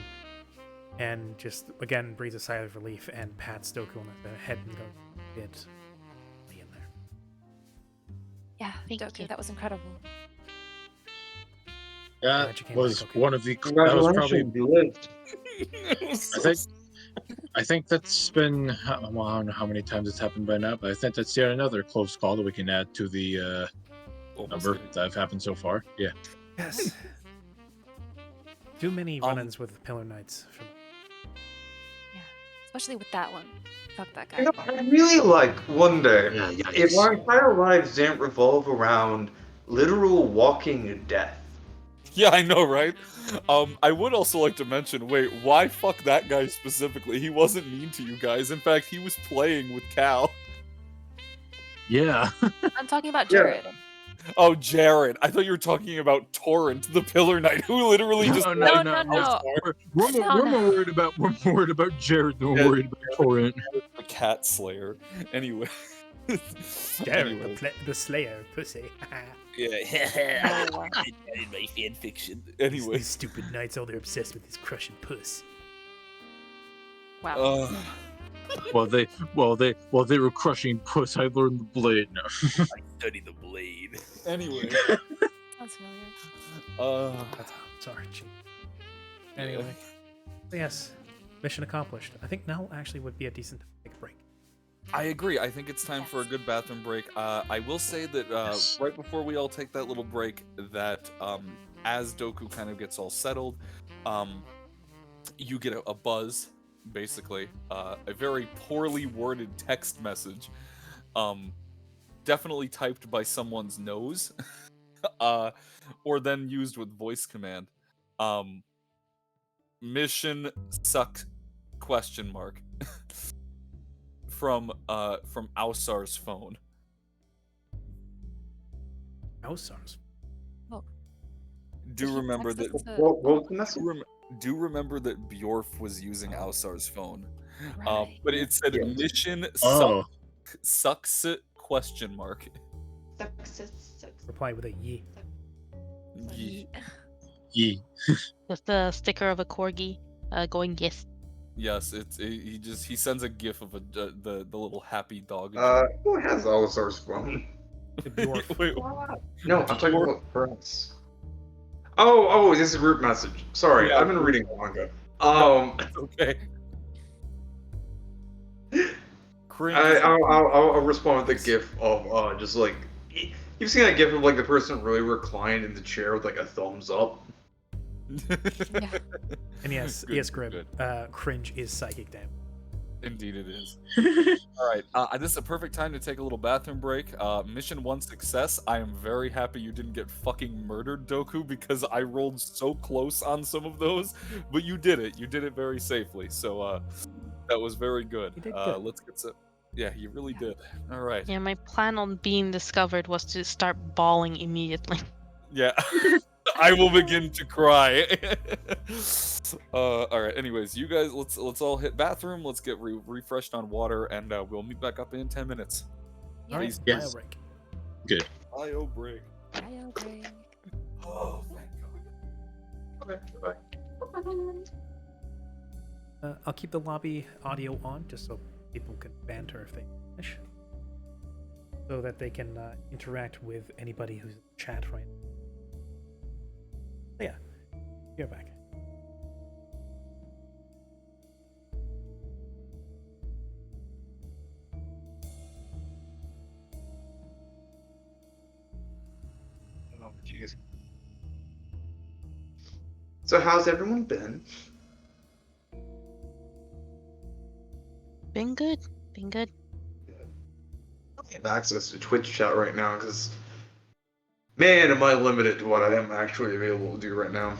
and just again breathes a sigh of relief and pats Doku on the head and goes, "It's in there." Yeah, Thank Doku, you. that was incredible. That Glad you came was back, okay. one of the. That was probably. Congratulations, you lived. I think that's been. Well, I don't know how many times it's happened by now, but I think that's yet another close call that we can add to the number that have happened so far. Yeah. Yes. Too many run-ins with Pillar Knights. Especially with that one. Fuck that guy. You know, I'd really like one day Yeah, yeah, if yes. our entire lives didn't revolve around literal walking death. Yeah, I know, right? I would also like to mention, wait, why fuck that guy specifically? He wasn't mean to you guys. In fact, he was playing with Cal. Yeah. I'm talking about Yeah. Jared. Oh, Jared. I thought you were talking about Torrent, the Pillar Knight, who literally just... No. We're more worried about Jared than we're worried about Torrent. The cat slayer. Anyway. Jared, Anyways. the Slayer, pussy. Yeah. No. in my fan fiction. These Anyway. stupid knights, all they're obsessed with is crushing puss. Wow. Uh, While they were crushing puss, I learned the blade. No. study the blade. Anyway. Sounds familiar. That's sorry, gee. Anyway, yes, mission accomplished. I think now actually would be a decent time to take a break. I agree. I think it's time for a good bathroom break. I will say that right before we all take that little break, that as Doku kind of gets all settled, you get a buzz, basically, a very poorly worded text message, definitely typed by someone's nose, or then used with voice command. Mission sucks? ? From Ausar's phone. Ausar's. Oh. Do He remember texted that. to- What message? Do remember that Bjorf was using Ausar's phone, Right. but it said Yes. mission Oh. sucks ? Reply with a ye. Ye- Ye. With the sticker of a corgi going yes. Yes, he sends a gif of the little happy dog. Who has Alisar's phone? The dwarf. Wait, No, I'm talking Dwarf? about France. Oh, this is a group message. Sorry, Yeah. I've been reading manga. okay. Cringe. I'll respond with a gif of just like you've seen that gif of like the person really reclined in the chair with like a thumbs up. Yeah. And yes, Good, yes, Grim. good. Cringe is psychic damage. Indeed, it is. All right, this is a perfect time to take a little bathroom break. Mission 1 success. I am very happy you didn't get fucking murdered, Doku, because I rolled so close on some of those, but you did it. You did it very safely, so that was very good. You did good. Let's get some. Yeah, you really did. All right. Yeah, my plan on being discovered was to start bawling immediately. Yeah. I will begin to cry. All right. Anyways, you guys, let's all hit bathroom. Let's get refreshed on water, and we'll meet back up in 10 minutes. All right, Peace. Yes. bio break. Good. IO break. Bio break. Oh, thank God. Okay, bye. I'll keep the lobby audio on just so people can banter if they wish, so that they can interact with anybody who's in the chat right now. So yeah, you're back. Oh, jeez. So how's everyone been? Been good. Been good. I have access to Twitch chat right now because, man, am I limited to what I am actually available to do right now.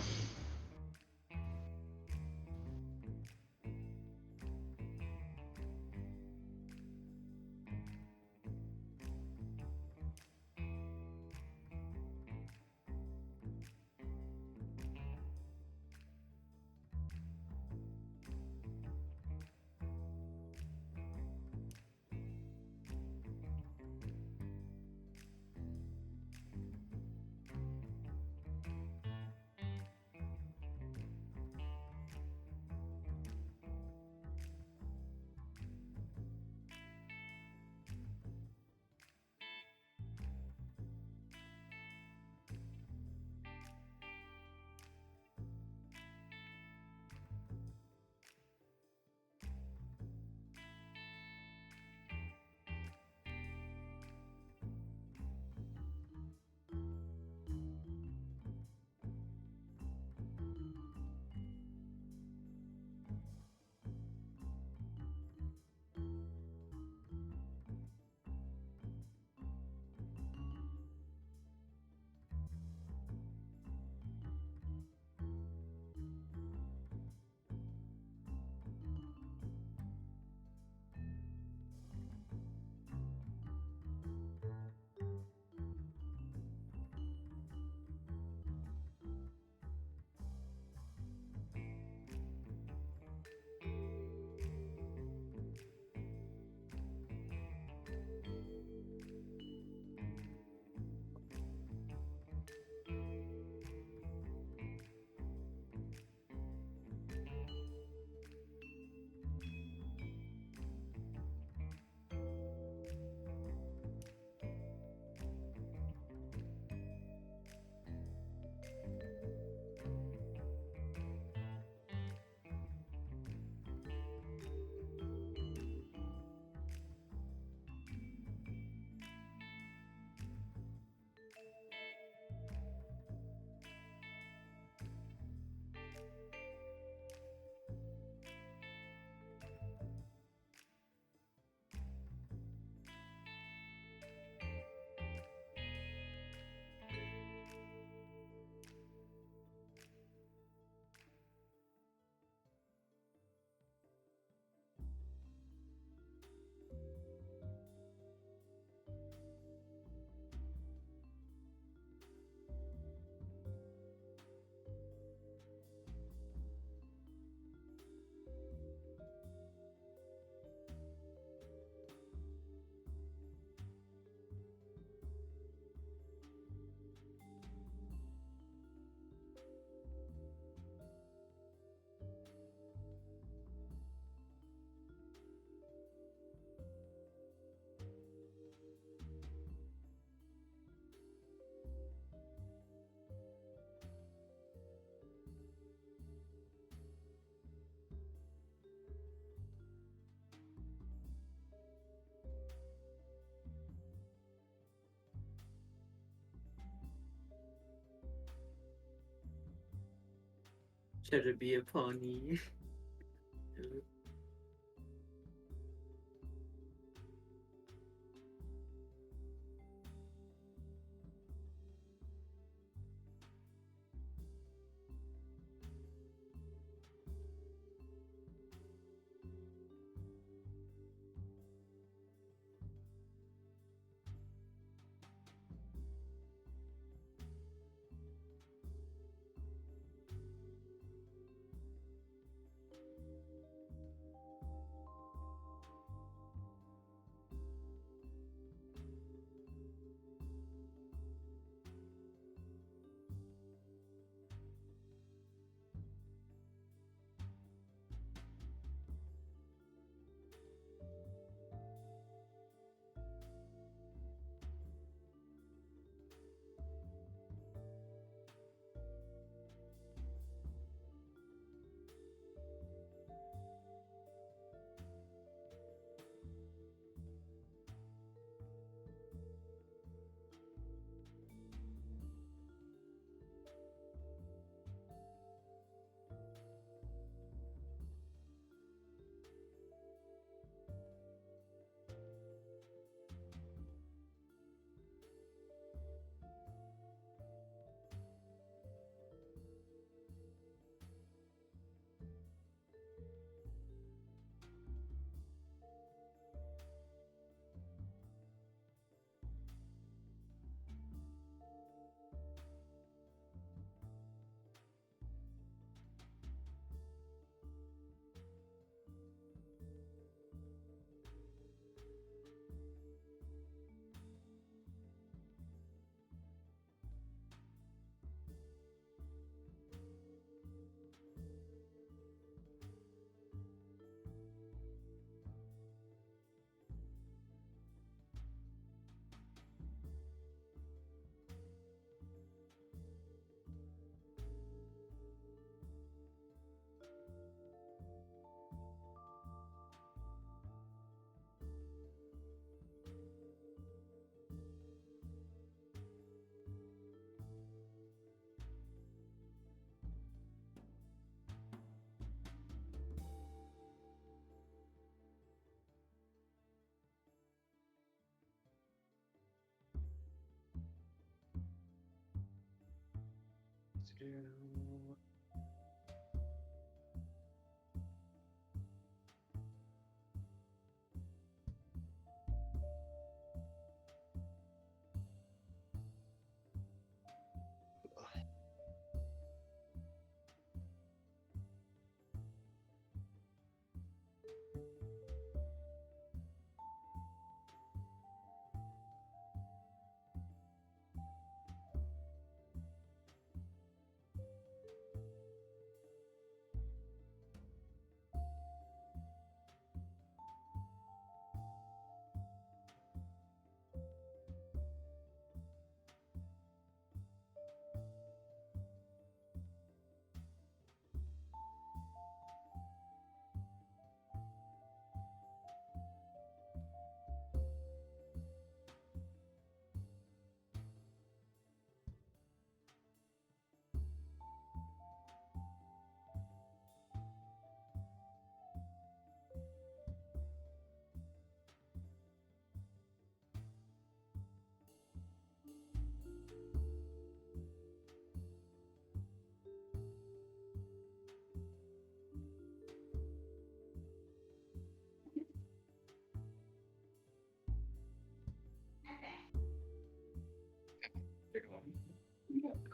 Should it be a pony?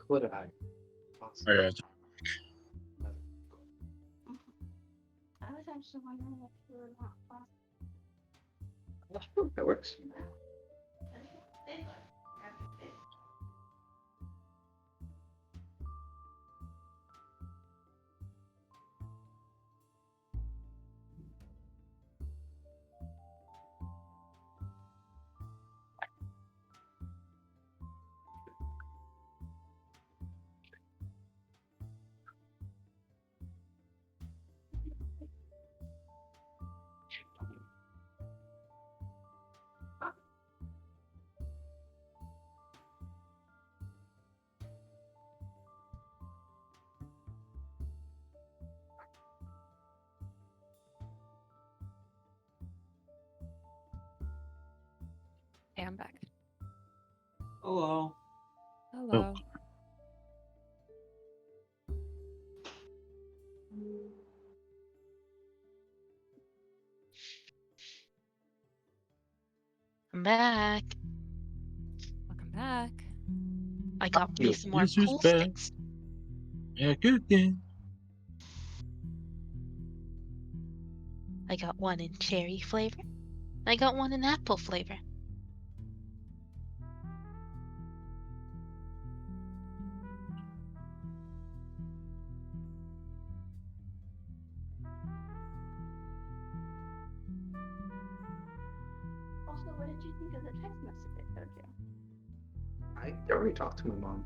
Could I? Okay. I was actually wondering if you were not That works. Yeah, I'm back. Hello. Hello. I'm back. Welcome back. I got me Yo, some more this is cool back. sticks. Yeah, good game. I got one in cherry flavor. I got one in apple flavor. Also, what did you think of the text message I showed you? I already talked to my mom.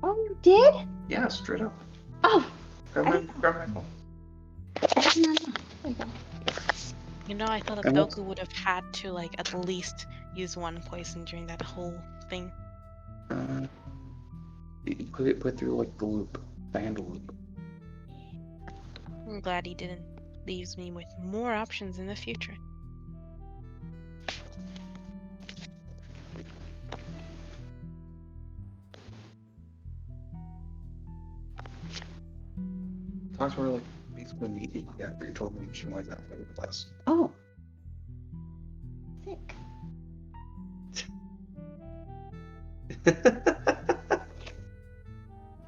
Oh, you did? Yeah, straight up. Oh, Grab my phone. I did not know. There you go. You know, I thought And what's- Doku would have had to, like, at least use one poison during that whole thing. You put through like the loop, the handle loop. I'm glad he didn't. Leaves me with more options in the future. Talked to her like basically immediately after you told me she wanted that for the class. Oh. Sick.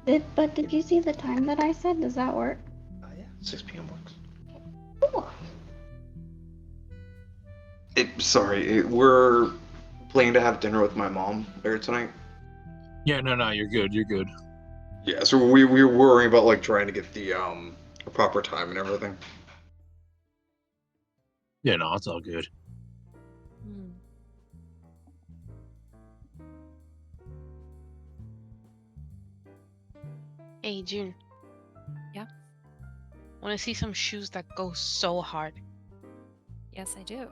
Did you see the time that I said? Does that work? Yeah, 6 p.m. works. Cool. We're planning to have dinner with my mom later tonight. Yeah, no, you're good. You're good. Yeah, so we were worrying about like trying to get the proper time and everything. Yeah, no, it's all good. Hey, June. Yeah? Want to see some shoes that go so hard? Yes, I do.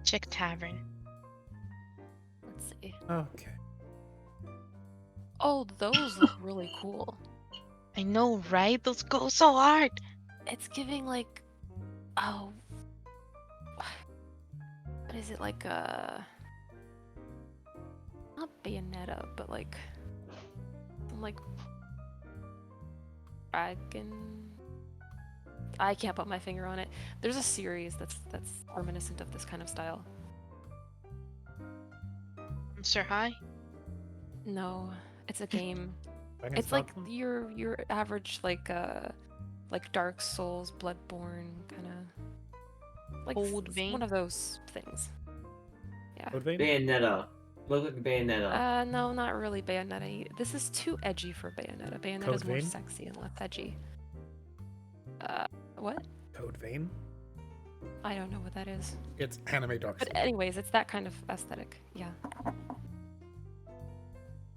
Check Tavern. Let's see. Okay. Oh, those look really cool. I know, right? Those go so hard. It's giving like, oh, what is it, like not Bayonetta, but like dragon. I can't put my finger on it. There's a series that's reminiscent of this kind of style. Monster High? No, it's a game. Dragon's It's like Dogma? your average like Dark Souls, Bloodborne kind of like Old it's vein? one of those things. Yeah. Code Vein? Bayonetta. Look like Bayonetta. No, not really Bayonetta. This is too edgy for Bayonetta. Bayonetta's Code more Vein? sexy and less edgy. What? Code Vein? I don't know what that is. It's anime Dark But Souls. anyways, it's that kind of aesthetic. Yeah.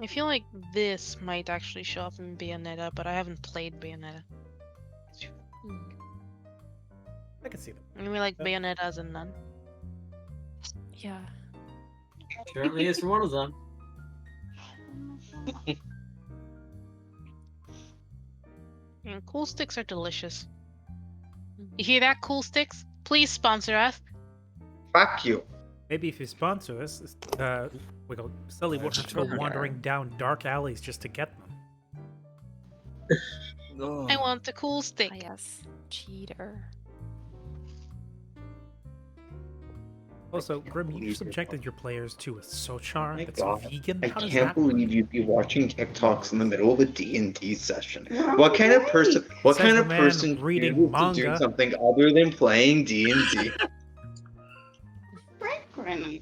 I feel like this might actually show up in Bayonetta, but I haven't played Bayonetta. I can see them. I mean, like Bayonetta as a nun. Yeah. Certainly is for one of them. And cool sticks are delicious. You hear that, cool sticks? Please sponsor us. Fuck you. Maybe if you sponsor us, Sully won't have to go wandering down dark alleys just to get them. I want the cool stick. Ah, yes. Cheater. Also, Grim, you subjected your players to a Sochar My that's God. vegan? I How does can't that work? believe you'd be watching TikToks in the middle of a D&D session. What kind of person? What Says kind the of man person reading chooses to do manga. something other than playing D&D? Grim. You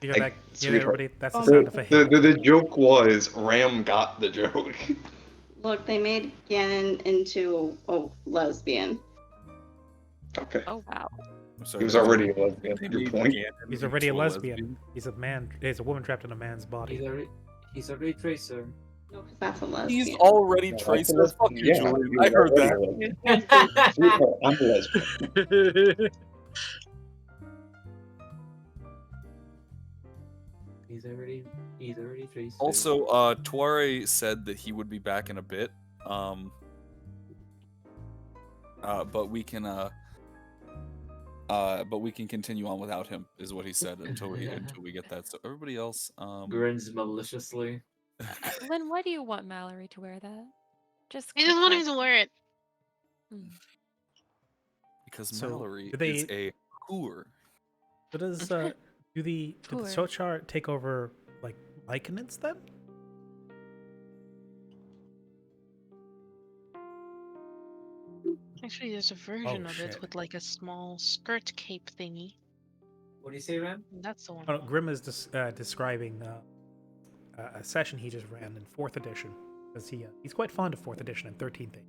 hear that? Sweetheart. Everybody? That's the sound of a hit. The joke was Ram got the joke. Look, they made Ganon into a lesbian. Okay. Oh wow. I'm sorry, He was that's already a what- lesbian. they Your made point? Ganon He's into already a a lesbian. He's a man. He's a woman trapped in a man's body. He's a retracer. No, because that's a lesbian. He's already No, that's Tracer. a lesbian. Fuck you, Yeah, Julian. he I was heard already that. a lesbian. Sweetheart, I'm a lesbian. He's already tracer. Also, Tuare said that he would be back in a bit. But we can But we can continue on without him, is what he said until we get that. So everybody else, Grins maliciously. Lynn, why do you want Mallory to wear that? Just I just quick wanted question. to wear it. because So, Mallory do they- is a hooer. So does do the Poor. Sochar take over like likenets then? Actually, there's a version of shit. it with like a small skirt cape thingy. What do you say, Ram? That's the one. Oh, no, Grim is describing a session he just ran in 4th edition because he's quite fond of 4th edition and 13th age.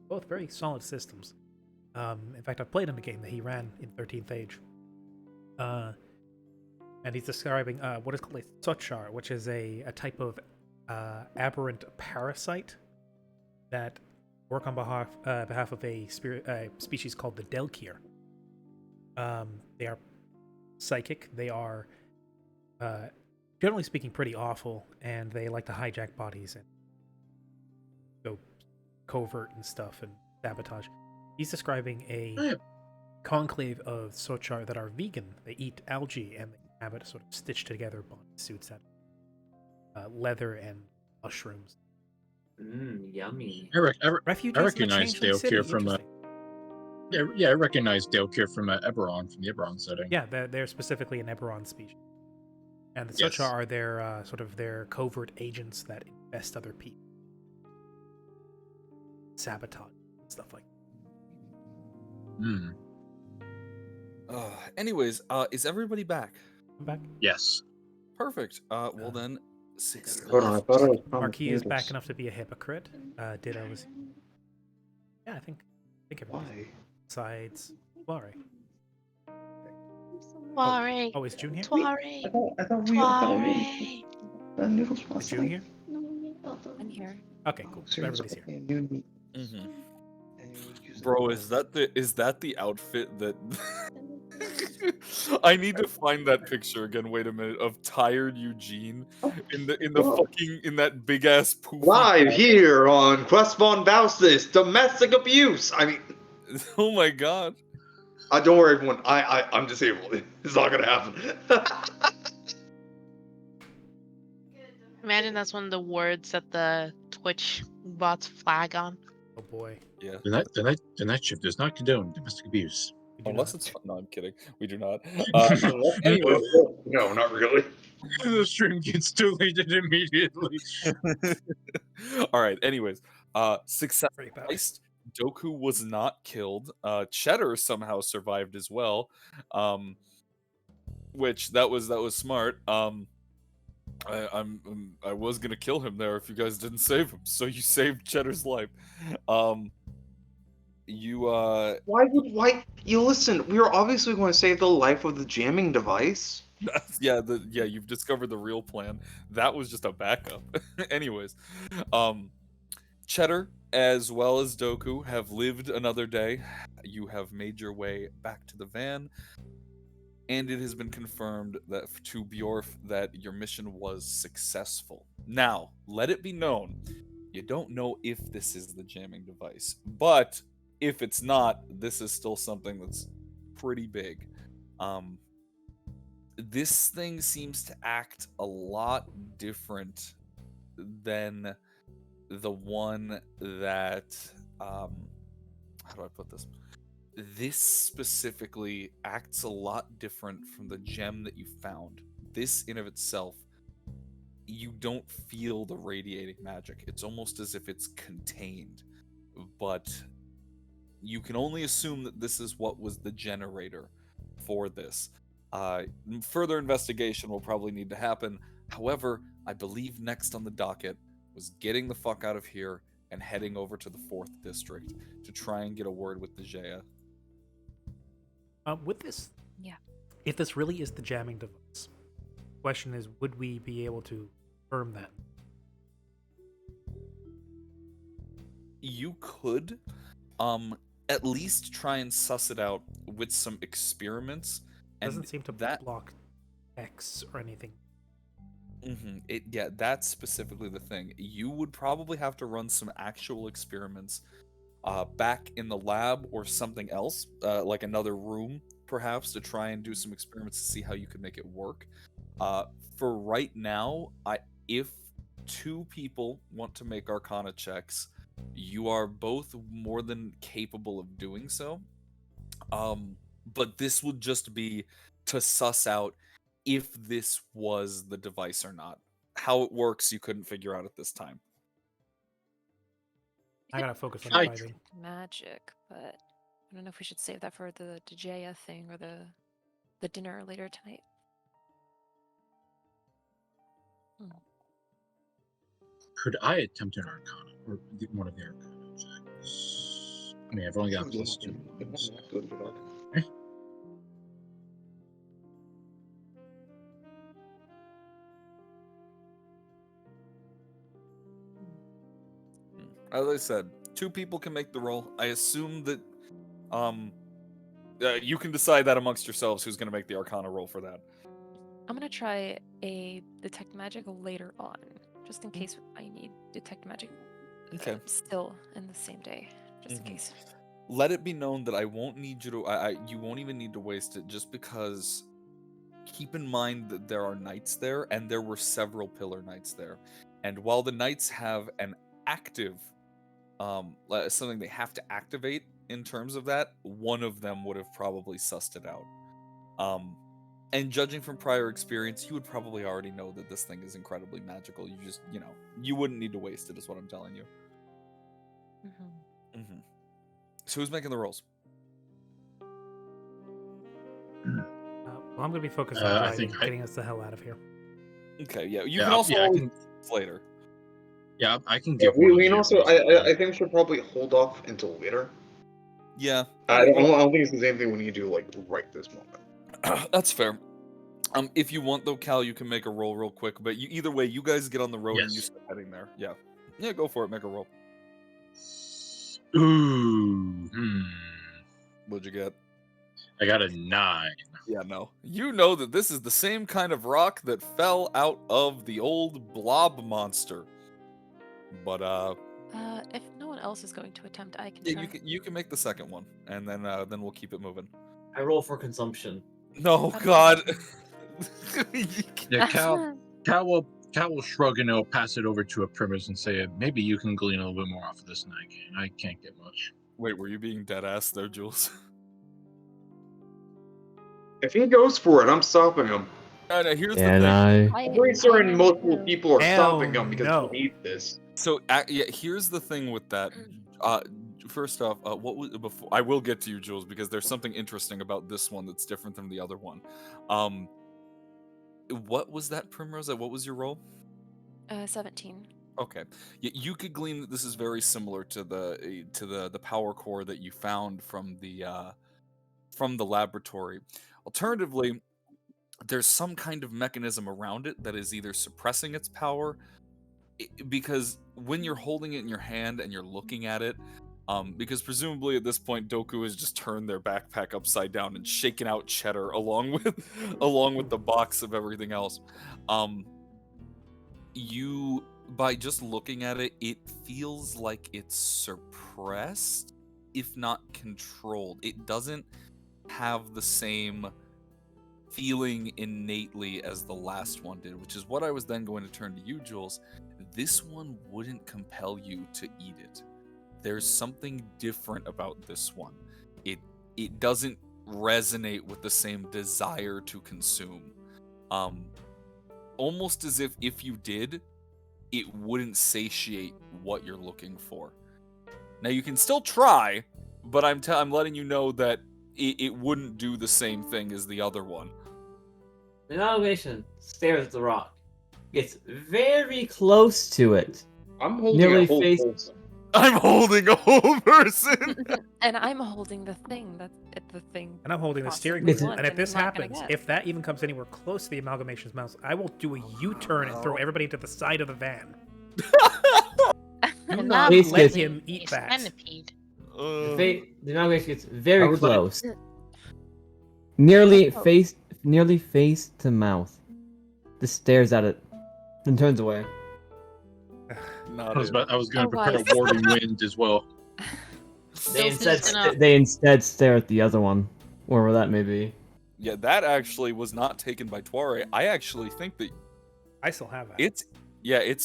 Both very solid systems. In fact, I've played in a game that he ran in 13th age. And he's describing what is called a Sochar, which is a type of aberrant parasite that work on behalf of a species called the Delkir. They are psychic. They are, generally speaking, pretty awful, and they like to hijack bodies and go covert and stuff and sabotage. He's describing a conclave of Sochar that are vegan. They eat algae and they inhabit sort of stitched together bodysuits out of leather and mushrooms. Yummy. Refugees I in the recognize Changeling City. Dale from Interesting. I recognize Dale from Eberron, from the Eberron setting. Yeah, they're specifically an Eberron species. And the Yes. Sochar are their sort of their covert agents that infest other people. Sabotage and stuff like that. Hmm. Anyways, is everybody back? I'm back. Yes. Perfect. Well then, 6. Hold on, I thought I was Marquis is back noodles. enough to be a hypocrite. Ditto is. Yeah, I think everybody's Why? besides Flore. Soiree. Oh, is June here? Soiree. I thought we all got Soiree. noodles Is last June night. here? I'm here. Okay, cool. So everybody's here. Mm-hmm. Bro, is that the outfit that? I need to find that picture again. Wait a minute, of tired Eugene in that big ass poofy. Live here on Quest von Baustis, domestic abuse. I mean, Oh my god. don't worry, everyone. I'm disabled. It's not gonna happen. Imagine that's one of the words that the Twitch bots flag on. Oh boy. Yeah. The night shift does not condone domestic abuse. We do Unless not. it's no, I'm kidding. We do not. Anyway, no, not really. The stream gets deleted immediately. All right. Anyways, success. Pretty bad. Heist. Doku was not killed. Cheddar somehow survived as well. Which that was smart. I was gonna kill him there if you guys didn't save him. So you saved Cheddar's life. Why you listen, we were obviously going to save the life of the jamming device. yeah, you've discovered the real plan. That was just a backup. Anyways, Cheddar as well as Doku have lived another day. You have made your way back to the van, and it has been confirmed that to Bjorf that your mission was successful. Now, let it be known, you don't know if this is the jamming device, but if it's not, this is still something that's pretty big. This thing seems to act a lot different than the one that how do I put this? This specifically acts a lot different from the gem that you found. This in of itself, you don't feel the radiating magic. It's almost as if it's contained, but you can only assume that this is what was the generator for this. Further investigation will probably need to happen. However, I believe next on the docket was getting the fuck out of here and heading over to the 4th district to try and get a word with the Jaya. With this, Yeah. if this really is the jamming device, question is, would we be able to confirm that? You could at least try and suss it out with some experiments. It doesn't seem to that block X or anything. Yeah, that's specifically the thing. You would probably have to run some actual experiments back in the lab or something else, like another room perhaps to try and do some experiments to see how you could make it work. For right now, if two people want to make Arcana checks, you are both more than capable of doing so. But this would just be to suss out if this was the device or not. How it works, you couldn't figure out at this time. I gotta focus on Try fighting. magic, but I don't know if we should save that for the Dejaya thing or the dinner later tonight. Could I attempt an Arcana or one of the Arcana checks? I mean, I've only got +2. Okay. As I said, two people can make the roll. I assume that you can decide that amongst yourselves who's going to make the Arcana roll for that. I'm gonna try a detect magic later on, just in case I need detect magic. Okay. Still in the same day, just in case. Let it be known that I won't need you to. You won't even need to waste it, just because. Keep in mind that there are knights there, and there were several pillar knights there. And while the knights have an active, something they have to activate in terms of that, one of them would have probably sussed it out. And judging from prior experience, you would probably already know that this thing is incredibly magical. You just, you wouldn't need to waste it, is what I'm telling you. So who's making the rolls? Well, I'm gonna be focused on driving, getting us the hell out of here. Okay, yeah. You can also later. Yeah, I can Yeah, give one. we can also. I think we should probably hold off until later. Yeah. I don't think it's the same thing we need to do right this moment. That's fair. If you want though, Cal, you can make a roll real quick. But either way, you guys get on the road and you start heading there. Yeah. Yeah, go for it. Make a roll. Ooh. What'd you get? I got a 9. Yeah, no. You know that this is the same kind of rock that fell out of the old blob monster. But if no one else is going to attempt, I can try. you can make the second one, and then we'll keep it moving. I roll for consumption. No, God. Yeah, Cal will shrug and he'll pass it over to a Primus and say, maybe you can glean a little bit more off of this, and I can't get much. Wait, were you being dead ass there, Jules? If he goes for it, I'm stopping him. No, here's the I'm thing. pretty certain multiple people are stopping him because they need this. So yeah, here's the thing with that. First off, what was before? I will get to you, Jules, because there's something interesting about this one that's different than the other one. What was that, Primrose? What was your roll? 17. Okay, you could glean that this is very similar to the power core that you found from the laboratory. Alternatively, there's some kind of mechanism around it that is either suppressing its power, because when you're holding it in your hand and you're looking at it, because presumably at this point Doku has just turned their backpack upside down and shaken out cheddar along with the box of everything else. You, by just looking at it, it feels like it's suppressed, if not controlled. It doesn't have the same feeling innately as the last one did, which is what I was then going to turn to you, Jules. This one wouldn't compel you to eat it. There's something different about this one. It doesn't resonate with the same desire to consume. Almost as if you did, it wouldn't satiate what you're looking for. Now you can still try, but I'm letting you know that it wouldn't do the same thing as the other one. The amalgamation stares at the rock. Gets very close to it. I'm holding a whole person. I'm holding a whole person. And I'm holding the thing And I'm holding the steering wheel. And if this happens, if that even comes anywhere close to the amalgamation's mouse, I will do a U-turn and throw everybody to the side of the van. Do not let him eat that. The amalgamation gets very close. Nearly face to mouth. Just stares at it, then turns away. I was going to prepare a warding wind as well. They instead stare at the other one. Wherever that may be. Yeah, that actually was not taken by Tuare. I actually think that I still have that. it's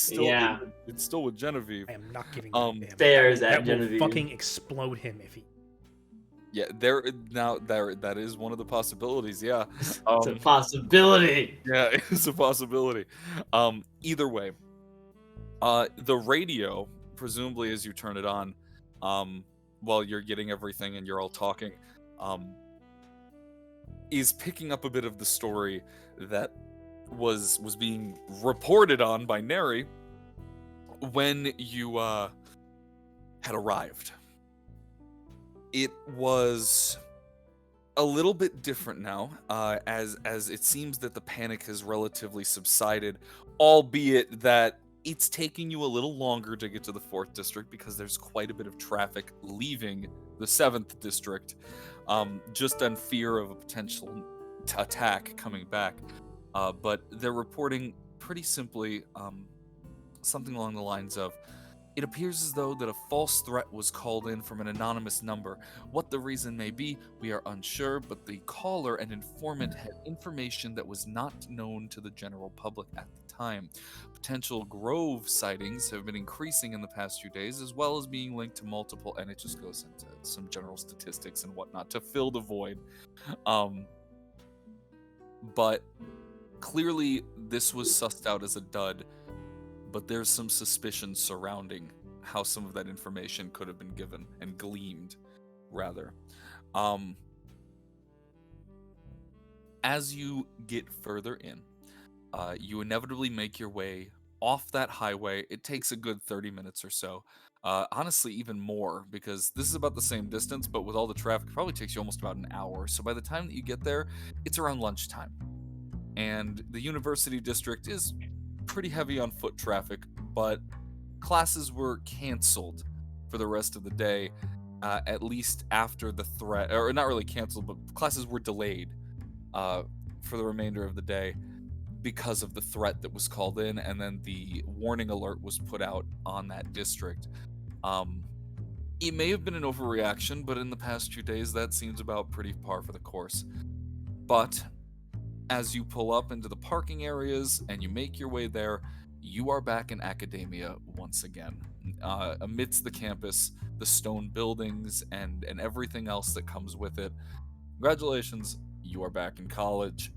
still Yeah. it's still with Genevieve. I am not giving that to him. Stares at That will Genevieve. fucking explode him if he. Yeah, that is one of the possibilities. Yeah, It's a possibility. yeah, it's a possibility. Either way, the radio, presumably as you turn it on, while you're getting everything and you're all talking, is picking up a bit of the story that was being reported on by Neri when you had arrived. It was a little bit different now, as it seems that the panic has relatively subsided, albeit that it's taking you a little longer to get to the 4th district because there's quite a bit of traffic leaving the 7th district, just on fear of a potential attack coming back. But they're reporting pretty simply something along the lines of, it appears as though that a false threat was called in from an anonymous number. What the reason may be, we are unsure, but the caller and informant had information that was not known to the general public at the time. Potential Grove sightings have been increasing in the past few days, as well as being linked to multiple, and it just goes into some general statistics and whatnot to fill the void. But clearly this was sussed out as a dud, but there's some suspicion surrounding how some of that information could have been given and gleaned, rather. As you get further in, you inevitably make your way off that highway. It takes a good 30 minutes or so. Honestly, even more, because this is about the same distance, but with all the traffic, it probably takes you almost about an hour. So by the time that you get there, it's around lunchtime. And the university district is pretty heavy on foot traffic, but classes were canceled for the rest of the day, at least after the threat, or not really canceled, but classes were delayed for the remainder of the day because of the threat that was called in, and then the warning alert was put out on that district. It may have been an overreaction, but in the past 2 days, that seems about pretty par for the course. But as you pull up into the parking areas and you make your way there, you are back in academia once again. Amidst the campus, the stone buildings, and everything else that comes with it. Congratulations, you are back in college.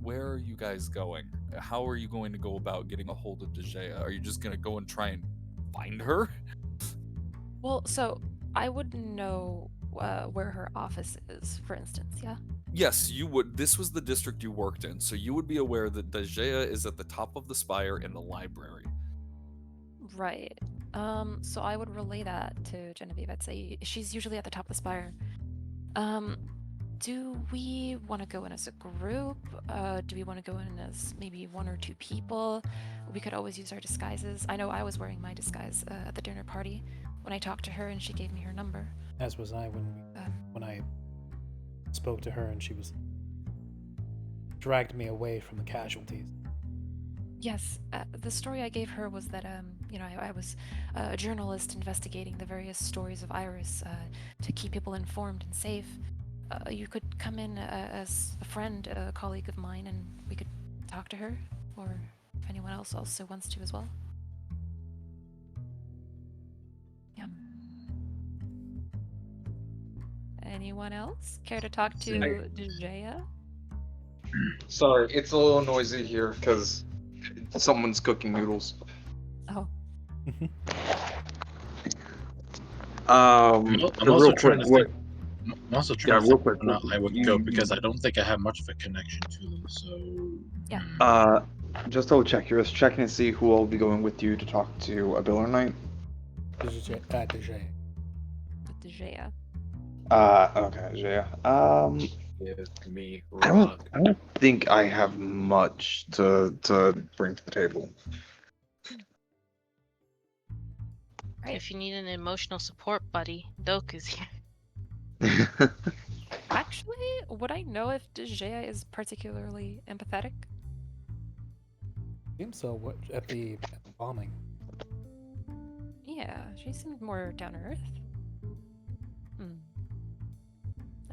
Where are you guys going? How are you going to go about getting a hold of Dejea? Are you just going to go and try and find her? Well, so I wouldn't know where her office is, for instance, yeah? Yes, you would. This was the district you worked in, so you would be aware that Dejea is at the top of the spire in the library. Right. So I would relay that to Genevieve. I'd say she's usually at the top of the spire. Do we want to go in as a group? Do we want to go in as maybe 1 or 2 people? We could always use our disguises. I know I was wearing my disguise at the dinner party when I talked to her and she gave me her number. As was I when I spoke to her and she dragged me away from the casualties. Yes, the story I gave her was that, I was a journalist investigating the various stories of Iris to keep people informed and safe. You could come in as a friend, a colleague of mine, and we could talk to her, or if anyone else also wants to as well. Yeah. Anyone else care to talk to Dejea? Sorry, it's a little noisy here because someone's cooking noodles. Oh. I'm also trying to think. I'm also trying to real think quick, whether or not I would go because I don't think I have much of a connection to them. So yeah. Just double check. You're just checking to see who will be going with you to talk to a Biller Knight. Dejea. With Dejea. Okay, Dejea. Give me I don't think I have much to bring to the table. Right. If you need an emotional support buddy, Doku's here. Actually, would I know if Dejea is particularly empathetic? Seems so. What at the bombing? Yeah, she seemed more down to earth.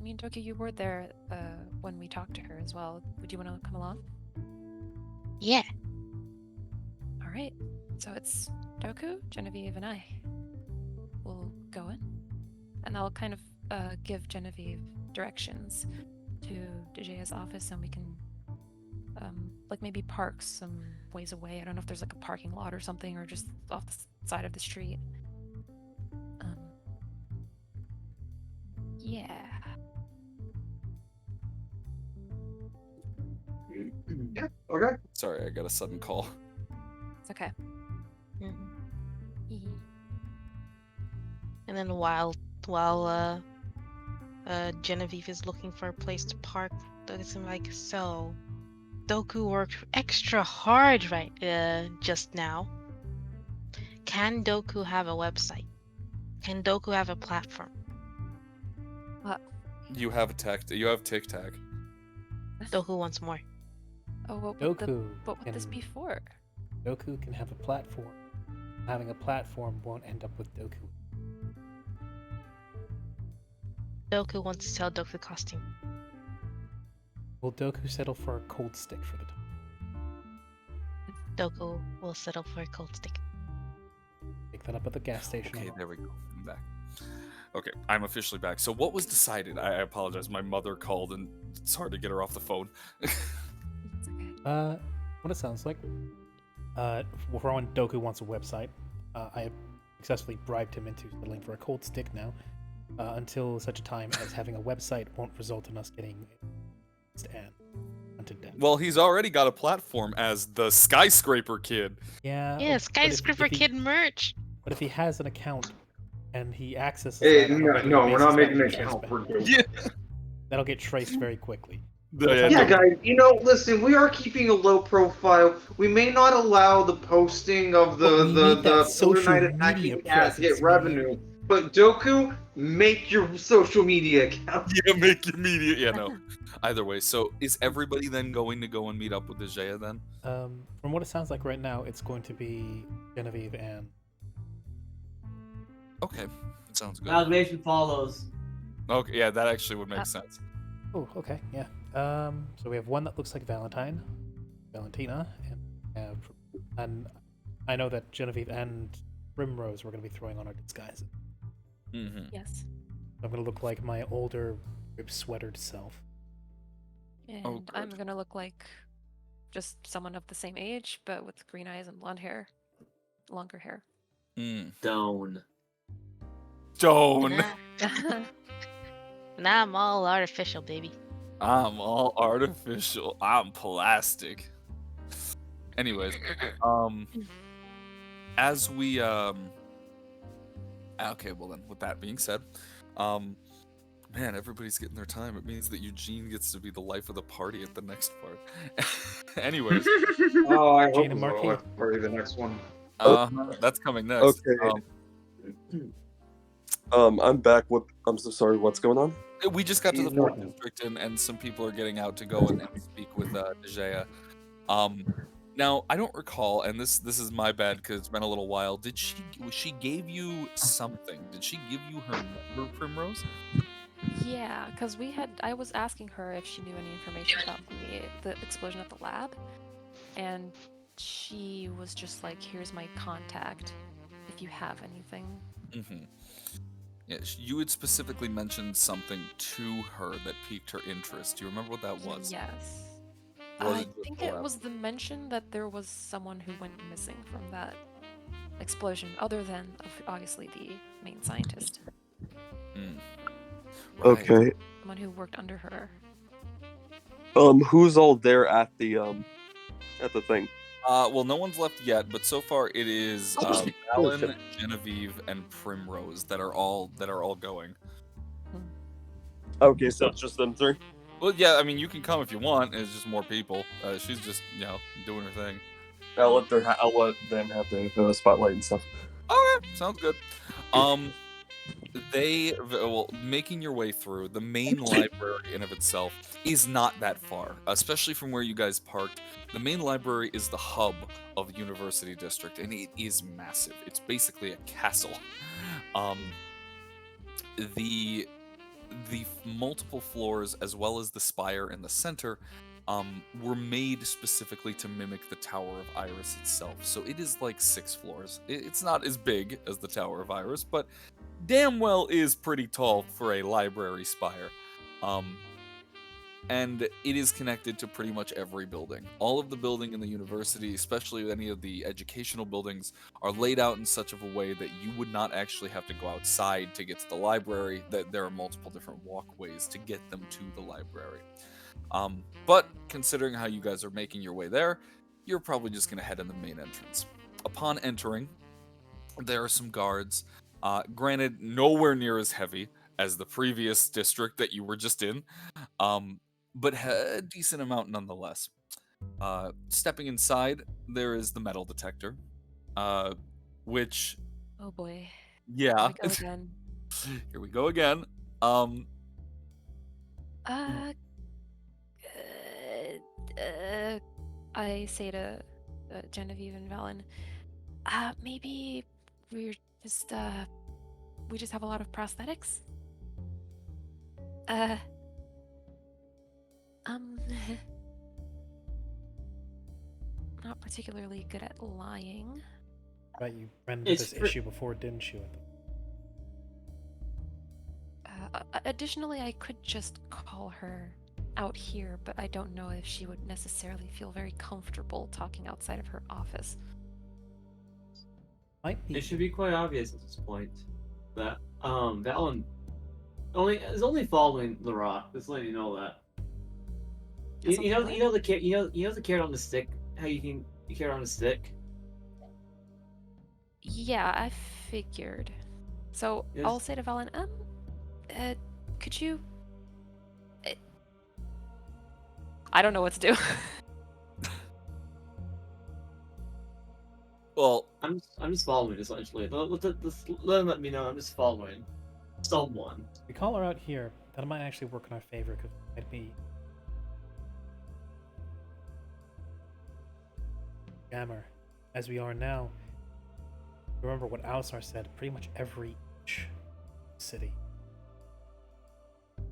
mean, Doki, you were there when we talked to her as well. Would you want to come along? Yeah. All right. So it's Doku, Genevieve, and I. We'll go in, and I'll kind of give Genevieve directions to DJ's office, and we can like maybe park some ways away. I don't know if there's like a parking lot or something, or just off the side of the street. Yeah. Yeah. Okay. Sorry, I got a sudden call. It's okay. And then while Genevieve is looking for a place to park, it's like, so Doku worked extra hard just now. Can Doku have a website? Can Doku have a platform? You have a Tic Tac. Doku wants more. Oh, what would this be for? Doku can have a platform. Having a platform won't end up with Doku. Doku wants to sell Doku costume. Will Doku settle for a cold stick for the time? Doku will settle for a cold stick. Pick that up at the gas station. Okay, there we go. I'm back. Okay, I'm officially back. So what was decided? I apologize. My mother called and it's hard to get her off the phone. What it sounds like. For one, Doku wants a website. I have successfully bribed him into settling for a cold stick now, until such a time as having a website won't result in us getting and hunted down. Well, he's already got a platform as the Skyscraper Kid. Yeah. Yeah, Skyscraper Kid merch. But if he has an account and he accesses Hey, that on a regular no, we're basis, not making that'll an get account traced for back. Doku. That'll get traced very quickly. Yeah, guys, listen, we are keeping a low profile. We may not allow the posting of the social Night media attacking ads to get presence, man. revenue. But Doku, make your social media account. Yeah, make your media. Yeah, no. Either way, so is everybody then going to go and meet up with the Jaya then? From what it sounds like right now, it's going to be Genevieve and. Okay, sounds good. Amalgamation follows. Okay, yeah, that actually would make sense. Oh, okay, yeah. So we have one that looks like Valentina, and I know that Genevieve and Primrose were going to be throwing on our disguises. Mm-hmm. Yes. I'm going to look like my older, sweatered self. And I'm gonna look like just someone of the same age, but with green eyes and blonde hair, longer hair. Stone. Now I'm all artificial, baby. I'm all artificial. I'm plastic. Anyways, as we okay, well then, with that being said, man, everybody's getting their time. It means that Eugene gets to be the life of the party at the next part. Anyways. Oh, I hope Gene and it's Marquis. the party the next one. That's coming next. Okay. I'm back. I'm so sorry. What's going on? We just got to the 4th district, and some people are getting out to go and speak with Dejea. Now I don't recall, and this is my bad because it's been a little while. She gave you something? Did she give you her number, Primrose? Yeah, because I was asking her if she knew any information about the explosion at the lab, and she was just like, "Here's my contact, if you have anything." Mm-hmm. Yeah, you had specifically mentioned something to her that piqued her interest. Do you remember what that was? Yes. Was I it think the it lab? was the mention that there was someone who went missing from that explosion, other than obviously the main scientist. Right. Okay. Someone who worked under her. Who's all there at the thing? Well, no one's left yet, but so far it is Alan, Genevieve, and Primrose that are all going. Okay, so it's just them three. Well, yeah, I mean, you can come if you want. It's just more people. She's just, doing her thing. I'll let them have the spotlight and stuff. Okay, sounds good. Making your way through the main library in of itself is not that far, especially from where you guys parked. The main library is the hub of the University District, and it is massive. It's basically a castle. the multiple floors, as well as the spire in the center, were made specifically to mimic the Tower of Iris itself. So it is like 6 floors. It's not as big as the Tower of Iris, but damn well is pretty tall for a library spire. And it is connected to pretty much every building. All of the building in the university, especially any of the educational buildings, are laid out in such of a way that you would not actually have to go outside to get to the library, that there are multiple different walkways to get them to the library. But considering how you guys are making your way there, you're probably just going to head in the main entrance. Upon entering, there are some guards, granted nowhere near as heavy as the previous district that you were just in, but a decent amount nonetheless. Stepping inside, there is the metal detector, which... Oh boy. Yeah. Here we go again. Here we go again. I say to Genevieve and Valen, maybe we just have a lot of prosthetics. Not particularly good at lying. Right, you ran into this issue before, didn't you? Additionally, I could just call her out here, but I don't know if she would necessarily feel very comfortable talking outside of her office. Might be. It should be quite obvious at this point that Valen is only following the rock. Just letting you know that. You know the carrot on the stick. How you can carrot on the stick. Yeah, I figured. So Yes. I'll say to Valen, could you? I don't know what to do. Well, I'm just following essentially. Let them let me know. I'm just following someone. We call her out here. That might actually work in our favor because it might be jammer as we are now. Remember what Alsar said. Pretty much every city.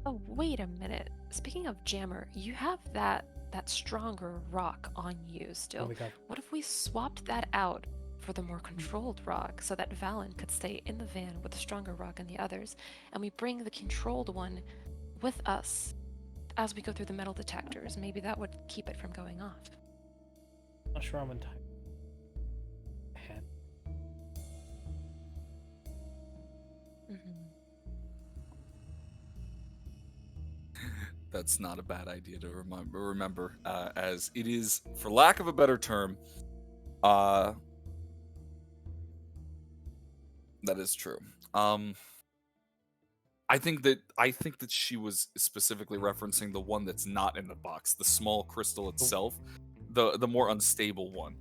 Oh, wait a minute. Speaking of jammer, you have that stronger rock on you still. What if we swapped that out for the more controlled rock so that Valen could stay in the van with the stronger rock and the others, and we bring the controlled one with us as we go through the metal detectors? Maybe that would keep it from going off. Not sure I'm entirely. That's not a bad idea to remember, as it is, for lack of a better term, that is true. I think that she was specifically referencing the one that's not in the box, the small crystal itself, the more unstable one.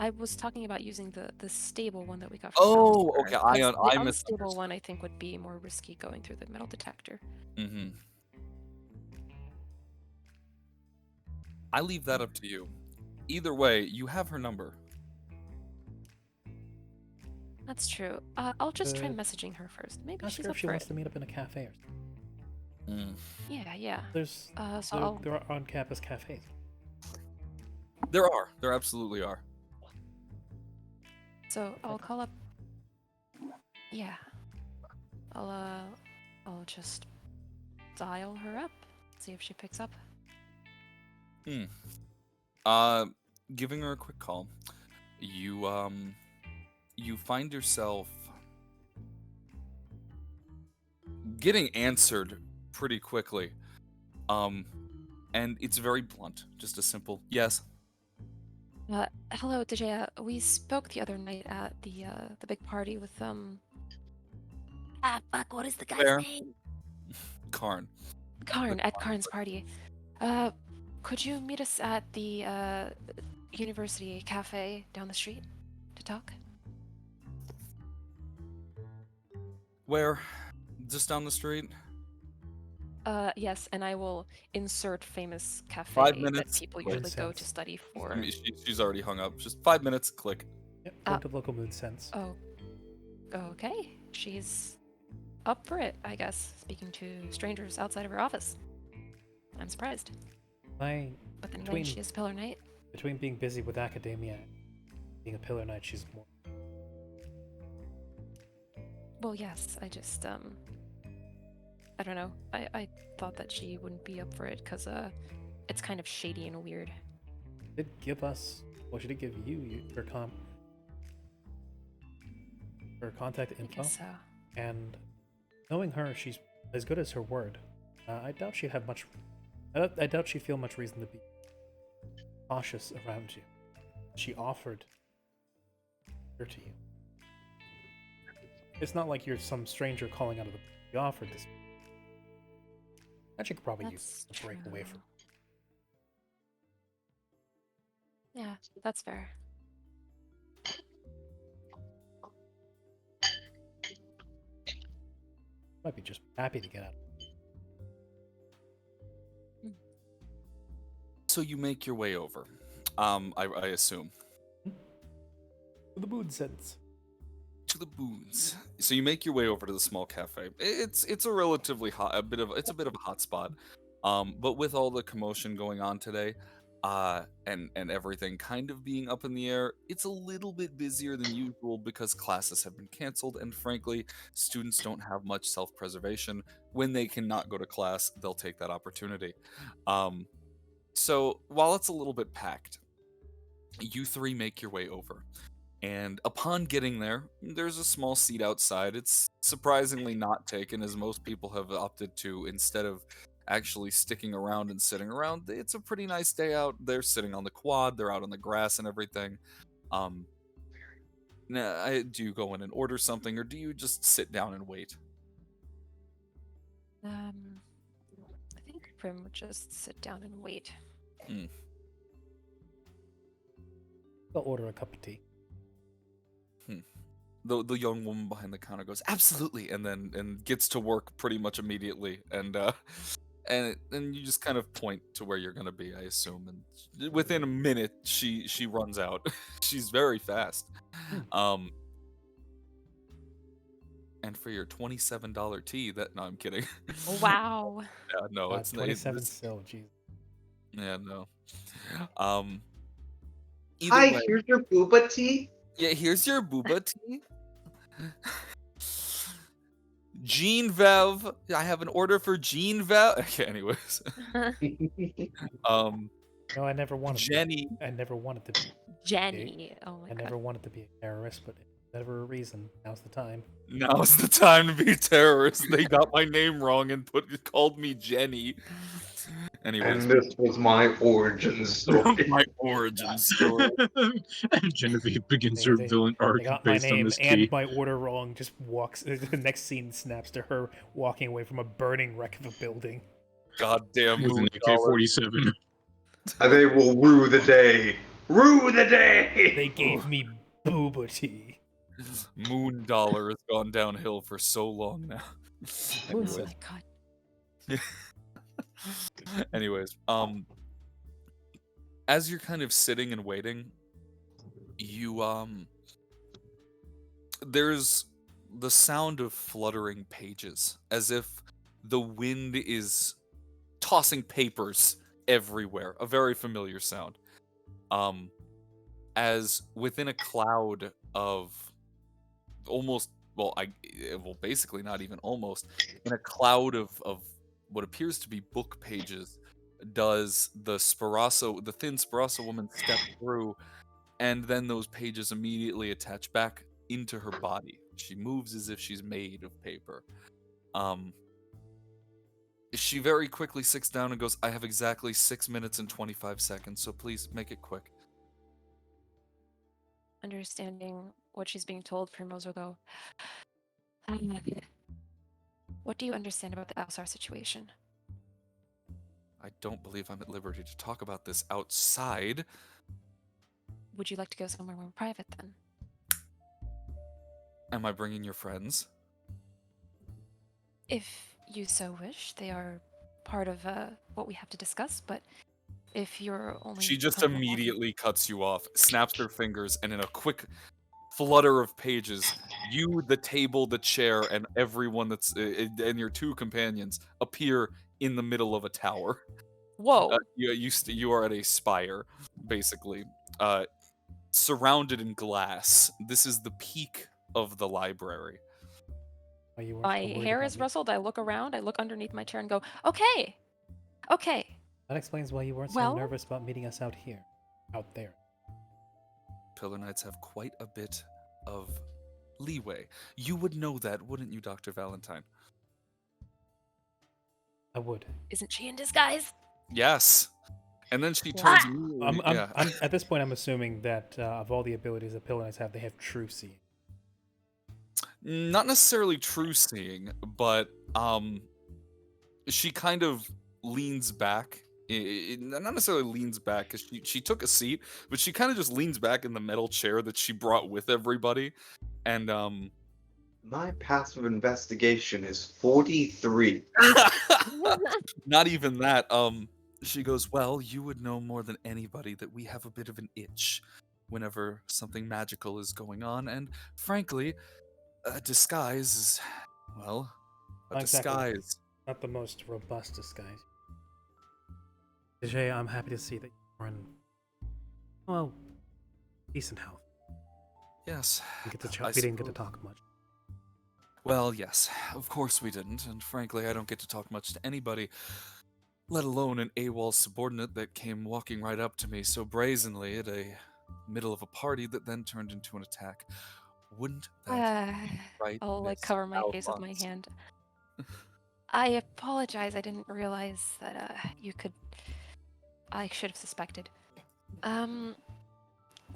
I was talking about using the stable one that we got from Oh, Alsar. okay. The I unstable one I think would be more risky going through the metal detector. Mm-hmm. I leave that up to you. Either way, you have her number. That's true. I'll just try messaging her first. Maybe Ask she's her up if she for wants it. to meet up in a cafe or something. Yeah. There's there are on-campus cafes. There are. There absolutely are. So I'll call up. Yeah. I'll just dial her up. See if she picks up. Giving her a quick call. You find yourself getting answered pretty quickly. And it's very blunt. Just a simple yes. Hello, DJ. We spoke the other night at the big party with what is the guy's name? Karn. Karn, at Karn's party. Could you meet us at the university cafe down the street to talk? Where? Just down the street? Yes, and I will insert famous cafe 5 that minutes. people usually go to study for. I mean, she's already hung up. Just 5 minutes. Click. Yep, go to local mood sense. Oh, okay. She's up for it, I guess, speaking to strangers outside of her office. I'm surprised. I But then again, between she is a pillar knight. between being busy with academia and being a pillar knight, she's more. Well, yes, I just, I don't know. I thought that she wouldn't be up for it because, it's kind of shady and weird. Did give us. Well, she did give you her contact I info. guess so. And knowing her, she's as good as her word. I doubt she'd have much. I doubt she'd feel much reason to be cautious around you. She offered her to you. It's not like you're some stranger calling out of the blue. She offered this. And she could probably use That's a break away true. from. Yeah, that's fair. Might be just happy to get out. So you make your way over. I assume. The mood sense. To the boons. So you make your way over to the small cafe. It's a relatively hot, it's a bit of a hot spot. But with all the commotion going on today, and everything kind of being up in the air, it's a little bit busier than usual because classes have been canceled, and frankly, students don't have much self-preservation. When they cannot go to class, they'll take that opportunity. So while it's a little bit packed, you three make your way over. And upon getting there, there's a small seat outside. It's surprisingly not taken, as most people have opted to, instead of actually sticking around and sitting around. It's a pretty nice day out. They're sitting on the quad, they're out on the grass and everything. Do you go in and order something, or do you just sit down and wait? I think Prim would just sit down and wait. I'll order a cup of tea. The young woman behind the counter goes, absolutely, and gets to work pretty much immediately, and you just kind of point to where you're gonna be, I assume, and within a minute she runs out. She's very fast. And for your $27 tea, no, I'm kidding. Wow. Yeah, no, it's 27 still, jeez. Yeah, no. Hi, Way, here's your booba tea. yeah, here's your booba tea. Jean Vev. I have an order for Jean Vev. Okay, anyways. No, I never wanted Jenny. I never wanted to be. Jenny. Oh my I god. never wanted to be a terrorist, but never a reason. Now's the time. Now's the time to be a terrorist. They got my name wrong and called me Jenny. Anyways. And this was my origin story. My origin story. Genevieve begins her villain arc They got my based on name this and tea. my order wrong. Just walks. The next scene snaps to her walking away from a burning wreck of a building. Goddamn With an AK-47. And they will rue the day. Rue the day! They gave me booba tea. Moon Dollar has gone downhill for so long now. Oh my god. Anyways, as you're kind of sitting and waiting, you there's the sound of fluttering pages, as if the wind is tossing papers everywhere. A very familiar sound. As within a cloud of basically not even almost, in a cloud of what appears to be book pages, does the thin Sparasso woman step through, and then those pages immediately attach back into her body. She moves as if she's made of paper. She very quickly sits down and goes, I have exactly 6 minutes and 25 seconds, so please make it quick. Understanding what she's being told, Primoser, though. What do you understand about the Alsar situation? I don't believe I'm at liberty to talk about this outside. Would you like to go somewhere more private, then? Am I bringing your friends? If you so wish, they are part of what we have to discuss, but if you're only... She just comfortable- immediately cuts you off, snaps her fingers, and in a quick flutter of pages, You, the table, the chair, and everyone that's and your two companions appear in the middle of a tower. Whoa. You are at a spire, basically, surrounded in glass. This is the peak of the library. My hair is rustled. I look around. I look underneath my chair and go, okay. Okay. That explains why you weren't Well- so nervous about meeting us out here. Out there. Pillar Knights have quite a bit of leeway. You would know that, wouldn't you, Dr. Valentine? I would. Isn't she in disguise? Yes. And then she Ah! turns immediately. I'm at this point, I'm assuming that of all the abilities that Pillar Knights have, they have true seeing. Not necessarily true seeing, but she kind of leans back. Not necessarily leans back, because she took a seat, but she kind of just leans back in the metal chair that she brought with everybody. And My passive investigation is 43. not even that. She goes, well, you would know more than anybody that we have a bit of an itch whenever something magical is going on, and frankly, a disguise is, well, a Not exactly. disguise. Not the most robust disguise. Jay, I'm happy to see that you're in, well, decent health. Yes. We I didn't get to suppose. talk much. Well, yes, of course we didn't, and frankly, I don't get to talk much to anybody, let alone an AWOL subordinate that came walking right up to me so brazenly at a middle of a party that then turned into an attack. Wouldn't that be right? I'll Miss cover my face with my Alphonse? hand. I apologize. I didn't realize that you could. I should have suspected.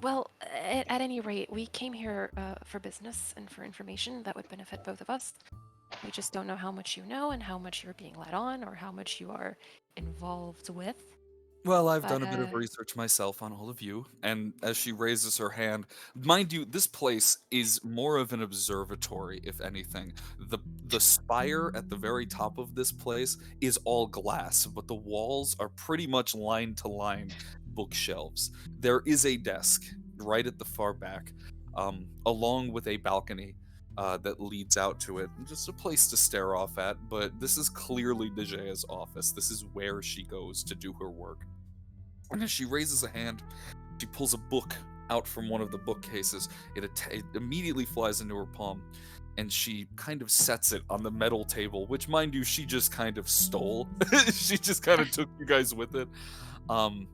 Well, at any rate, we came here for business and for information that would benefit both of us. We just don't know how much you know and how much you're being led on or how much you are involved with. Well, I've done a bit of But, research myself on all of you, and as she raises her hand, mind you, this place is more of an observatory, if anything. The spire at the very top of this place is all glass, but the walls are pretty much line to line bookshelves. There is a desk right at the far back, along with a balcony that leads out to it. Just a place to stare off at, but this is clearly Dejaya's office. This is where she goes to do her work. And as she raises a hand, she pulls a book out from one of the bookcases. It immediately flies into her palm, and she kind of sets it on the metal table, which, mind you, she just kind of stole. She just kind of took you guys with it. And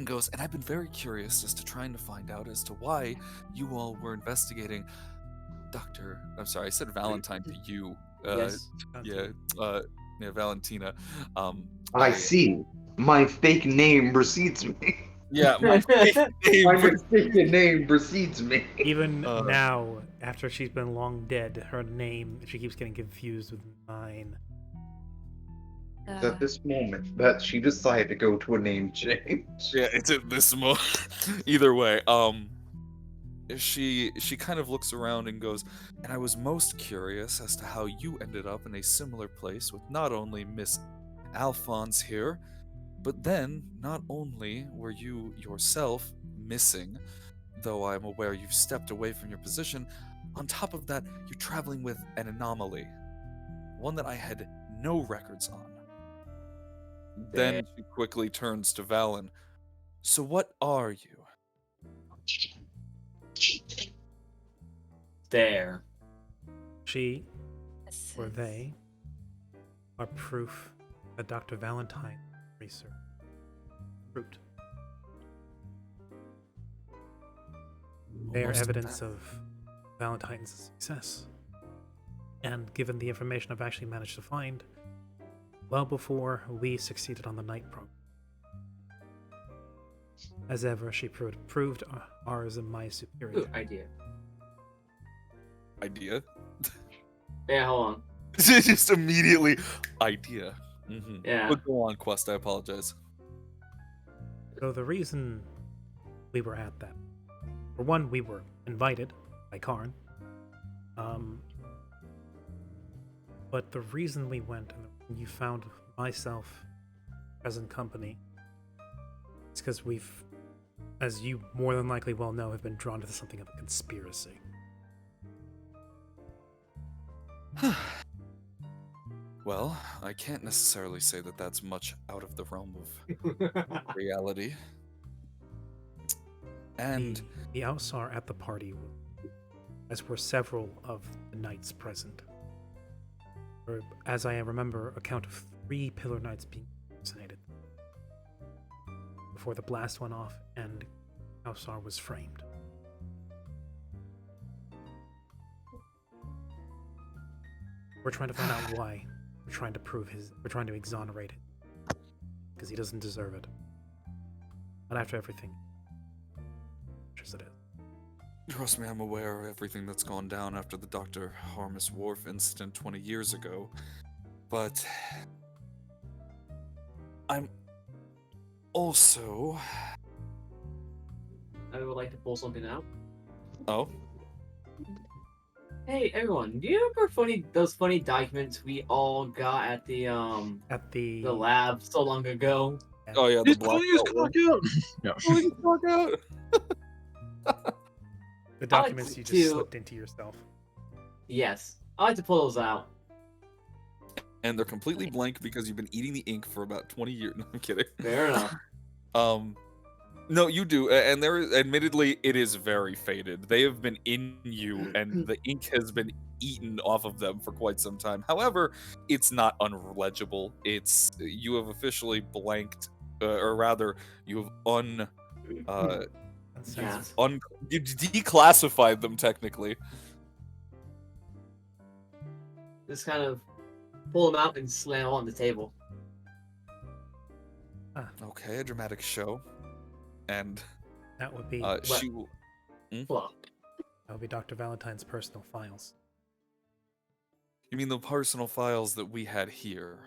goes, and I've been very curious as to trying to find out as to why you all were investigating I'm sorry, I said Valentine to you. Yes. Yeah, Valentina. I see. My fake name precedes me. Yeah, my My mistaken name precedes me. Even now, after she's been long dead, her name, she keeps getting confused with mine. It's at this moment that she decided to go to a name change. Yeah, it's at this moment. Either way, she kind of looks around and goes, and I was most curious as to how you ended up in a similar place with not only Miss Alphonse here, but then not only were you yourself missing, though I'm aware you've stepped away from your position, on top of that, you're traveling with an anomaly, one that I had no records on. Then she quickly turns to Valen. So what are you? There. She, or they, are proof that Dr. Valentine research fruit. They are Almost evidence that. of Valentine's success. And given the information I've actually managed to find, well before we succeeded on the night program. As ever, she proved ours and my superior. Ooh, idea. Idea? Yeah, hold on. Just immediately, idea. Mm-hmm. Yeah. But go on, Quest, I apologize. So the reason we were at that, for one, we were invited by Karn. But the reason we went, and you found myself present company, is because we've, as you more than likely well know, have been drawn to something of a conspiracy. Well, I can't necessarily say that that's much out of the realm of reality. And the Ausar at the party, as were several of the knights present. Or, as I remember, a count of 3 pillar knights being assassinated before the blast went off and Ausar was framed. We're trying to find out why. We're trying to we're trying to exonerate it. Because he doesn't deserve it. Not after everything. As it is. trust me, I'm aware of everything that's gone down after the Dr. Harmus Wharf incident 20 years ago. But I'm also... I would like to pull something out. Oh? Hey everyone, do you remember those funny documents we all got at the lab so long ago? Oh yeah, the He's black pulling his cock out. No. Pulling his cock out. The documents you just slipped into yourself. Yes, I like to pull those out. And they're completely blank because you've been eating the ink for about 20 years. No, I'm kidding. Fair enough. No, you do, and admittedly, it is very faded. They have been in you, and the ink has been eaten off of them for quite some time. However, it's not unlegible. You have officially blanked, or rather, you have you declassified them technically. Just kind of pull them out and slam on the table. Okay, a dramatic show. And that would be she will. That would be Dr. Valentine's personal files. You mean the personal files that we had here?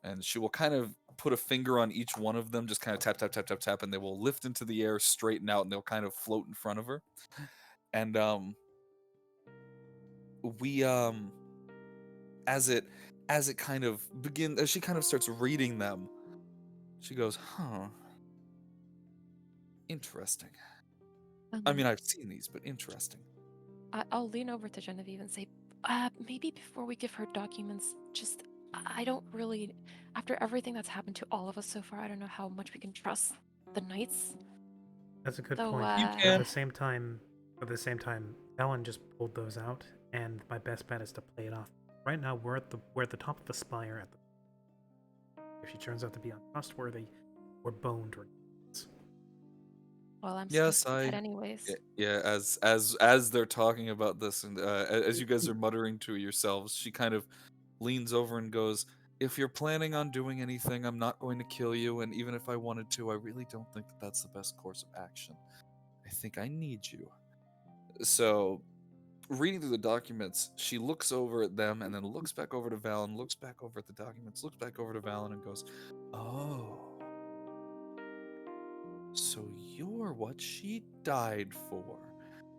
And she will kind of put a finger on each one of them, just kind of tap, tap, tap, tap, tap, and they will lift into the air, straighten out, and they'll kind of float in front of her. And as it kind of as she kind of starts reading them, she goes, huh. Interesting. I mean, I've seen these, but interesting. I'll lean over to Genevieve and say, maybe before we give her documents, I don't really, after everything that's happened to all of us so far, I don't know how much we can trust the knights. That's a good point. At the same time, Ellen just pulled those out, and my best bet is to play it off. Right now, we're at the top of the spire. If she turns out to be untrustworthy, we're boned. Well, I'm yes, anyways. Yeah, as they're talking about this, and as you guys are muttering to yourselves, she kind of leans over and goes, "If you're planning on doing anything, I'm not going to kill you, and even if I wanted to, I really don't think that that's the best course of action. I think I need you." So, reading through the documents, she looks over at them and then looks back over to Valen, looks back over at the documents, looks back over to Valen and goes, "Oh. So you're what she died for."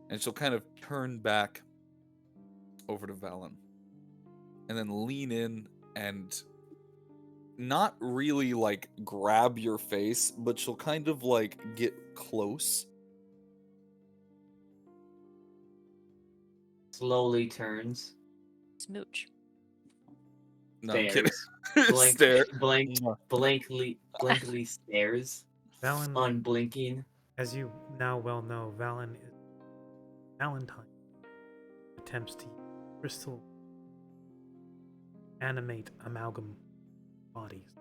And she'll kind of turn back over to Valen and then lean in and not really like grab your face, but she'll kind of like get close. Slowly turns. Smooch. No, I'm kidding. Blankly stares. Valen, unblinking. As you now well know, Valentine attempts to use crystal animate amalgam bodies.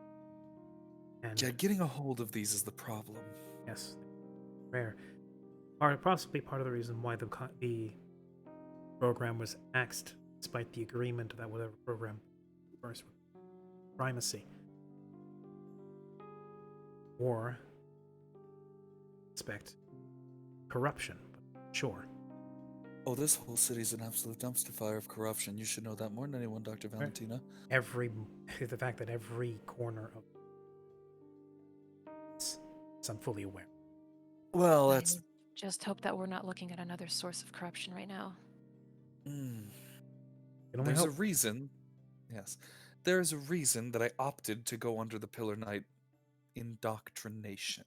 And yeah, getting a hold of these is the problem. Yes, rare. Possibly part of the reason why the program was axed, despite the agreement that whatever program first primacy. Or expect corruption, but sure. Oh, this whole city's an absolute dumpster fire of corruption. You should know that more than anyone, Dr. Valentina. The fact that every corner of I'm fully aware. Well, that's... Just hope that we're not looking at another source of corruption right now. There's a reason. Yes. There's a reason that I opted to go under the Pillar Knight indoctrination.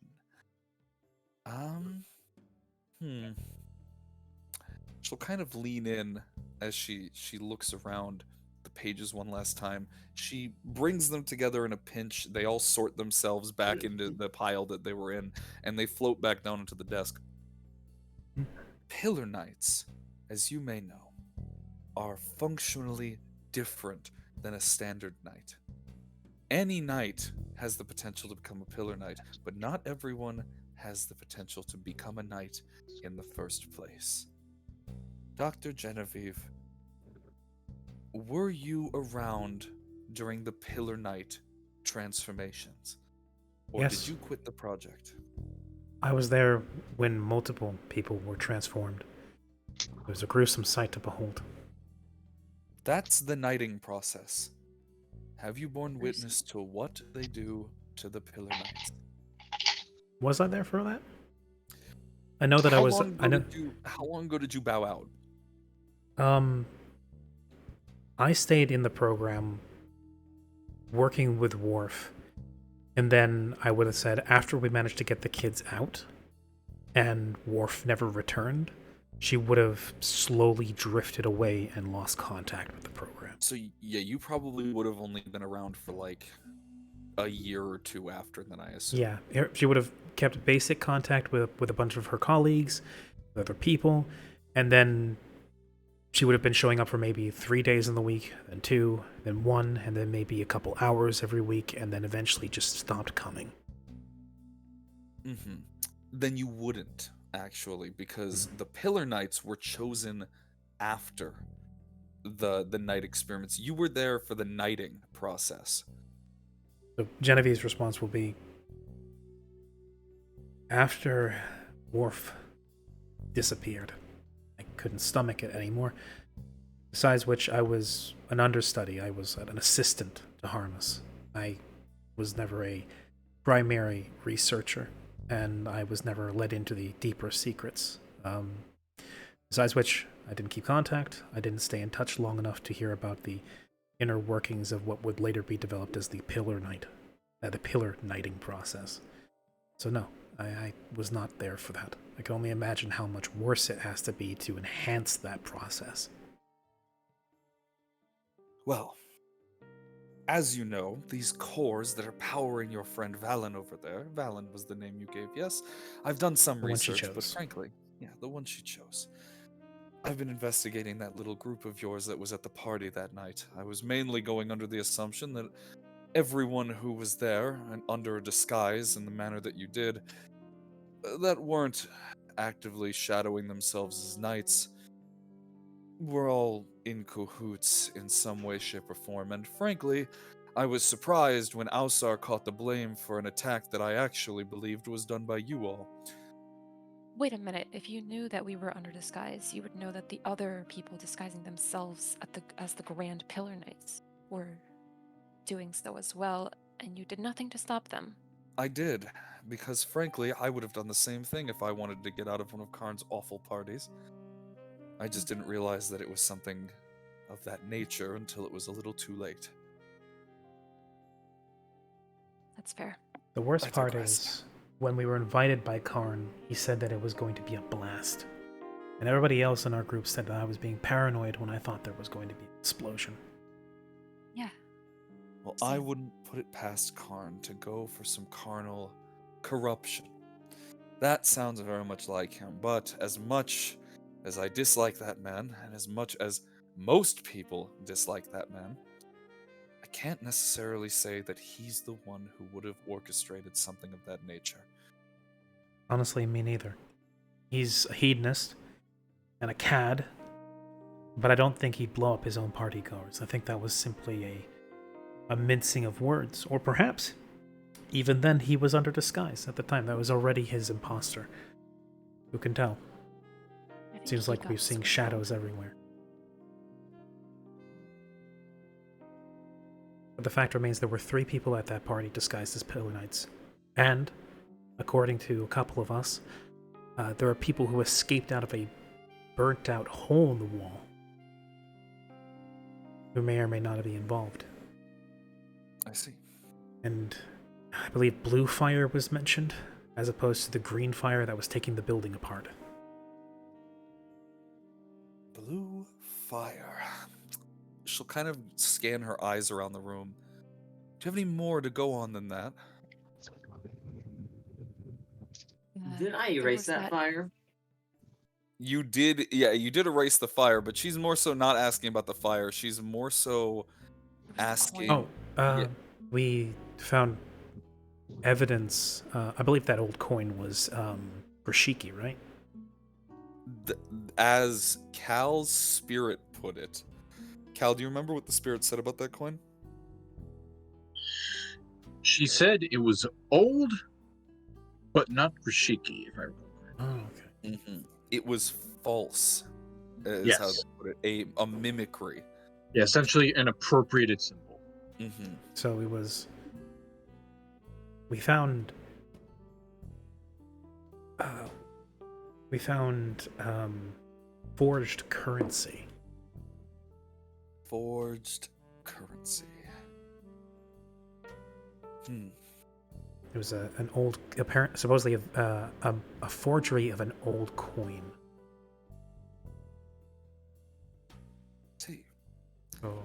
She'll kind of lean in as she looks around the pages one last time. She brings them together in a pinch. They all sort themselves back into the pile that they were in, and they float back down into the desk. Pillar Knights, as you may know, are functionally different than a standard knight. Any knight has the potential to become a Pillar Knight, but not everyone has the potential to become a knight in the first place. Dr. Genevieve, were you around during the Pillar Knight transformations? Or Yes. did you quit the project? I was there when multiple people were transformed. It was a gruesome sight to behold. That's the knighting process. Have you borne witness to what they do to the Pillar Knights? Was I there for that? I know that How I was. long I ago know. how long ago did you bow out? I stayed in the program working with Worf, and then I would have said after we managed to get the kids out, and Worf never returned, she would have slowly drifted away and lost contact with the program. So yeah, you probably would have only been around for like a year or two after then, I assume. Yeah, she would have kept basic contact with a bunch of her colleagues, with other people, and then she would have been showing up for maybe 3 days in the week, then 2, then 1, and then maybe a couple hours every week, and then eventually just stopped coming. Then you wouldn't, actually, because the Pillar Knights were chosen after the knight experiments. You were there for the knighting process. So Genevieve's response will be, after Worf disappeared, I couldn't stomach it anymore. Besides which, I was an understudy. I was an assistant to Harness. I was never a primary researcher, and I was never led into the deeper secrets. Besides which, I didn't keep contact. I didn't stay in touch long enough to hear about the inner workings of what would later be developed as the Pillar Knighting process. So no, I was not there for that. I can only imagine how much worse it has to be to enhance that process. Well, as you know, these cores that are powering your friend Valen over there, Valen was the name you gave, yes? I've done some The one she research, but chose. frankly, yeah, the one she chose. I've been investigating that little group of yours that was at the party that night. I was mainly going under the assumption that everyone who was there, and under a disguise in the manner that you did, that weren't actively shadowing themselves as knights, were all in cahoots in some way, shape, or form, and frankly, I was surprised when Ausar caught the blame for an attack that I actually believed was done by you all. Wait a minute. If you knew that we were under disguise, you would know that the other people disguising themselves as the Grand Pillar Knights were doing so as well, and you did nothing to stop them. I did, because frankly, I would have done the same thing if I wanted to get out of one of Karn's awful parties. I just didn't realize that it was something of that nature until it was a little too late. That's fair. The worst I part digress. is, when we were invited by Karn, he said that it was going to be a blast. And everybody else in our group said that I was being paranoid when I thought there was going to be an explosion. Yeah. Well, I wouldn't put it past Karn to go for some carnal corruption. That sounds very much like him, but as much as I dislike that man, and as much as most people dislike that man, I can't necessarily say that he's the one who would have orchestrated something of that nature. Honestly, me neither. He's a hedonist and a cad, but I don't think he'd blow up his own party goers. I think that was simply a mincing of words, or perhaps even then he was under disguise at the time. That was already his imposter. Who can tell? Seems like we're seeing shadows everywhere. But the fact remains there were 3 people at that party disguised as Pillar Knights. And, according to a couple of us, there are people who escaped out of a burnt-out hole in the wall who may or may not be involved. I see. And I believe blue fire was mentioned, as opposed to the green fire that was taking the building apart. Blue fire. She'll kind of scan her eyes around the room. Do you have any more to go on than that? Did I There erase was that fire? You did, yeah, you did erase the fire, but she's more so not asking about the fire. She's more so asking. Oh, yeah, we found evidence. I believe that old coin was Rashiki, right? as Cal's spirit put it. Cal, do you remember what the spirit said about that coin? She said it was old, but not Rashiki, if I remember. Oh, okay. It was false, is Yes. how they put it. A mimicry. Yeah, essentially an appropriated symbol. So it was. We found. Forged currency. Forged currency. It was an old, supposedly a forgery of an old coin. See. Oh.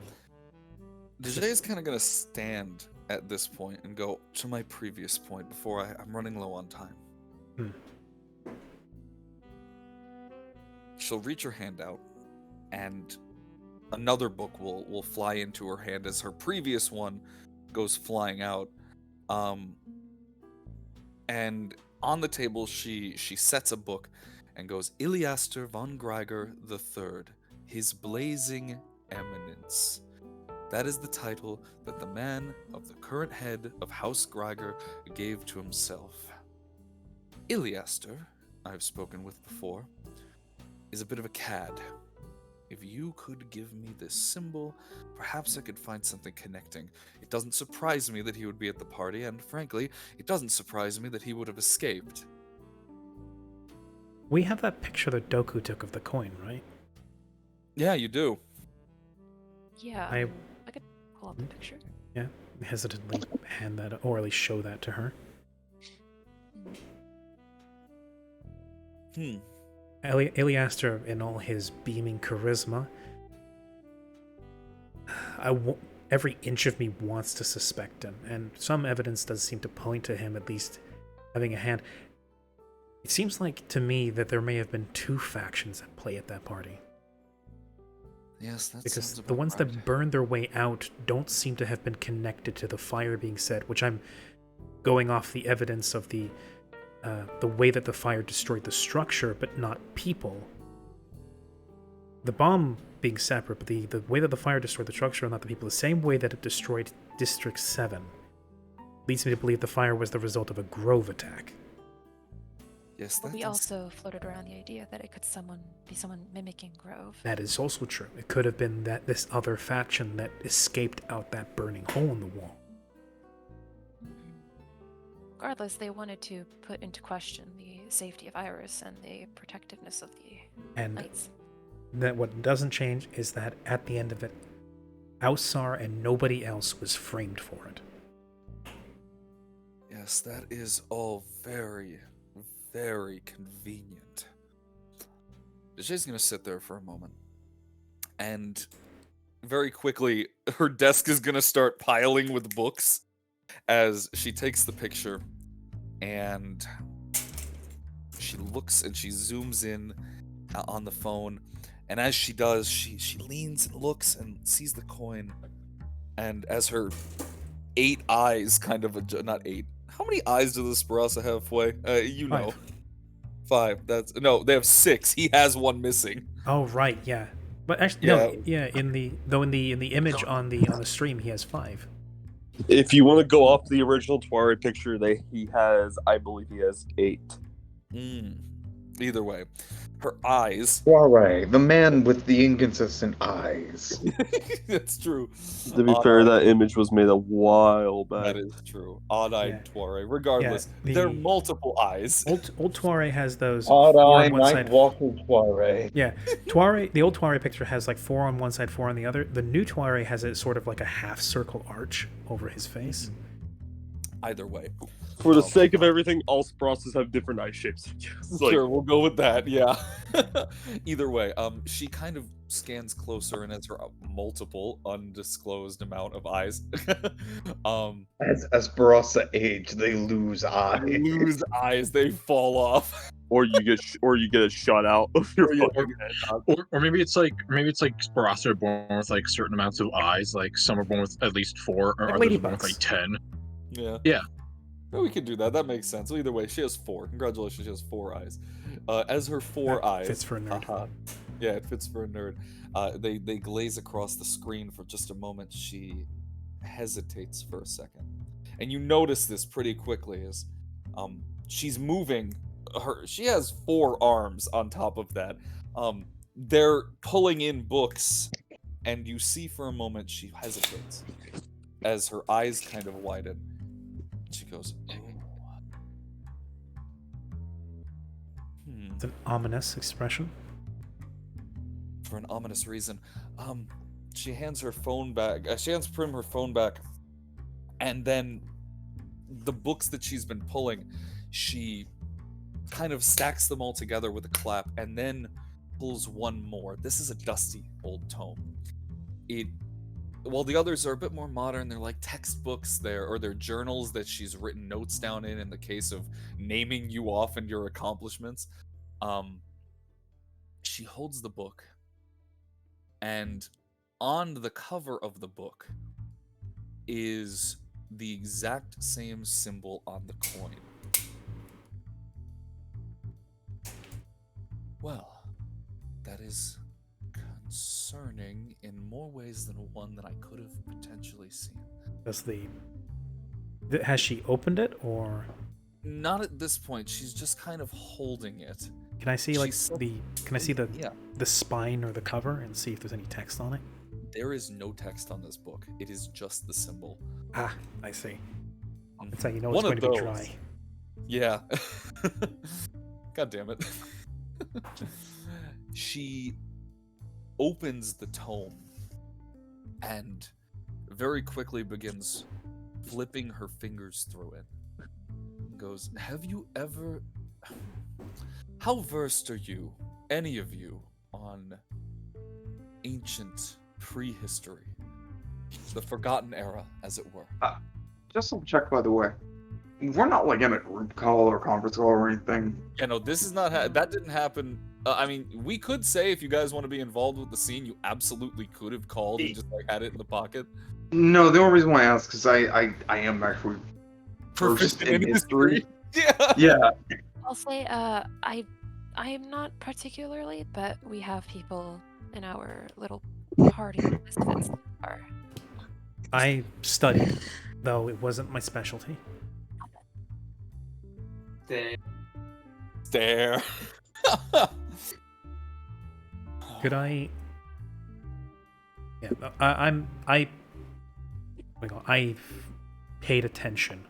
DJ is kind of going to stand at this point and go to my previous point before I'm running low on time. She'll reach her hand out, and another book will fly into her hand as her previous one goes flying out. And on the table, she sets a book and goes, Iliaster von Greiger III, His Blazing Eminence. That is the title that the man of the current head of House Greiger gave to himself. Iliaster, I've spoken with before, is a bit of a cad. If you could give me this symbol, perhaps I could find something connecting. It doesn't surprise me that he would be at the party, and frankly, it doesn't surprise me that he would have escaped. We have that picture that Doku took of the coin, right? Yeah, you do. Yeah, I could pull up the picture. Yeah, hesitantly hand that, or at least show that to her. Iliaster, in all his beaming charisma, every inch of me wants to suspect him, and some evidence does seem to point to him at least having a hand. It seems like to me that there may have been two factions at play at that party. Yes, that's because the ones that burned their way out don't seem to have been connected to the fire being set, which I'm going off the evidence of the way that the fire destroyed the structure, but not people. The bomb being separate, but the way that the fire destroyed the structure, not the people, the same way that it destroyed District 7, leads me to believe the fire was the result of a Grove attack. Yes, But we also floated around the idea that it could be someone mimicking Grove. That is also true. It could have been that this other faction that escaped out that burning hole in the wall. Regardless, they wanted to put into question the safety of Iris and the protectiveness of the knights. That what doesn't change is that at the end of it, Ausar and nobody else was framed for it. Yes, that is all very, very convenient. She's going to sit there for a moment. And very quickly, her desk is going to start piling with books as she takes the picture and she looks and she zooms in on the phone. And as she does, she leans and looks and sees the coin. And as her 8 eyes kind of not 8. How many eyes do the Sparasa have, Fray? You know. 5. They have 6. He has 1 missing. Oh right, yeah. But actually, no, yeah. In the image on the stream, he has 5. If you want to go off the original Tuare picture, I believe he has 8. Either way, her eyes. Tuare, the man with the inconsistent eyes. That's true. To be fair, that image was made a while back. That is true. Odd-eyed Tuare. Regardless, there are multiple eyes. Old Tuare has those. Odd-eyed night walking Tuare. Yeah, the old Tuare picture has like 4 on one side, 4 on the other. The new Tuare has a sort of like a half circle arch over his face. Either way, For the sake of everything, all Sprosses have different eye shapes. It's like, Sure, we'll go with that. Yeah. Either way, she kind of scans closer and has her multiple undisclosed amount of eyes. As Barossa age, they lose eyes. Lose eyes, they fall off. or you get a shot out of your fucking head. Or maybe it's like Barossa are born with like certain amounts of eyes. Like some are born with at least 4, or Like others are born with ladybugs. like 10. Yeah. Yeah. No, we can do that. That makes sense. Either way, she has 4. Congratulations, she has 4 eyes. As her 4 That eyes fits for a nerd. Yeah, it fits for a nerd. They glaze across the screen for just a moment. She hesitates for a second, and you notice this pretty quickly as she's moving. She has 4 arms on top of that. They're pulling in books, and you see for a moment she hesitates as her eyes kind of widen. She goes, "Oh." It's an ominous expression. For an ominous reason. She hands her phone back. She hands Prim her phone back, and then the books that she's been pulling, she kind of stacks them all together with a clap, and then pulls one more. This is a dusty old tome. While the others are a bit more modern, they're like textbooks, they're journals that she's written notes down in the case of naming you off and your accomplishments. She holds the book, and on the cover of the book is the exact same symbol on the coin. Well, that is concerning in more ways than one that I could have potentially seen. Has she opened it, or? Not at this point. She's just kind of holding it. Can I see Yeah. the spine or the cover and see if there's any text on it? There is no text on this book. It is just the symbol. Ah, I see. That's how you know One it's of going to be those. dry. Yeah. God damn it. She opens the tome and very quickly begins flipping her fingers through it. Goes, "Have you ever... How versed are you, any of you, on ancient prehistory? The Forgotten Era, as it were." Just to check, by the way. We're not like in a group call or conference call or anything. Yeah, no, this is not... that didn't happen... I mean, we could say if you guys want to be involved with the scene, you absolutely could have called and just like had it in the pocket. No, the only reason why I ask is I am actually Proficient in history. Yeah. Yeah. I'll say, I am not particularly, but we have people in our little party of misfits that are. I studied, though it wasn't my specialty. Stare. Could I? Yeah, I paid attention,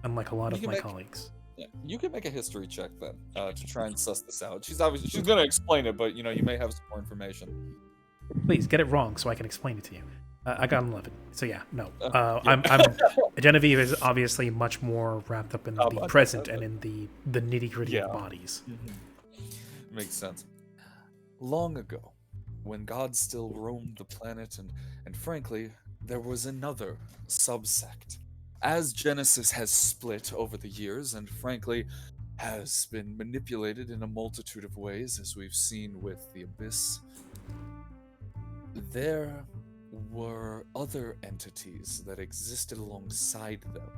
unlike a lot of my colleagues. Yeah, you can make a history check then to try and suss this out. She's going to explain it, but you may have some more information. Please get it wrong so I can explain it to you. I got an 11, so yeah, no. Yeah. I'm Genevieve is obviously much more wrapped up in the present and in the nitty gritty of bodies. Mm-hmm. Makes sense. Long ago, when God still roamed the planet, and frankly, there was another subsect. As Genesis has split over the years, and frankly, has been manipulated in a multitude of ways, as we've seen with the Abyss, there were other entities that existed alongside them.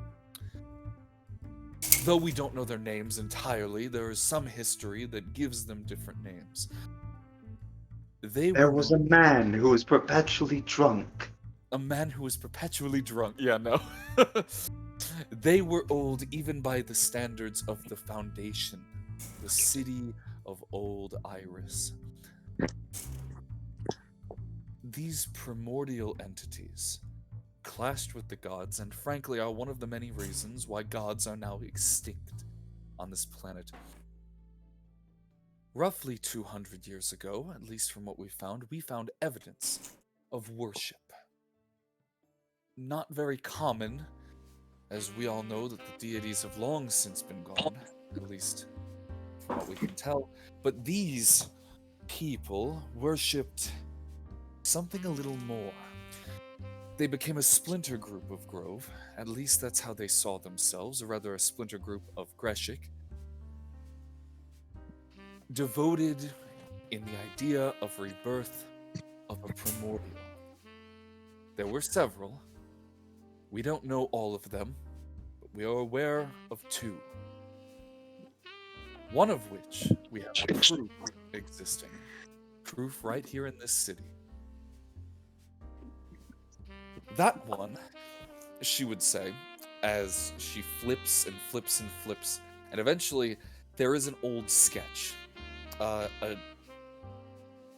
Though we don't know their names entirely, there is some history that gives them different names. There was a man who was perpetually drunk. A man who was perpetually drunk. Yeah, no. They were old even by the standards of the Foundation, the city of Old Iris. These primordial entities clashed with the gods, and frankly are one of the many reasons why gods are now extinct on this planet. Roughly 200 years ago, at least from what we found evidence of worship. Not very common as we all know that the deities have long since been gone, at least from what we can tell. But these people worshipped something a little more. They became a splinter group of Grove, at least that's how they saw themselves, or rather a splinter group of Greshik, devoted in the idea of rebirth of a primordial. There were several. We don't know all of them, but we are aware of two. One of which we have proof existing. Proof right here in this city. That one, she would say, as she flips and flips and flips, and eventually there is an old sketch. A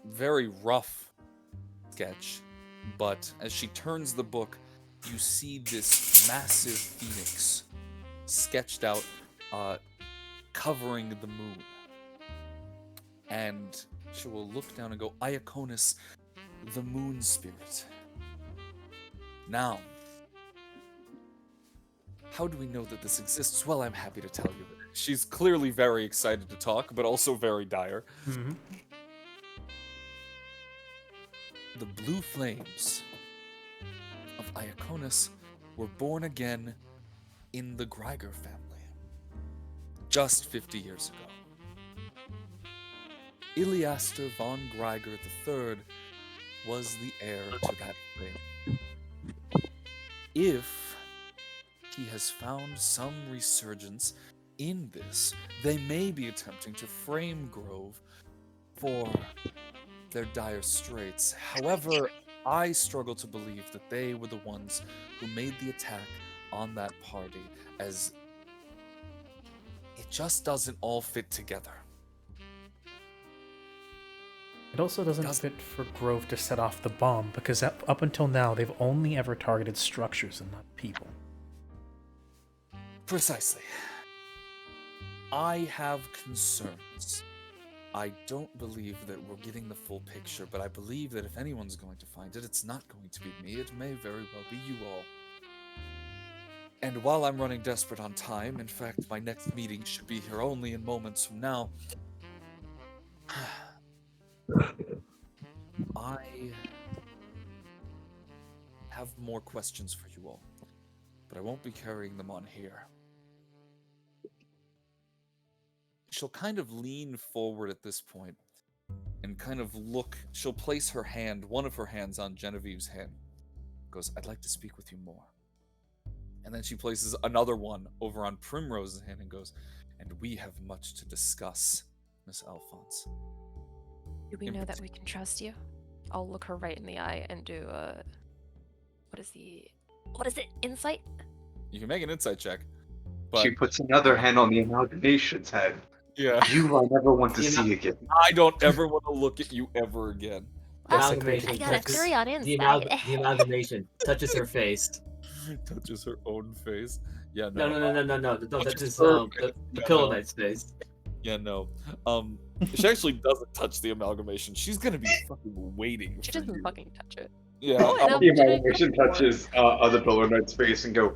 very rough sketch, but as she turns the book, you see this massive phoenix sketched out, covering the moon. And she will look down and go, Iaconus, the moon spirit. Now, how do we know that this exists? Well, I'm happy to tell you. She's clearly very excited to talk, but also very dire. Mm-hmm. The blue flames of Iaconus were born again in the Greiger family, just 50 years ago. Iliaster von Greiger III was the heir to that flame. If he has found some resurgence in this, they may be attempting to frame Grove for their dire straits. However, I struggle to believe that they were the ones who made the attack on that party, as it just doesn't all fit together. It also doesn't fit for Grove to set off the bomb, because up until now, they've only ever targeted structures and not people. Precisely. I have concerns. I don't believe that we're getting the full picture, but I believe that if anyone's going to find it, it's not going to be me. It may very well be you all. And while I'm running desperate on time, in fact, my next meeting should be here only in moments from now, I have more questions for you all, but I won't be carrying them on here. She'll kind of lean forward at this point and kind of look. She'll place her hand, one of her hands, on Genevieve's hand. Goes, I'd like to speak with you more. And then she places another one over on Primrose's hand and goes, and we have much to discuss, Miss Alphonse. Do we know that we can trust you? I'll look her right in the eye and do what is it? Insight? You can make an insight check. But She puts another hand on the amalgamation's head. yeah. You I never want to see again. I don't ever want to look at you ever again. Amalgamation I got a touches 3 on the, insight. the amalgamation touches her face. Touches her own face. Yeah, No, no. no. Touches her the Pillow Knight's face. Yeah, no. She actually doesn't touch the amalgamation. She's gonna be fucking waiting. She for doesn't you. fucking touch it. Yeah. The amalgamation touches the Pillar Knight's face and go,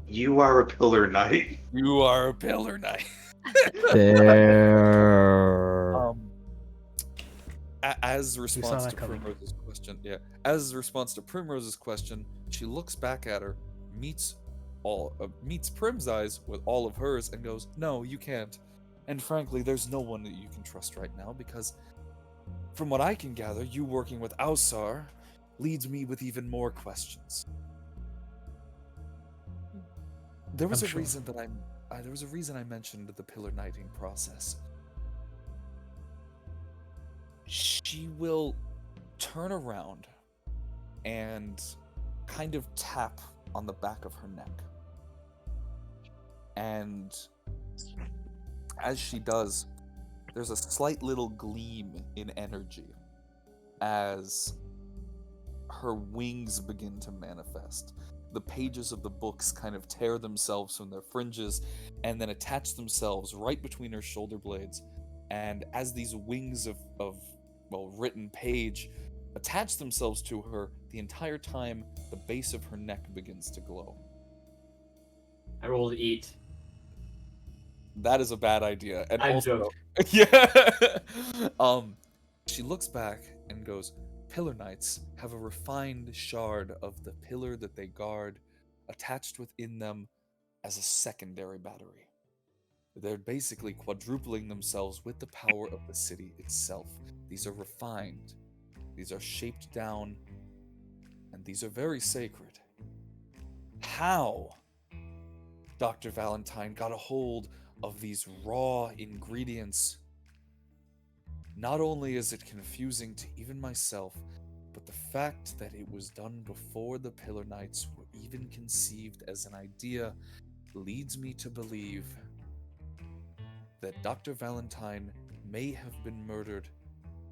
you are a Pillar Knight. You are a Pillar Knight. There. As response to coming. Primrose's question, as response to Primrose's question, she looks back at her, meets Prim's eyes with all of hers, and goes, "No, you can't. And frankly, there's no one that you can trust right now, because from what I can gather, you working with Ausar leads me with even more questions." There was I'm sure. reason that there was a reason I mentioned the Pillar Knighting process. She will turn around and kind of tap on the back of her neck. And as she does, there's a slight little gleam in energy as her wings begin to manifest. The pages of the books kind of tear themselves from their fringes and then attach themselves right between her shoulder blades. And as these wings of written page attach themselves to her, the entire time the base of her neck begins to glow. I roll to eat. That is a bad idea. And I'm also, joking. yeah. She looks back and goes, Pillar Knights have a refined shard of the pillar that they guard attached within them as a secondary battery. They're basically quadrupling themselves with the power of the city itself. These are refined. These are shaped down. And these are very sacred. How Dr. Valentine got a hold of these raw ingredients, not only is it confusing to even myself, but the fact that it was done before the Pillar Knights were even conceived as an idea leads me to believe that Dr. Valentine may have been murdered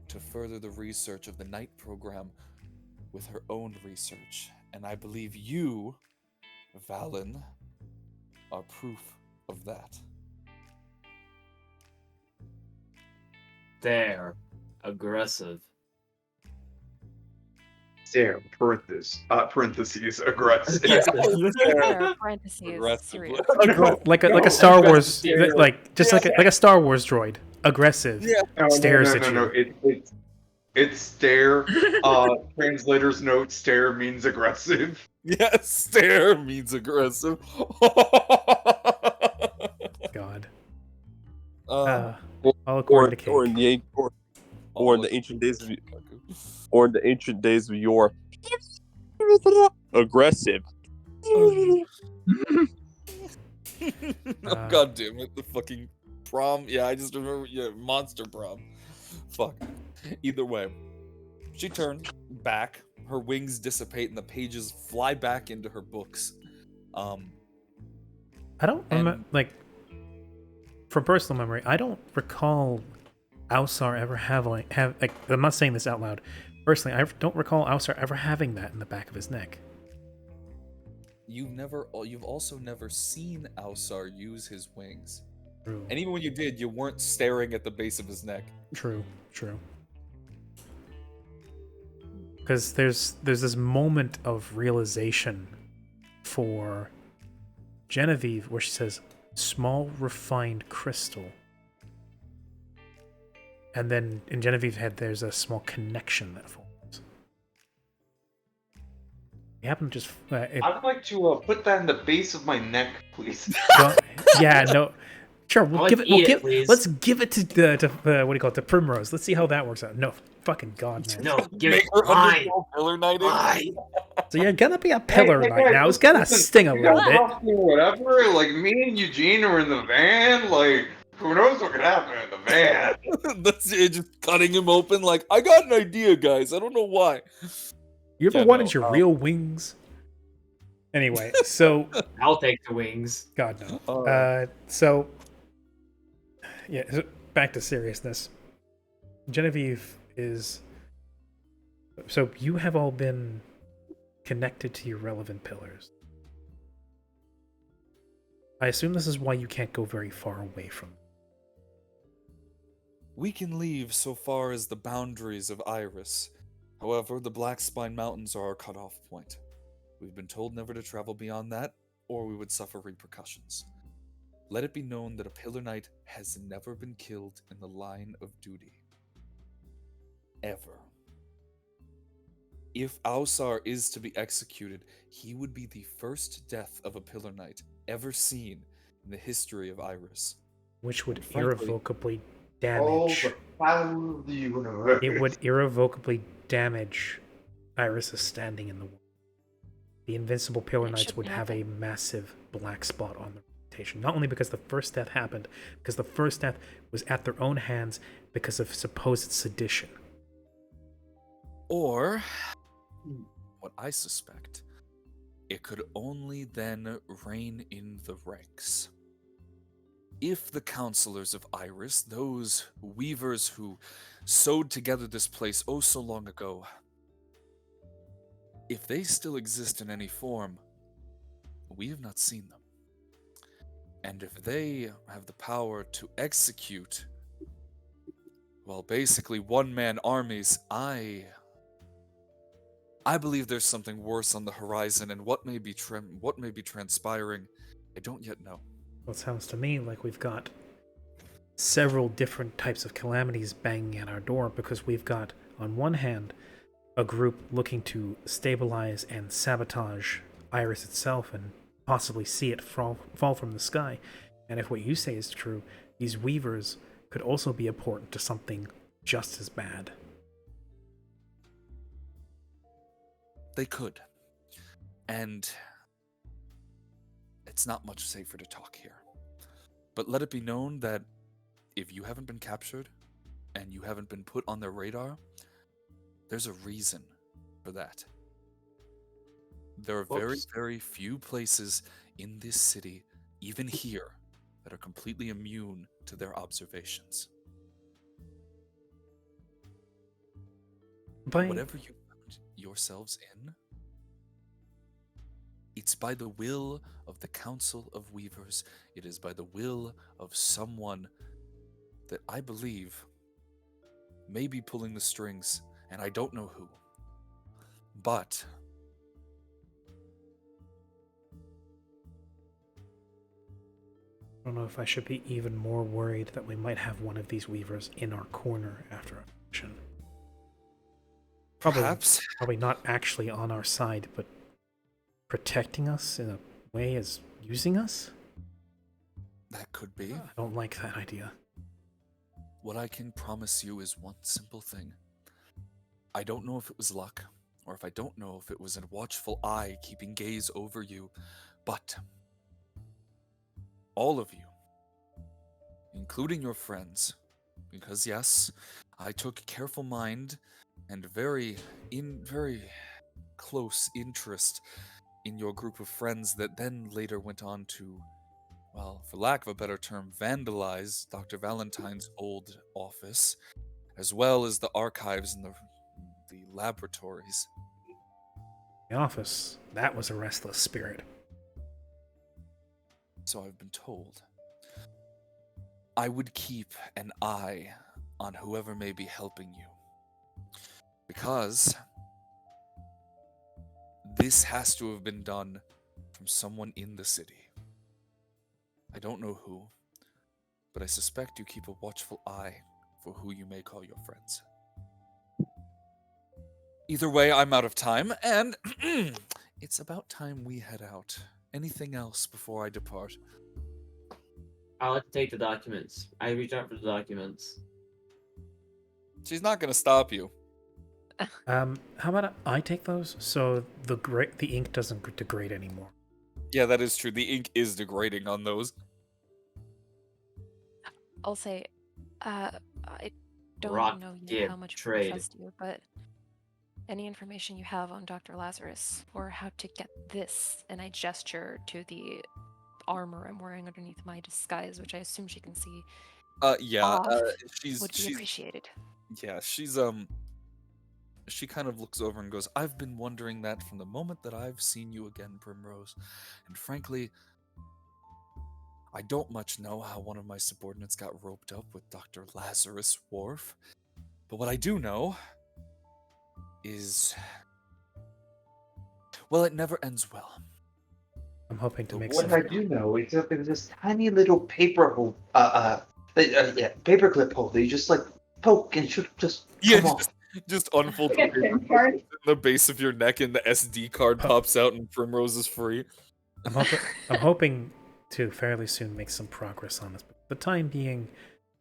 to further the research of the Knight program with her own research. And I believe you, Valen, are proof of that. There. Aggressive. There, parentheses, aggressive. There, parentheses, Aggressive. serious. Like a No, Star Wars, aggressive. like just like a Star Wars droid. Aggressive. No, Stares no, at no, you. no. It's stare. Translator's note: stare means aggressive. Yes, stare means aggressive. God. Uh, All according to Cake. or in the ancient days of yore, aggressive. Oh god damn it, the fucking prom. Yeah, I just remember, yeah, monster prom. Fuck. Either way, she turned back, her wings dissipate and the pages fly back into her books. I don't remember, like, from personal memory, I don't recall Ausar ever have, I'm not saying this out loud. Personally, I don't recall Ausar ever having that in the back of his neck. You've also never seen Ausar use his wings. True. And even when you did, you weren't staring at the base of his neck. True. Because there's this moment of realization for Genevieve where she says, small refined crystal. And then in Genevieve's head, there's a small connection that forms. You happen to just... I'd like to put that in the base of my neck, please. Yeah, no... Sure, Let's give it to what do you call it, to Primrose. Let's see how that works out. No, fucking god, man. No, give Make it her mine. Pillar Knight. So you're gonna be a pillar knight now. It's gonna sting a little bit. Whatever. Like me and Eugene are in the van. Like who knows what could happen in the van? That's it, just cutting him open like, I got an idea, guys. I don't know why. You ever wanted your real wings? Anyway, so I'll take the wings. God no. So back to seriousness. Genevieve is... So you have all been connected to your relevant pillars. I assume this is why you can't go very far away from them. We can leave so far as the boundaries of Iris. However, the Black Spine Mountains are our cutoff point. We've been told never to travel beyond that, or we would suffer repercussions. Let it be known that a Pillar Knight has never been killed in the line of duty. Ever. If Ausar is to be executed, he would be the first death of a Pillar Knight ever seen in the history of Iris. Which would Frankly, irrevocably damage... the power of the universe. It would irrevocably damage Iris' standing in the world. The Invincible Pillar Knights would have a massive black spot on their reputation. Not only because the first death happened, because the first death was at their own hands because of supposed sedition. Or, what I suspect, it could only then reign in the ranks. If the counselors of Iris, those weavers who sewed together this place oh so long ago, if they still exist in any form, we have not seen them. And if they have the power to execute, well, basically one-man armies, I believe there's something worse on the horizon, and what may be transpiring I don't yet know. Well, it sounds to me like we've got several different types of calamities banging at our door, because we've got, on one hand, a group looking to stabilize and sabotage Iris itself and possibly see it fall from the sky. And if what you say is true, these weavers could also be important to something just as bad. They could. And it's not much safer to talk here. But let it be known that if you haven't been captured and you haven't been put on their radar, there's a reason for that. There are very, very few places in this city, even here, that are completely immune to their observations. Whatever you found yourselves in, it's by the will of the Council of Weavers. It is by the will of someone that I believe may be pulling the strings, and I don't know who. But I don't know if I should be even more worried that we might have one of these weavers in our corner after a mission. Perhaps. Probably not actually on our side, but protecting us in a way as using us? That could be. I don't like that idea. What I can promise you is one simple thing. I don't know if it was luck, or if I don't know if it was a watchful eye keeping gaze over you, but all of you, including your friends, because yes, I took careful mind and very close interest in your group of friends that then later went on to, well, for lack of a better term, vandalize Dr. Valentine's old office, as well as the archives and the laboratories. The office, that was a restless spirit. So I've been told. I would keep an eye on whoever may be helping you. Because this has to have been done from someone in the city. I don't know who, but I suspect you keep a watchful eye for who you may call your friends. Either way, I'm out of time, and it's about time we head out. Anything else before I depart? I'll let you take the documents. I reach out for the documents. She's not going to stop you. How about I take those so the ink doesn't degrade anymore? Yeah, that is true. The ink is degrading on those. I'll say, I don't Rock, know yet give, how much we trade. trust you, but any information you have on Dr. Lazarus, or how to get this, and I gesture to the armor I'm wearing underneath my disguise, which I assume she can see. Yeah, Would be she's appreciated. Yeah, she kind of looks over and goes, I've been wondering that from the moment that I've seen you again, Primrose. And frankly, I don't much know how one of my subordinates got roped up with Dr. Lazarus Worf. But what I do know is, well, it never ends well. I'm hoping to make What some... I do know is that there's this tiny little paperclip hole that you just like poke and should just come off. Just unfold the Get paper him, Bart. in the base of your neck, and the SD card pops out, and Primrose is free. I'm hoping to fairly soon make some progress on this, but for the time being,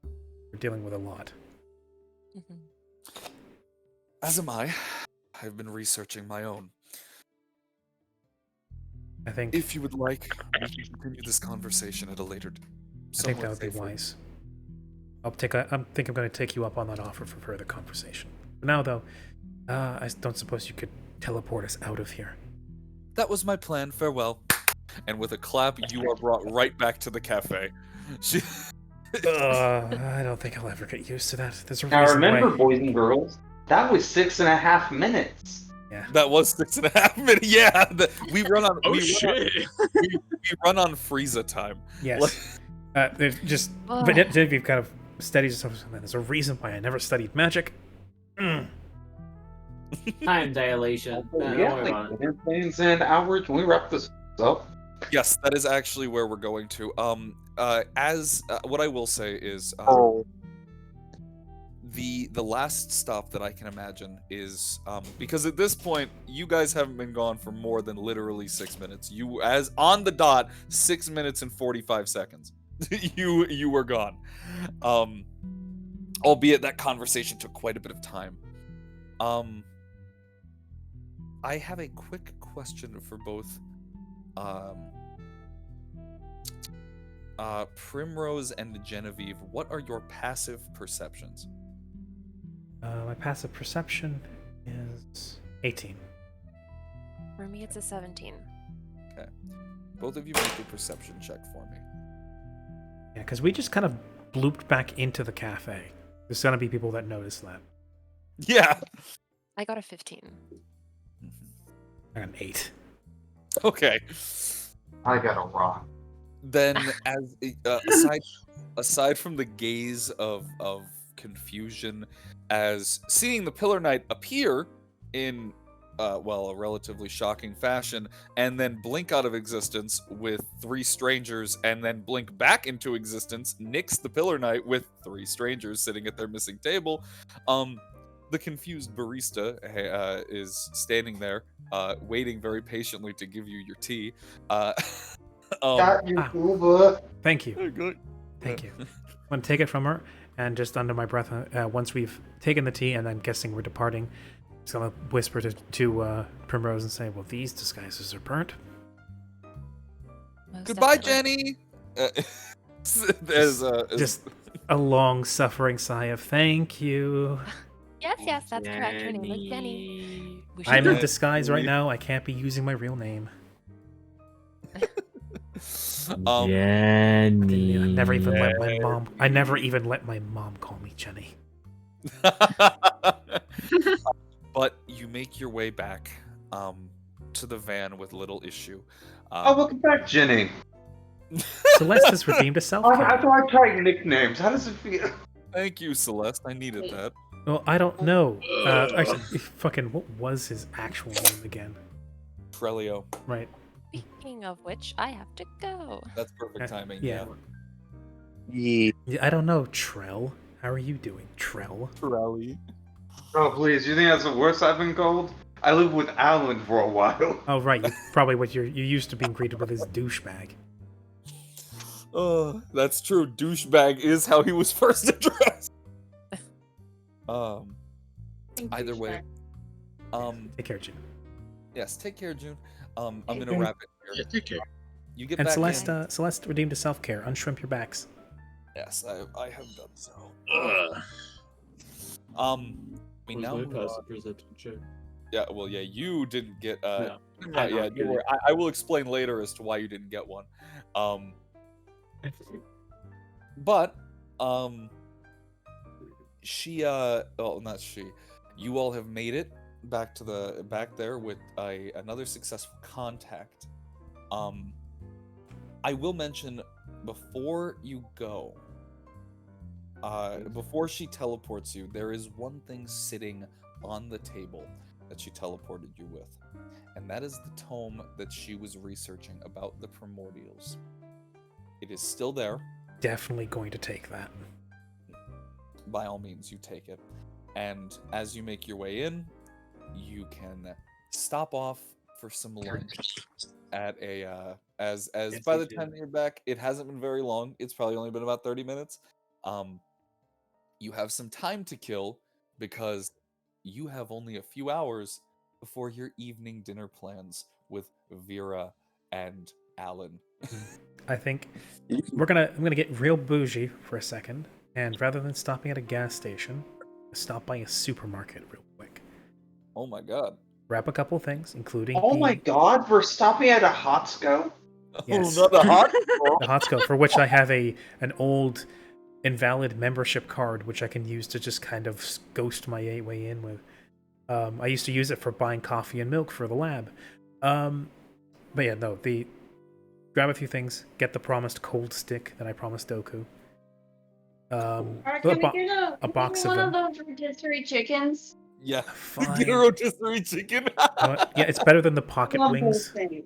we're dealing with a lot. As am I. I've been researching my own. I think if you would like, we can continue this conversation at a later. I think that would be wise. I think I'm going to take you up on that offer for further conversation. For now, though, I don't suppose you could teleport us out of here. That was my plan. Farewell. And with a clap, you are brought right back to the cafe. I don't think I'll ever get used to that. There's a Now reason remember, why... boys and girls, that was 6.5 minutes. Yeah. That was 6.5 minutes. Yeah, we run on. Oh we shit! We run on Frieza time. Yes. There's just, but Genevieve kind of steadies herself. There's a reason why I never studied magic. Time dilation. Yeah, like 10 plans and hours. Can we wrap this up? Yes, that is actually where we're going to. What I will say is, the last stop that I can imagine is because at this point you guys haven't been gone for more than literally 6 minutes. You, as on the dot, 6 minutes and 45 seconds. you were gone. Albeit that conversation took quite a bit of time. I have a quick question for both Primrose and Genevieve. What are your passive perceptions? My passive perception is 18. For me, it's a 17. Okay. Both of you make a perception check for me. Yeah, because we just kind of blooped back into the cafe. There's gonna be people that notice that. Yeah. I got a 15. I got an 8. Okay. I got a rock. Then, as aside from the gaze of confusion, as seeing the Pillar Knight appear in a relatively shocking fashion, and then blink out of existence with 3 strangers, and then blink back into existence, nix the Pillar Knight with 3 strangers sitting at their missing table. The confused barista is standing there, waiting very patiently to give you your tea. Got your Uber. Thank you. Thank you. I'm going to take it from her, and just under my breath, once we've taken the tea, and I'm guessing we're departing, I'm just going to whisper to Primrose and say, well, these disguises are burnt. Goodbye, Jenny! Just a long, suffering sigh of thank you. Yes, that's correct. Her name is Jenny. I'm in disguise right now. I can't be using my real name. Jenny. I never even let my mom. I never even let my mom call me Jenny. But you make your way back to the van with little issue. Welcome back, Jenny. Celeste has redeemed a self. I thought I tried nicknames. How does it feel? Thank you, Celeste. I needed that. Well, I don't know. Actually, fucking, what was his actual name again? Trelio. Right. Speaking of which, I have to go. That's perfect timing. Yeah. Yeah. I don't know, Trell. How are you doing, Trell? Rally. Oh, please. You think that's the worst I've been called? I lived with Alan for a while. Oh, right. Probably what you're used to being greeted with is douchebag. Oh, that's true. Douchebag is how he was first addressed. Either way. Take care, June. Yes, take care, June. I'm gonna wrap it here. Yeah, take care. You get And back Celeste, in. Celeste redeemed a self-care. Unshrimp your backs. Yes, I have done so. We Where's now my move on. passive perception check? Yeah, well, yeah, you didn't get. No, Not yet. Don't worry. I will explain later as to why you didn't get one. But she not she. You all have made it back to back there with another successful contact. I will mention before you go, before she teleports you, there is one thing sitting on the table that she teleported you with, and that is the tome that she was researching about the primordials. It is still there. Definitely going to take that. By all means, you take it. And as you make your way in, you can stop off for some lunch at a as by the time that you're back, it hasn't been very long. It's probably only been about 30 minutes. You have some time to kill because you have only a few hours before your evening dinner plans with Vera and Alan. I think I'm gonna get real bougie for a second, and rather than stopping at a gas station, stop by a supermarket real quick. Oh my god. Grab a couple things, including Oh my god, we're stopping at a Hotsko? Yes. Oh, not the hot. The Hotsko, for which I have an old invalid membership card, which I can use to just kind of ghost my way in with. I used to use it for buying coffee and milk for the lab. But yeah, no, grab a few things, get the promised cold stick that I promised Doku. Alright, a can we get a box of one them. of those rotisserie chickens? Yeah. Fine. Get a rotisserie chicken. Yeah, it's better than the pocket Love those wings. things.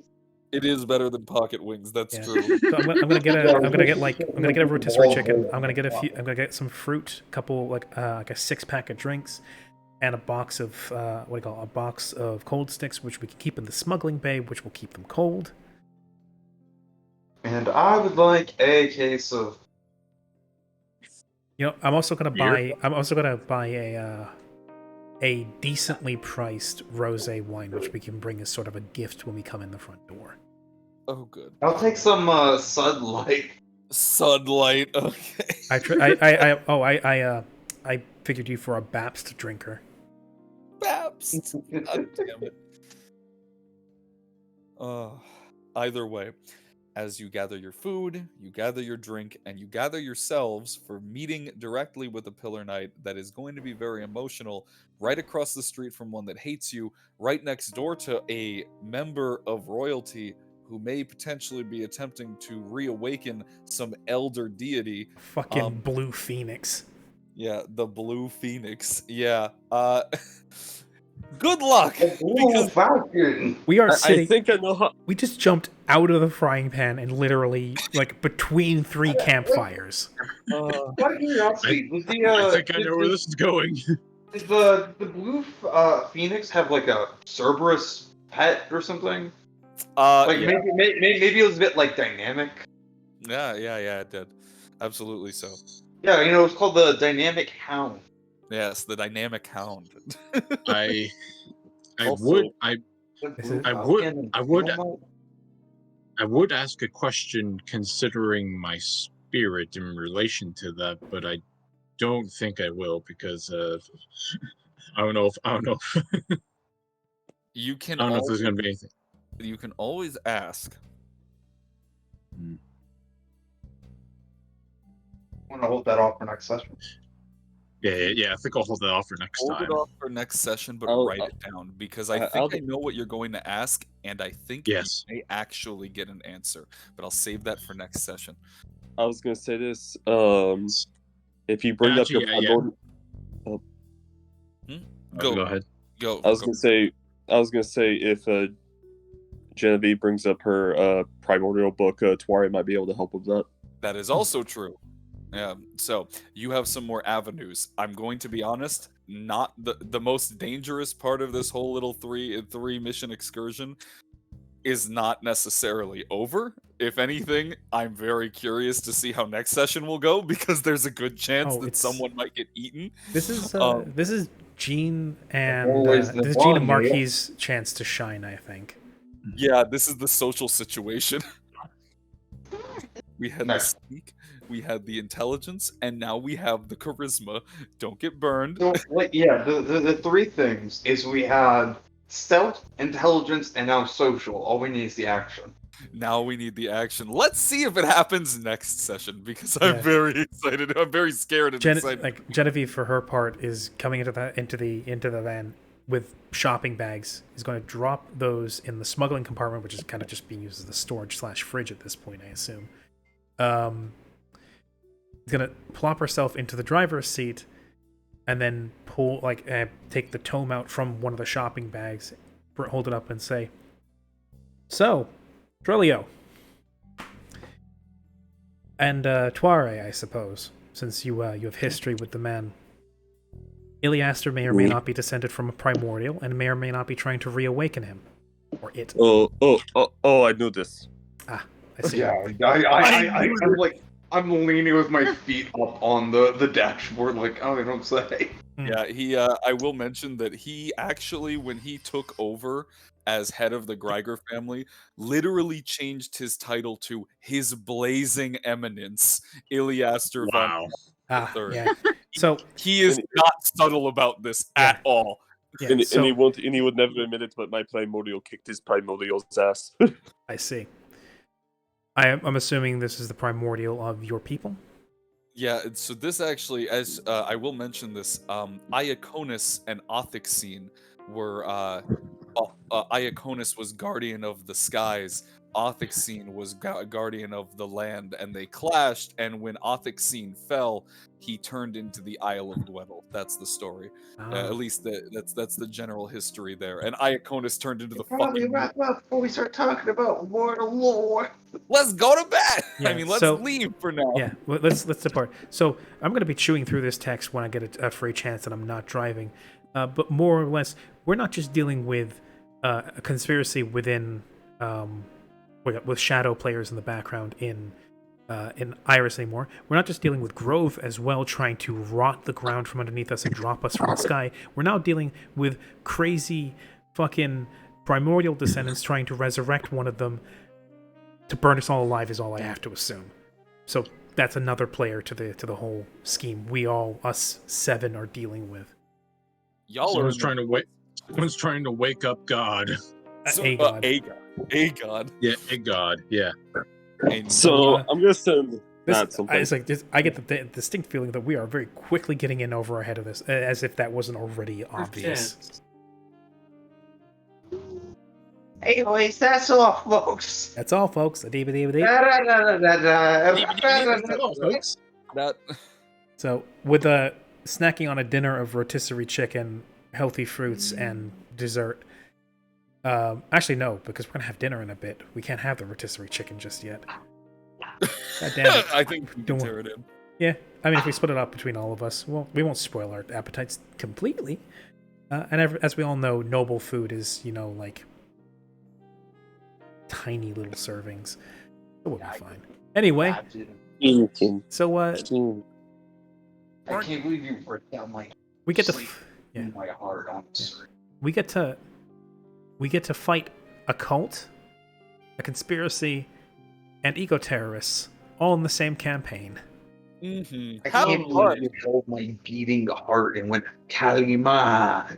It is better than pocket wings. That's Yeah. true. So I'm gonna get a rotisserie chicken. I'm gonna get some fruit, a couple like a 6-pack of drinks, and a box of a box of cold sticks, which we can keep in the smuggling bay, which will keep them cold. And I would like a case of. You know, I'm also gonna Beer? buy a decently priced rosé wine, which we can bring as sort of a gift when we come in the front door. Oh, good. I'll take some Sunlight. Sunlight. Okay. I figured you for a Babst drinker. Babst. God damn it. Either way, as you gather your food, you gather your drink, and you gather yourselves for meeting directly with a Pillar Knight that is going to be very emotional, right across the street from one that hates you, right next door to a member of royalty who may potentially be attempting to reawaken some elder deity. Fucking Blue Phoenix. Yeah, the Blue Phoenix. Yeah. Good luck. We are I sitting. think I know how. We just jumped out of the frying pan and literally like between 3 campfires. Out of curiosity, I think I know where this is going. Does the Blue Phoenix have like a Cerberus pet or something? Like yeah. maybe it was a bit like dynamic. Yeah, it did. Absolutely so. Yeah, you know, it's called the Dynamic Hound. Yes, the Dynamic Hound. I Also, would ask a question considering my spirit in relation to that, but I don't think I will because I don't know if You can. I don't know if there's gonna be anything. You can always ask. Want to hold that off for next session? Yeah. I think I'll hold that off for next Hold time. it off for next session, but write it down because I think I know what you're going to ask, and I think you may actually get an answer. But I'll save that for next session. I was gonna say this. If you bring up your primordial, Go ahead. Go. I was gonna say if Genevieve brings up her primordial book, Twari might be able to help with that. That is also true. Yeah. So you have some more avenues. I'm going to be honest. Not the most dangerous part of this whole little three mission excursion is not necessarily over. If anything, I'm very curious to see how next session will go because there's a good chance that someone might get eaten. This is Gene and Always the this is Gene and one, yeah. Marquis' chance to shine, I think. Yeah, this is the social situation. We had the sneak, we had the intelligence, and now we have the charisma. Don't get burned. So, the 3 things is we had stealth, intelligence, and now social. All we need is the action. Now we need the action. Let's see if it happens next session because I'm very excited. I'm very scared and excited. Like Genevieve, for her part, is coming into the van with shopping bags. Is going to drop those in the smuggling compartment, which is kind of just being used as the storage/fridge at this point, I assume. Gonna plop herself into the driver's seat, and then take the tome out from one of the shopping bags, hold it up, and say, "So, Trelio, and Tware, I suppose, since you have history with the man. Iliaster may or may not be descended from a primordial, and may or may not be trying to reawaken him, or it." I knew this. Ah, I see. Yeah, I'm leaning with my feet up on the dashboard, like, oh, I don't say. Yeah, I will mention that he actually, when he took over as head of the Greiger family, literally changed his title to His Blazing Eminence, Iliaster von III. Yeah. So he is not subtle about this at all. Yeah, and he would never admit it, but my primordial kicked his primordial's ass. I see. I'm assuming this is the primordial of your people? Yeah, so this actually, as I will mention this, Iaconus and Othixene were... Iaconus was guardian of the skies, Othixene was guardian of the land, and they clashed. And when Othixene fell, he turned into the Isle of Dweddle. That's the story. At least that's the general history there. And Iaconus turned into the Probably fucking. wrap up before we start talking about mortal lore. Let's go to bed. Yeah, I mean, let's so- leave for now. Yeah, let's depart. So I'm going to be chewing through this text when I get a free chance and I'm not driving. But more or less, we're not just dealing with a conspiracy within with shadow players in the background in Iris anymore. We're not just dealing with Grove as well, trying to rot the ground from underneath us and drop us from the sky. We're now dealing with crazy fucking primordial descendants trying to resurrect one of them to burn us all alive is all I have to assume. So that's another player to the whole scheme. Us 7 are dealing with. Y'all Someone's are trying to wake. Someone's trying to wake up God. A god. A god. Yeah, a God. Yeah. So I'm gonna send Matt This, something. it's like this, I get the distinct feeling that we are very quickly getting in over our head of this, as if that wasn't already obvious. Anyways, that's all, folks. That's all, folks. Da-da-da-da-da. That. So, with snacking on a dinner of rotisserie chicken, healthy fruits, and dessert. Actually, no, because we're gonna have dinner in a bit. We can't have the rotisserie chicken just yet. God damn it. I think we can Don't tear it in. Yeah, I mean, if we split it up between all of us, well, we won't spoil our appetites completely. As we all know, noble food is, like tiny little servings. It will be fine. Anyway, so I can't believe you ripped down my. we get to my heart, honestly. we get to fight a cult, a conspiracy, and eco-terrorists all in the same campaign. Mm-hmm. I can't believe you hold my beating heart and went Kalima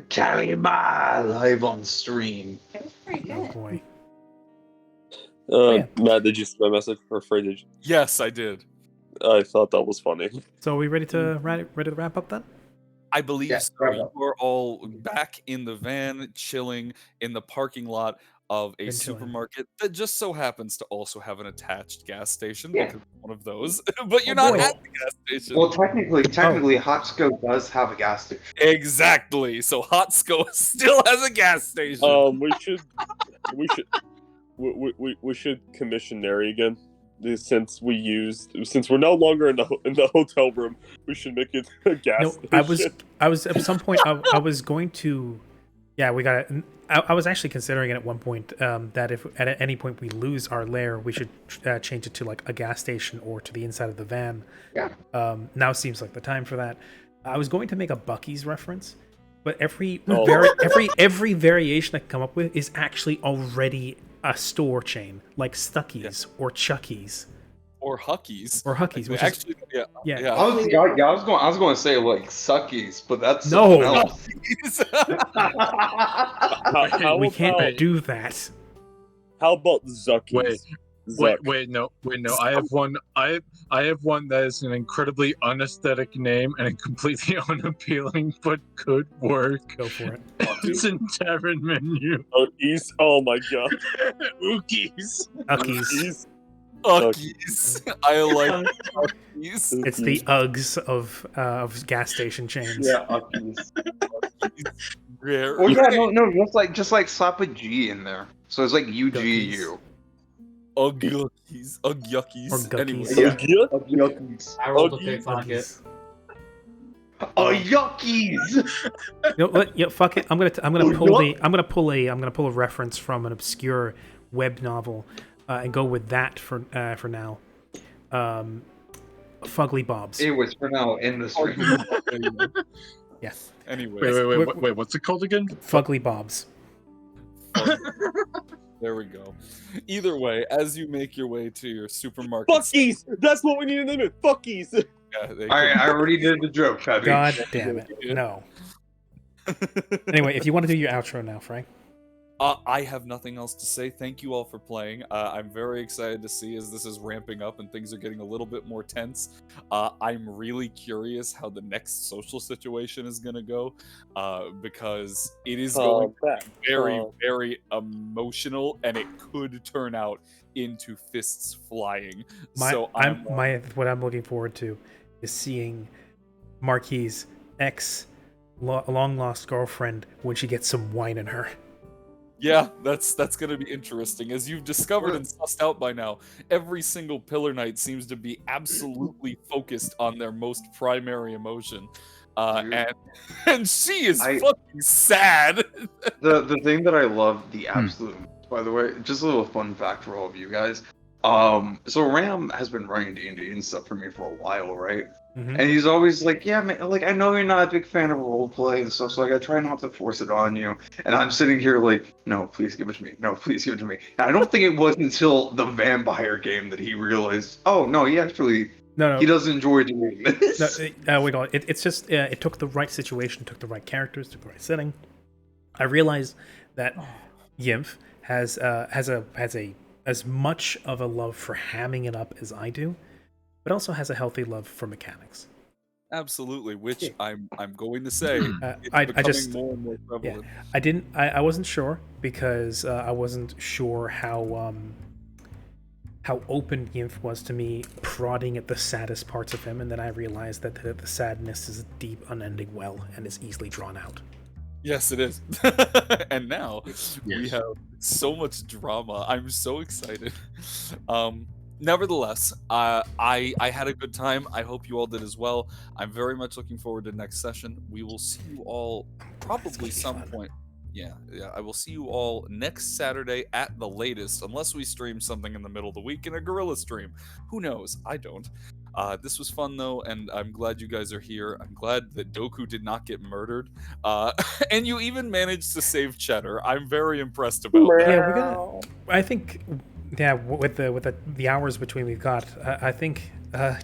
live on stream. It was pretty Oh good. boy. Matt, did you see my message for Fray? Did you? Yes, I did. I thought that was funny. So are we ready to wrap up then? I believe Yeah, so. right You on. are all back in the van, chilling in the parking lot of a Been chilling. supermarket that just so happens to also have an attached gas station Yeah. because it's one of those. But you're Oh, not boy. at the gas station. Well, technically, Hotsko does have a gas station. Exactly. So Hotsko still has a gas station. We should commission Neri again. Since we're no longer in the hotel room, we should make it a gas No, station. I was at some point I was going to, yeah, we got it. I was actually considering it at one point that if at any point we lose our lair, we should change it to like a gas station or to the inside of the van. Yeah. Now seems like the time for that. I was going to make a Buc-ee's reference, but every variation I can come up with is actually already a store chain, like Stuckey's or Chucky's. Or Huckies. Or Huckies, which Actually, is, yeah. I was going to say like Suckies, but that's No. something else. we can't do that. How about Zuckies? Wait, no. I have one. I have one that is an incredibly unaesthetic name and a completely unappealing, but could work. Go for it. It's in tavern menu. Ookies? Oh my god. Ookies. Uckies. Uckies. I like Uckies. It's the Uggs of gas station chains. Yeah, Uckies. Rare. Oh yeah, no, just like slap a G in there. So it's like UGU. Ugguckies. Ugguckies. Or Guckies. Anyway. Yuckies. I rolled a pickpocket. Yuckies. You know what? Yeah, fuck it. I'm gonna pull a reference from an obscure web novel, and go with that for now. Fugly Bobs. It was for now in the stream. Yes. Anyway. Wait, what's it called again? Fugly Bobs. There we go. Either way, as you make your way to your supermarket. Fuckies! That's what we need in the minute. Fuckies! Yeah, I already did the joke, Fabby. God damn it. No. Anyway, if you want to do your outro now, Frank. I have nothing else to say. Thank you all for playing. I'm very excited to see as this is ramping up and things are getting a little bit more tense. I'm really curious how the next social situation is going to go, because it is going to be very, very emotional, and it could turn out into fists flying. So what I'm looking forward to is seeing Marquis' long lost girlfriend when she gets some wine in her. Yeah, that's going to be interesting. As you've discovered and sussed out by now, every single Pillar Knight seems to be absolutely focused on their most primary emotion. And she is fucking sad. The thing that I love the absolute most, by the way, just a little fun fact for all of you guys. So Ram has been running D&D and stuff for me for a while, right? Mm-hmm. And he's always like, yeah, man, like, I know you're not a big fan of roleplay and stuff, so like, I try not to force it on you. And I'm sitting here like, no, please give it to me. No, please give it to me. And I don't think it was until the vampire game that he realized, oh, no, he actually, he does enjoy doing this. It's just, it took the right situation, took the right characters, took the right setting. I realized that Yimf has as much of a love for hamming it up as I do, but also has a healthy love for mechanics. Absolutely, which I'm going to say I becoming just more and more prevalent. I wasn't sure because I wasn't sure how open Yimf was to me prodding at the saddest parts of him, and then I realized that the sadness is a deep, unending well and is easily drawn out. Yes, it is. And now we have so much drama. I'm so excited. Nevertheless, I had a good time. I hope you all did as well. I'm very much looking forward to next session. We will see you all probably some point. Yeah, I will see you all next Saturday at the latest, unless we stream something in the middle of the week in a guerrilla stream. Who knows? I don't. This was fun though, and I'm glad you guys are here. I'm glad that Doku did not get murdered, and you even managed to save Cheddar. I'm very impressed about that. Yeah, I think. Yeah, with the hours between we've got, I think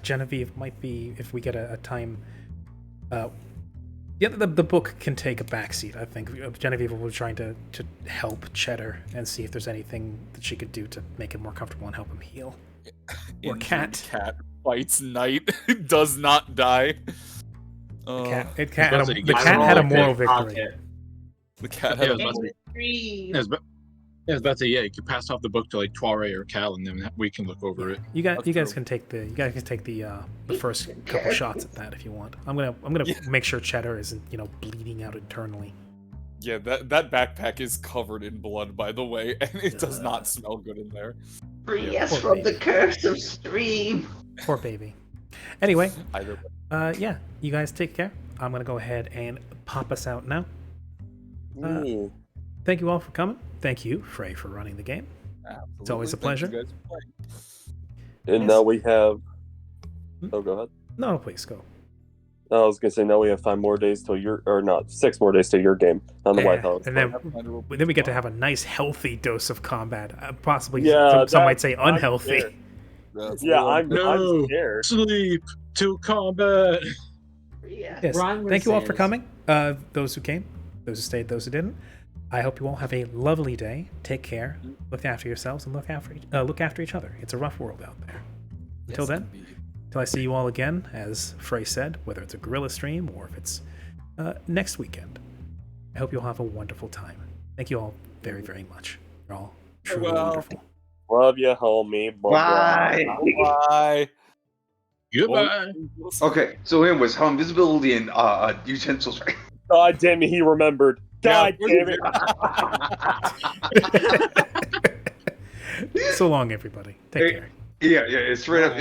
Genevieve might be, if we get a time. The book can take a backseat. I think Genevieve will be trying to help Cheddar and see if there's anything that she could do to make him more comfortable and help him heal. Or Cat fights Knight, does not die. The cat had a moral victory. The cat had a I was about to say, you can pass off the book to like Tuare or Cal, and then we can look over it. You guys can take the first couple shots at that if you want. I'm gonna make sure Cheddar isn't bleeding out internally. Yeah, that backpack is covered in blood, by the way, and it does not smell good in there. Free us from the curse of stream. Poor baby. Anyway, you guys take care. I'm gonna go ahead and pop us out now. Thank you all for coming. Thank you, Fray, for running the game. Absolutely. It's always a pleasure. And now we have... Oh, go ahead. No, please, go. I was going to say, now we have 5 more days till your... Or not, 6 more days till your game on the White House. And then we get to have a nice, healthy dose of combat. Possibly, some might say unhealthy. I'm scared. Sleep to combat. Yes. Thank you all for coming. Those who came, those who stayed, those who didn't. I hope you all have a lovely day. Take care. Look after yourselves and look after each other. It's a rough world out there. Until then, till I see you all again, as Fray said, whether it's a guerrilla stream or if it's next weekend. I hope you all have a wonderful time. Thank you all very, very much. You're all truly wonderful. Love you, homie. Bye. Bye. Goodbye. Okay, so anyways, how invisibility and utensils, right? God damn it, he remembered. God damn it. So long, everybody. Take care. Yeah, it's right up.